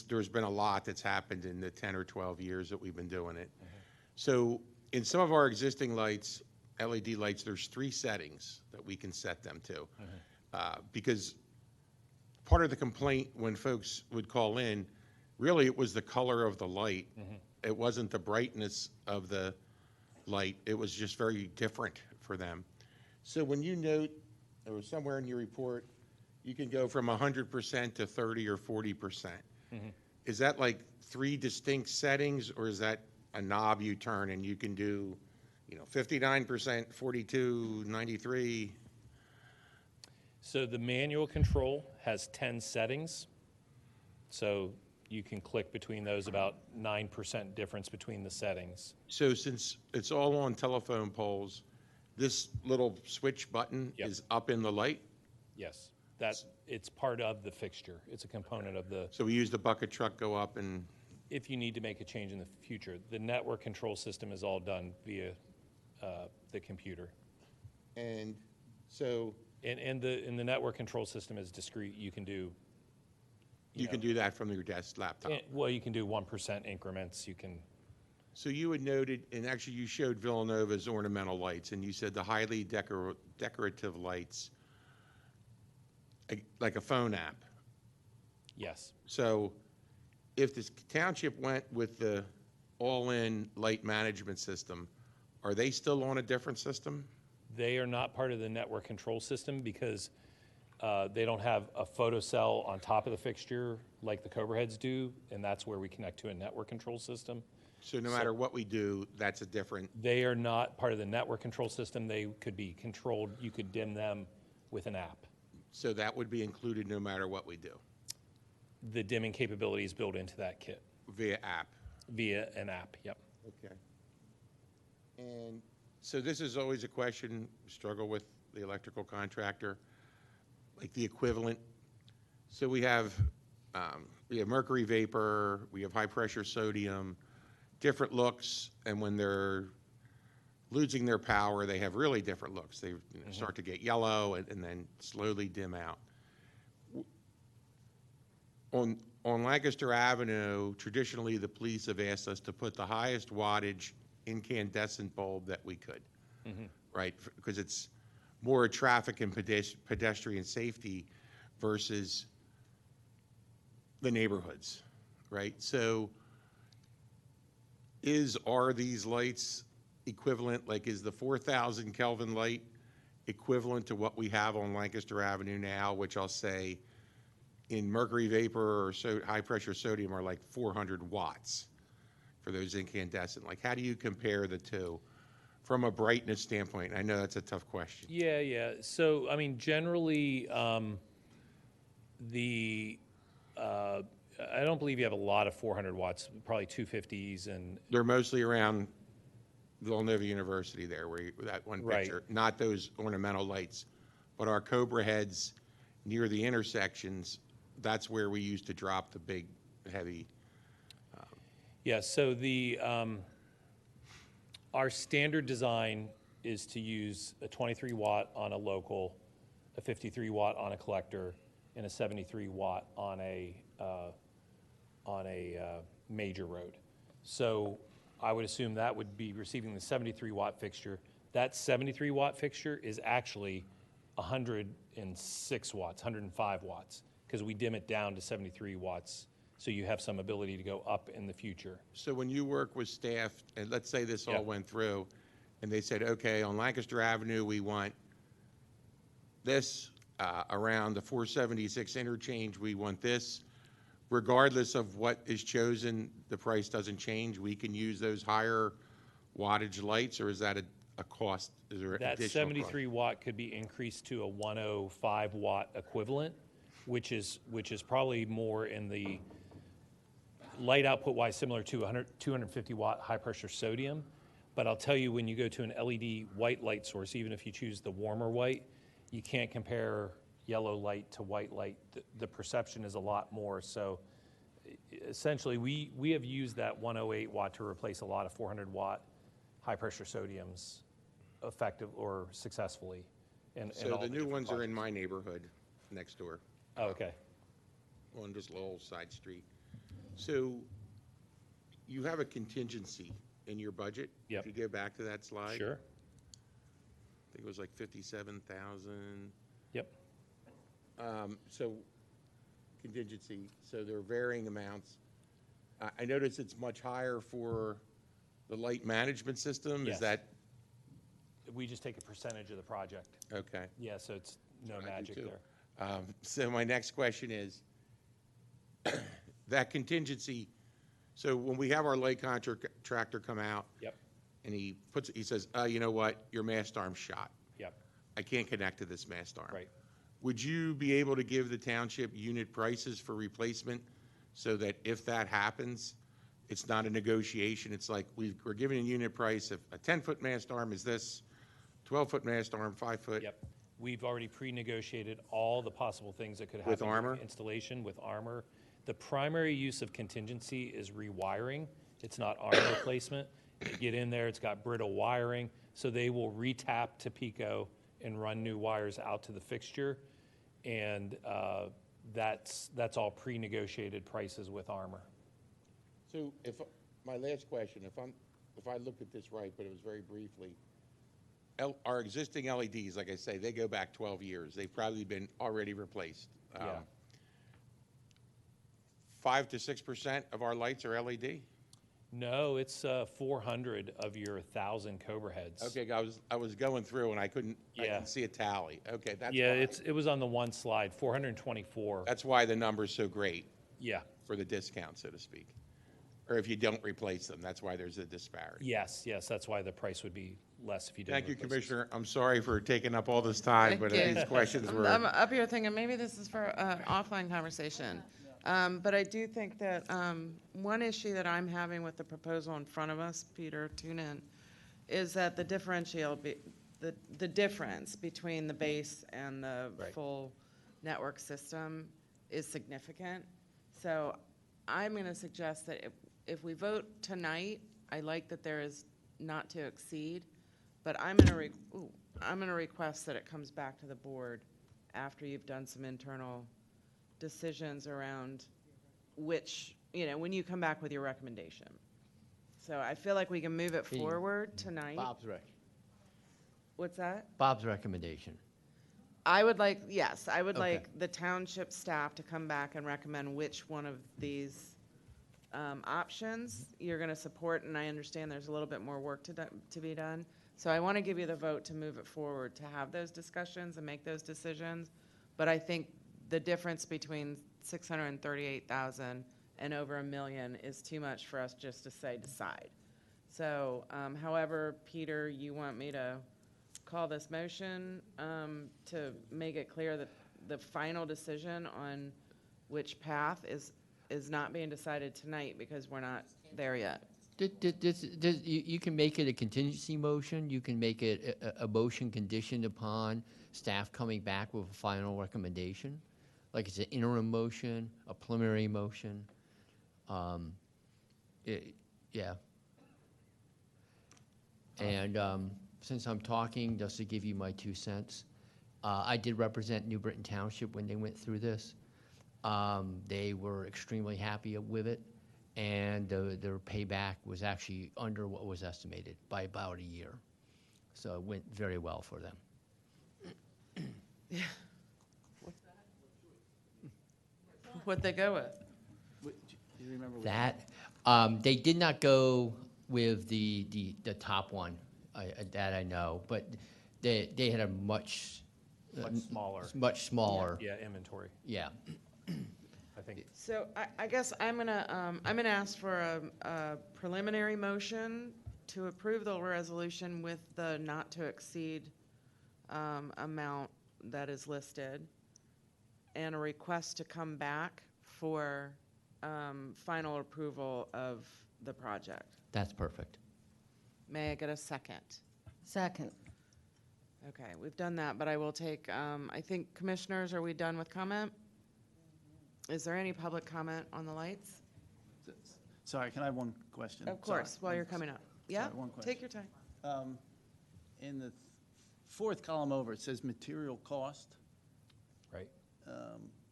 there's been a lot that's happened in the 10 or 12 years that we've been doing it. Mm-hmm. So in some of our existing lights, LED lights, there's 3 settings that we can set them to. Mm-hmm. Because part of the complaint when folks would call in, really it was the color of the light. Mm-hmm. It wasn't the brightness of the light. It was just very different for them. So when you note, or somewhere in your report, you can go from 100% to 30 or 40%. Is that like 3 distinct settings, or is that a knob you turn and you can do, 59%, 42, 93? So the manual control has 10 settings. So you can click between those, about 9% difference between the settings. So since it's all on telephone poles, this little switch button is up in the light? Yes, it's part of the fixture. It's a component of the. So we use the bucket truck, go up and. If you need to make a change in the future, the network control system is all done via the computer. And so. And the network control system is discrete. You can do. You can do that from your desk laptop. Well, you can do 1% increments. You can. So you had noted, and actually you showed Villanova's ornamental lights, and you said the highly decorative lights, like a phone app. Yes. So if the township went with the all-in light management system, are they still on a different system? They are not part of the network control system because they don't have a photo cell on top of the fixture like the Cobra heads do, and that's where we connect to a network control system. So no matter what we do, that's a different. They are not part of the network control system. They could be controlled. You could dim them with an app. So that would be included no matter what we do? The dimming capability is built into that kit. Via app? Via an app, yep. Okay. And so this is always a question, struggle with the electrical contractor, like the equivalent. So we have mercury vapor, we have high pressure sodium, different looks, and when they're losing their power, they have really different looks. They start to get yellow and then slowly dim out. On Lancaster Avenue, traditionally the police have asked us to put the highest wattage incandescent bulb that we could, right? Because it's more traffic and pedestrian safety versus the neighborhoods, right? So are these lights equivalent, like is the 4,000 Kelvin light equivalent to what we have on Lancaster Avenue now, which I'll say in mercury vapor or high pressure sodium are like 400 watts for those incandescent? Like, how do you compare the two from a brightness standpoint? I know that's a tough question. Yeah. So, I mean, generally, I don't believe you have a lot of 400 watts, probably 250s, and they're mostly around Villanova University there, that one picture, right. Not those ornamental lights, but our Cobra heads near the intersections. That's where we used to drop the big, heavy. Yeah. So our standard design is to use a 23 watt on a local, a 53 watt on a collector, and a 73 watt on a major road. So I would assume that would be receiving the 73 watt fixture. That 73 watt fixture is actually 106 watts, 105 watts, because we dim it down to 73 watts. So you have some ability to go up in the future. So when you work with staff, and let's say this all went through, and they said, okay, on Lancaster Avenue, we want this, around the 476 interchange, we want this. Regardless of what is chosen, the price doesn't change. We can use those higher wattage lights, or is that a cost? Is there that additional 73 cost? watt could be increased to a 105 watt equivalent, which is probably more in the light output wise similar to 250 watt high pressure sodium. But I'll tell you, when you go to an LED white light source, even if you choose the warmer white, you can't compare yellow light to white light. The perception is a lot more. So essentially, we have used that 108 watt to replace a lot of 400 watt high pressure sodiums effective or successfully. So the new ones are in my neighborhood next door. Oh, okay. On this little side street. So you have a contingency in your budget? Yep. If you go back to that slide? Sure. I think it was like 57,000. Yep. So contingency, so there are varying amounts. I notice it's much higher for the light management system. Yes. Is that We just take a percentage of the project. Okay. Yeah, so it's no That's what I do magic too. there. So my next question is, that contingency, so when we have our light contractor come out. Yep. And he says, you know what, your mast arm's shot. Yep. I can't connect to this mast arm. Right. Would you be able to give the township unit prices for replacement so that if that happens, it's not a negotiation? It's like we're giving a unit price of a 10-foot mast arm is this, 12-foot mast arm, 5-foot. Yep. We've already pre-negotiated all the possible things that could happen. With armor? Installation with armor. The primary use of contingency is rewiring. It's not armor replacement. You get in there, it's got brittle wiring, so they will retap to Pico and run new wires out to the fixture. And that's all pre-negotiated prices with armor. So my last question, if I looked at this right, but it was very briefly, our existing LEDs, like I say, they go back 12 years. They've probably been already replaced. Yeah. 5 to 6% of our lights are LED? No, it's 400 of your 1,000 Cobra heads. Okay, I was going through and I couldn't see a tally. Okay, that's Yeah, why. it was on the one slide, 424. That's why the number's so great. Yeah. For the discount, so to speak. Or if you don't replace them, that's why there's a disparity. Yes, that's why the price would be less if you didn't. Thank you, replace Commissioner. I'm sorry for taking up all this time, but Thank you. these questions were. I'm up here thinking maybe this is for an offline conversation. But I do think that one issue that I'm having with the proposal in front of us, Peter, tune in, is that the the difference between the base and the full network system is significant. So I'm going to suggest that if we vote tonight, I like that there is not to exceed, but I'm going to request that it comes back to the board after you've done some internal decisions around which, when you come back with your recommendation. So I feel like we can move it forward tonight. Bob's rec. What's that? Bob's recommendation. I would like Okay. like the township staff to come back and recommend which one of these options you're going to support, and I understand there's a little bit more work to be done. So I want to give you the vote to move it forward, to have those discussions and make those decisions. But I think the difference between 638,000 and over $1 million is too much for us just to say decide. So, however, Peter, you want me to call this motion to make it clear that the final decision on which path is not being decided tonight because we're not there yet. You can make it a contingency motion. You can make it a motion conditioned upon staff coming back with a final recommendation. Like it's an interim motion, a preliminary motion. Yeah. And since I'm talking, just to give you my 2 cents, I did represent New Britain Township when they went through this. They were extremely happy with it, and their payback was actually under what was estimated by about a year. So it went very well for them. Yeah. What'd they go with? Do you remember what- That, they did not go with the top one, that I know, but they had a much smaller. Much smaller. Yeah, inventory. Yeah. I think. So I guess I'm gonna ask for a preliminary motion to approve the resolution with the not to exceed amount that is listed, and a request to come back for final approval of the project. That's perfect. May I get a second? Second. Okay, we've done that, but I will take, I think, commissioners, are we done with comment? Is there any public comment on the lights? Sorry, can I have one question? Of course, Sorry. while you're coming up. Yeah, Sorry, one question. take your time. In the fourth column over, it says material cost. Right.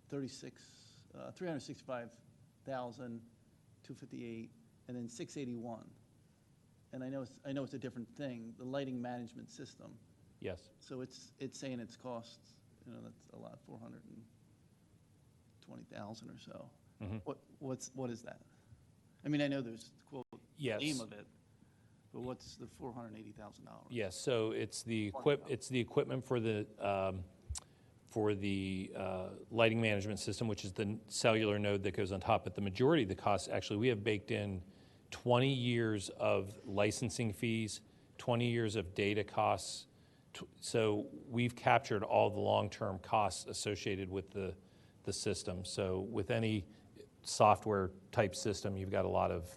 365,258, and then 681. And I know it's a different thing, the lighting management system. Yes. So it's saying its costs, that's a lot, 420,000 or so. Mhm. What is that? I mean, I know there's the quote Yes. name of it. But what's the $480,000? Yes, so it's the equipment for the lighting management system, which is the cellular node that goes on top. But the majority of the costs, actually, we have baked in 20 years of licensing fees, 20 years of data costs. So we've captured all the long-term costs associated with the system. So with any software type system, you've got a lot of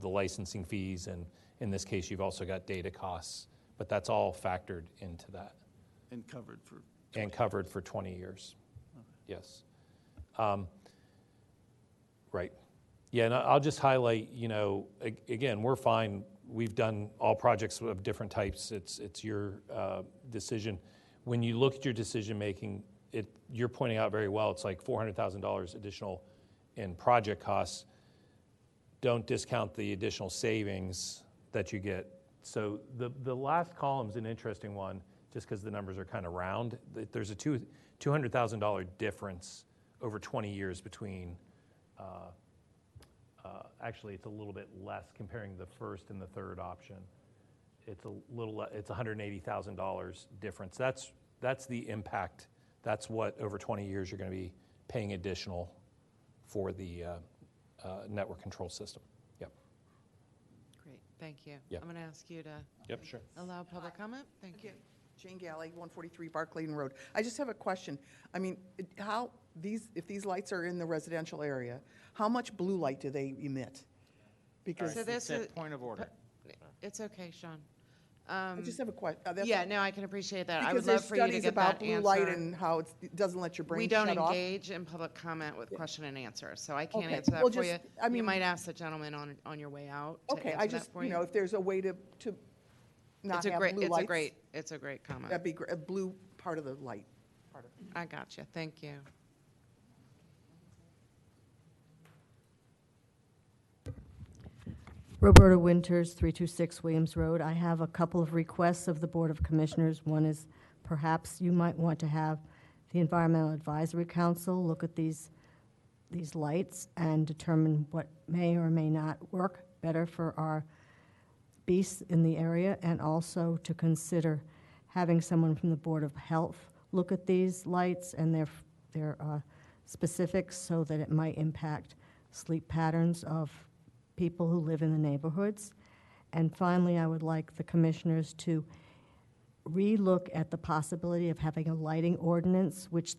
the licensing fees, and in this case, you've also got data costs. But that's all factored into that. And covered for? And covered for 20 years. Okay. Yes. Right. Yeah, and I'll just highlight, again, we're fine. We've done all projects of different types. It's your decision. When you look at your decision-making, you're pointing out very well, it's like $400,000 additional in project costs. Don't discount the additional savings that you get. So the last column's an interesting one, just because the numbers are kind of round. There's a $200,000 difference over 20 years between, actually it's a little bit less comparing the first and the third option. It's $180,000 difference. That's the impact. That's what over 20 years you're going to be paying additional for the network control system. Yep. Great, thank you. Yep. I'm going to ask you to Sure. allow public comment. Thank you. Jane Galley, 143 Barclayton Road. I just have a question. I mean, if these lights are in the residential area, how much blue light do they emit? Because So this is Point of order. It's okay, Sean. I just have a question. Yeah, no, I can appreciate that. I Because would love for you to there's get studies about that blue answer. light and how it doesn't let your brain We shut don't off. engage in public comment with question and answer, so I can't Okay, answer that well, for you. just- I You mean- might ask the gentleman on your way out to Okay, answer I that just, for you. if there's a way to not have blue lights. It's a great comment. That'd be a blue part of the light. I got you. Thank you. Roberta Winters, 326 Williams Road. I have a couple of requests of the Board of Commissioners. One is perhaps you might want to have the Environmental Advisory Council look at these lights and determine what may or may not work better for our beasts in the area, and also to consider having someone from the Board of Health look at these lights and their specifics, so that it might impact sleep patterns of people who live in the neighborhoods. And finally, I would like the commissioners to relook at the possibility of having a lighting ordinance, which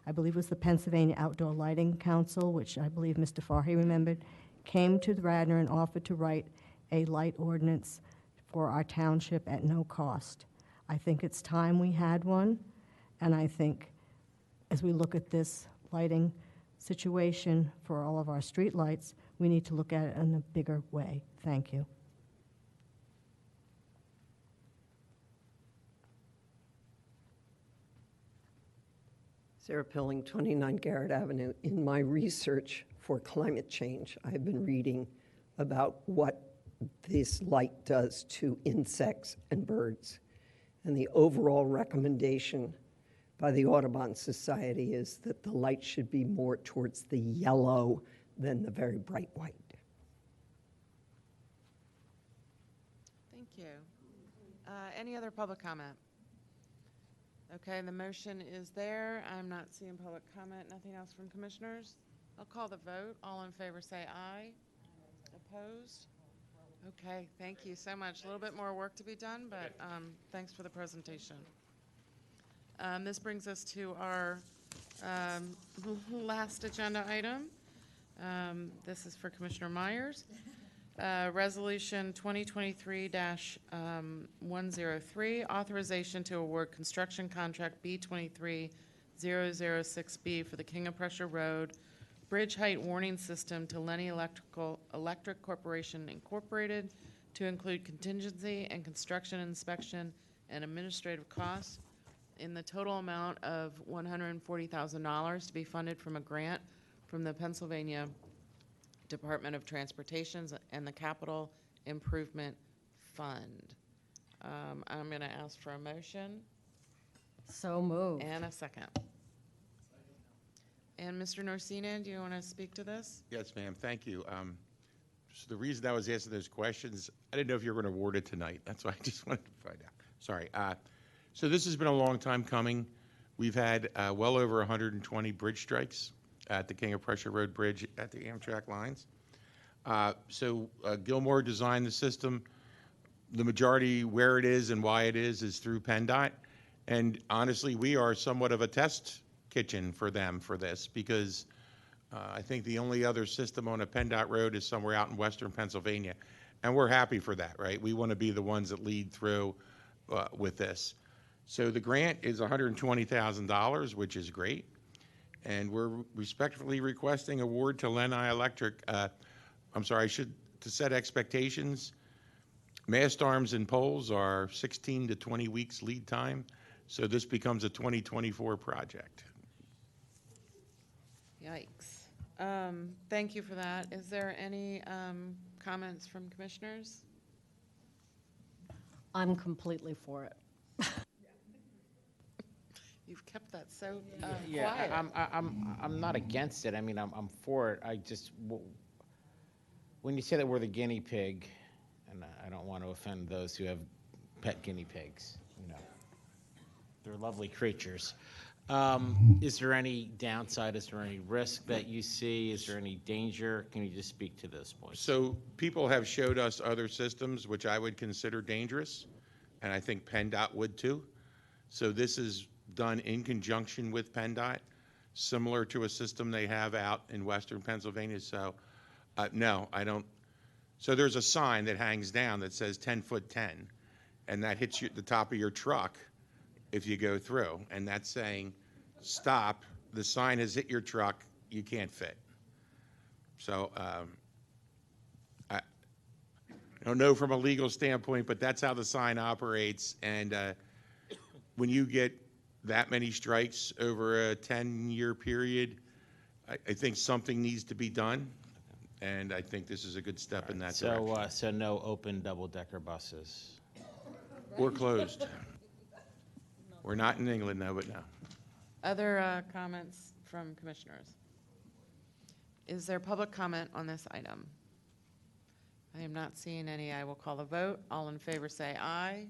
I believe was the Pennsylvania Outdoor Lighting Council, which I believe Mr. Farhi remembered, came to the Radnor and offered to write a light ordinance for our township at no cost. I think it's time we had one, and I think as we look at this lighting situation for all of our streetlights, we need to look at it in a bigger way. Thank you. Sarah Pilling, 29 Garrett Avenue. In my research for climate change, I've been reading about what this light does to insects and birds. And the overall recommendation by the Audubon Society is that the light should be more towards the yellow than the very bright white. Thank you. Any other public comment? Okay, the motion is there. I'm not seeing public comment. Nothing else from commissioners? I'll call the vote. All in favor say aye. Opposed? Okay, thank you so much. A little bit more work to be done, but thanks for the presentation. This brings us to our last agenda item. This is for Commissioner Myers. Resolution 2023-103, authorization to award construction contract B23006B for the King of Prussia Road Bridge Height Warning System to Lenny Electric Corporation Incorporated to include contingency and construction inspection and administrative costs in the total amount of $140,000 to be funded from a grant from the Pennsylvania Department of Transportation and the Capital Improvement Fund. I'm going to ask for a motion. So moved. And a second. And Mr. Norsina, do you want to speak to this? Yes, ma'am, thank you. So the reason I was asking those questions, I didn't know if you were going to award it tonight. That's why I just wanted to find out. Sorry. So this has been a long time coming. We've had well over 120 bridge strikes at the King of Prussia Road Bridge at the Amtrak lines. So Gilmore designed the system. The majority where it is and why it is through PennDOT. And honestly, we are somewhat of a test kitchen for them for this because I think the only other system on a PennDOT road is somewhere out in western Pennsylvania. And we're happy for that, right? We want to be the ones that lead through with this. So the grant is $120,000, which is great. And we're respectfully requesting award to Lenai Electric. To set expectations, mast arms and poles are 16 to 20 weeks lead time. So this becomes a 2024 project. Yikes. Thank you for that. Is there any comments from commissioners? I'm completely for it. You've kept that so Yeah, quiet. I'm not against it. I mean, I'm for it. I just, when you say that we're the guinea pig, and I don't want to offend those who have pet guinea pigs, you know, they're lovely creatures. Is there any downside? Is there any risk that you see? Is there any danger? Can you just speak to those points? So people have showed us other systems which I would consider dangerous, and I think PennDOT would too. So this is done in conjunction with PennDOT, similar to a system they have out in western Pennsylvania. So no, I don't. So there's a sign that hangs down that says 10 foot 10, and that hits you at the top of your truck if you go through, and that's saying, stop, the sign has hit your truck, you can't fit. So I don't know from a legal standpoint, but that's how the sign operates, and when you get that many strikes over a 10-year period, I think something needs to be done, and I think this is a good step in that direction. So no open double-decker buses? We're closed. We're not in England, no, but no. Other comments from commissioners? Is there public comment on this item? I am not seeing any. I will call a vote. All in favor say aye.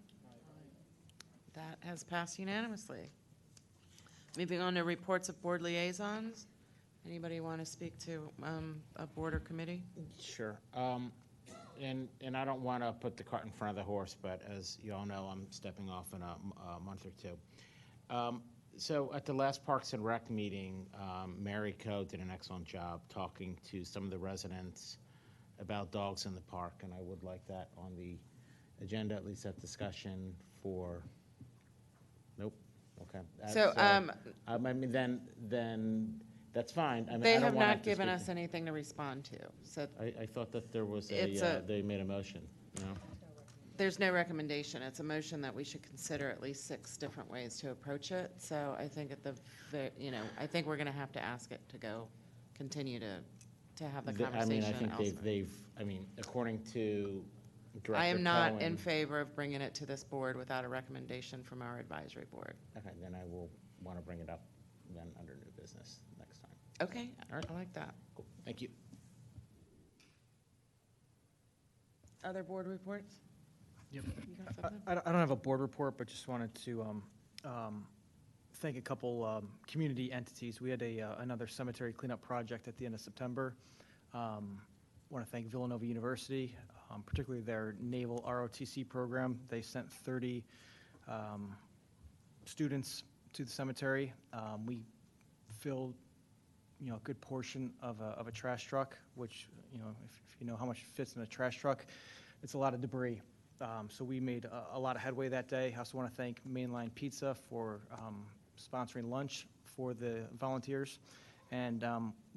That has passed unanimously. Moving on to reports of board liaisons. Anybody want to speak to a board or committee? Sure. And I don't want to put the cart in front of the horse, but as you all know, I'm stepping off in a month or two. So at the last Parks and Rec meeting, Mary Coe did an excellent job talking to some of the residents about dogs in the park, and I would like that on the agenda, at least that discussion for, nope, okay. So, I mean, then that's fine. I mean, they I don't have wanna not have to given speak us anything to respond to. So I thought that there was It's they made a motion, no? there's no recommendation. It's a motion that we should consider at least 6 different ways to approach it. So I think I think we're going to have to ask it to continue to have the conversation. I mean, I think they've, according to Director I am not Cohen- in favor of bringing it to this board without a recommendation from our advisory board. Okay, then I will want to bring it up then under new business next time. Okay, All right. I like that. Cool, thank you. Other board reports? Yep. You got something? I don't have a board report, but just wanted to thank a couple community entities. We had another cemetery cleanup project at the end of September. Want to thank Villanova University, particularly their Naval ROTC program. They sent 30 students to the cemetery. We filled, a good portion of a trash truck, which, if you know how much fits in a trash truck, it's a lot of debris. So we made a lot of headway that day. I also want to thank Mainline Pizza for sponsoring lunch for the volunteers. And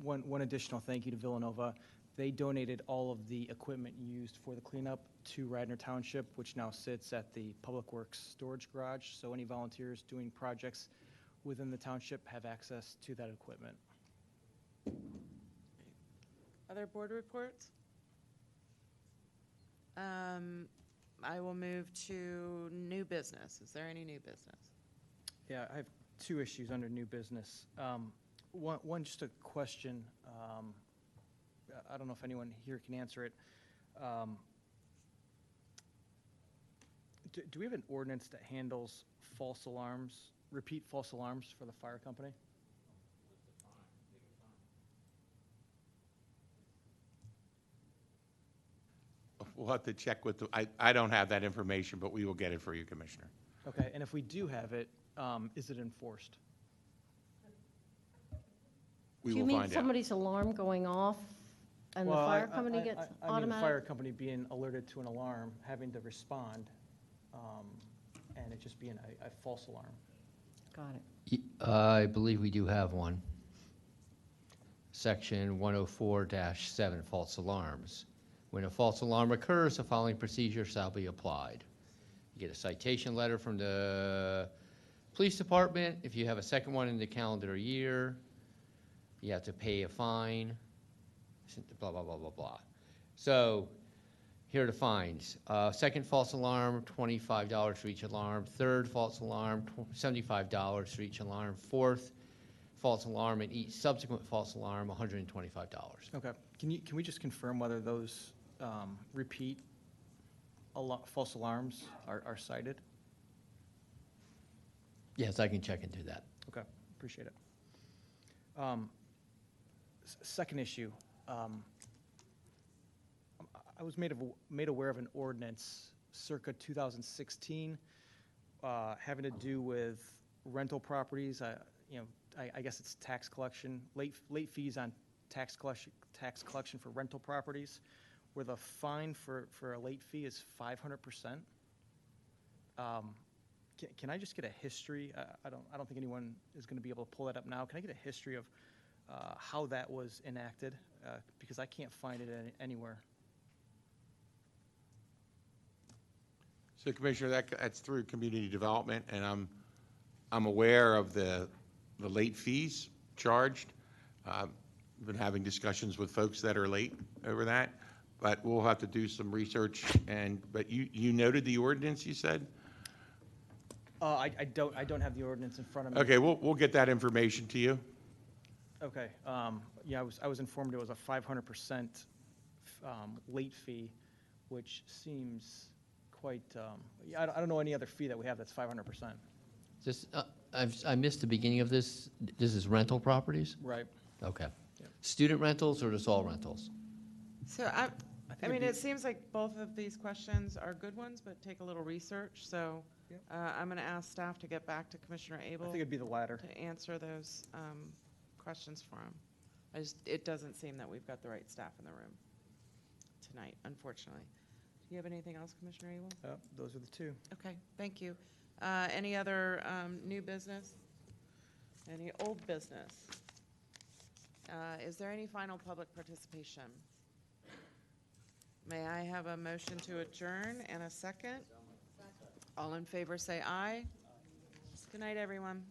one additional thank you to Villanova. They donated all of the equipment used for the cleanup to Radnor Township, which now sits at the Public Works Storage Garage. So any volunteers doing projects within the township have access to that equipment. Other board reports? I will move to new business. Is there any new business? Yeah, I have 2 issues under new business. One just a question. I don't know if anyone here can answer it. Do we have an ordinance that handles false alarms, repeat false alarms for the fire company? We'll have to check with I don't have that information, but we will get it for you, Commissioner. Okay, and if we do have it, is it enforced? We Do you will mean find out. somebody's alarm going off and the Well, fire company gets I mean, the fire automatic? company being alerted to an alarm, having to respond, and it just being a false alarm. Got it. I believe we do have one. Section 104-7, false alarms. When a false alarm occurs, the following procedure shall be applied. You get a citation letter from the police department. If you have a second one in the calendar year, you have to pay a fine, blah, blah, blah, blah, blah. So here are the fines. Second false alarm, $25 for each alarm. Third false alarm, $75 for each alarm. Fourth false alarm and each subsequent false alarm, $125. Okay, can we just confirm whether those repeat false alarms are cited? Yes, I can check into that. Okay, appreciate it. Second issue, I was made aware of an ordinance circa 2016 having to do with rental properties. I guess it's tax collection, late fees on tax collection for rental properties, where the fine for a late fee is 500%. Can I just get a history? I don't think anyone is going to be able to pull that up now. Can I get a history of how that was enacted? Because I can't find it anywhere. So, Commissioner, that's through community development, and I'm aware of the late fees charged. I've been having discussions with folks that are late over that, but we'll have to do some research. But you noted the ordinance, you said? I don't have the ordinance in front of me. Okay, we'll get that information to you. Okay. Yeah, I was informed it was a 500% late fee, which seems quite. I don't know any other fee that we have that's 500%. Just, I missed the beginning of this. This is rental properties? Right. Okay. Student rentals or just all rentals? So I mean, it seems like both of these questions are good ones, but take a little research. So I'm going to ask staff to get back to Commissioner Abel. I think it'd be the latter. To answer those questions for him. It doesn't seem that we've got the right staff in the room tonight, unfortunately. Do you have anything else, Commissioner Abel? Those are the two. Okay, thank you. Any other new business? Any old business? Is there any final public participation? May I have a motion to adjourn and a second? All in favor say aye. Good night, everyone.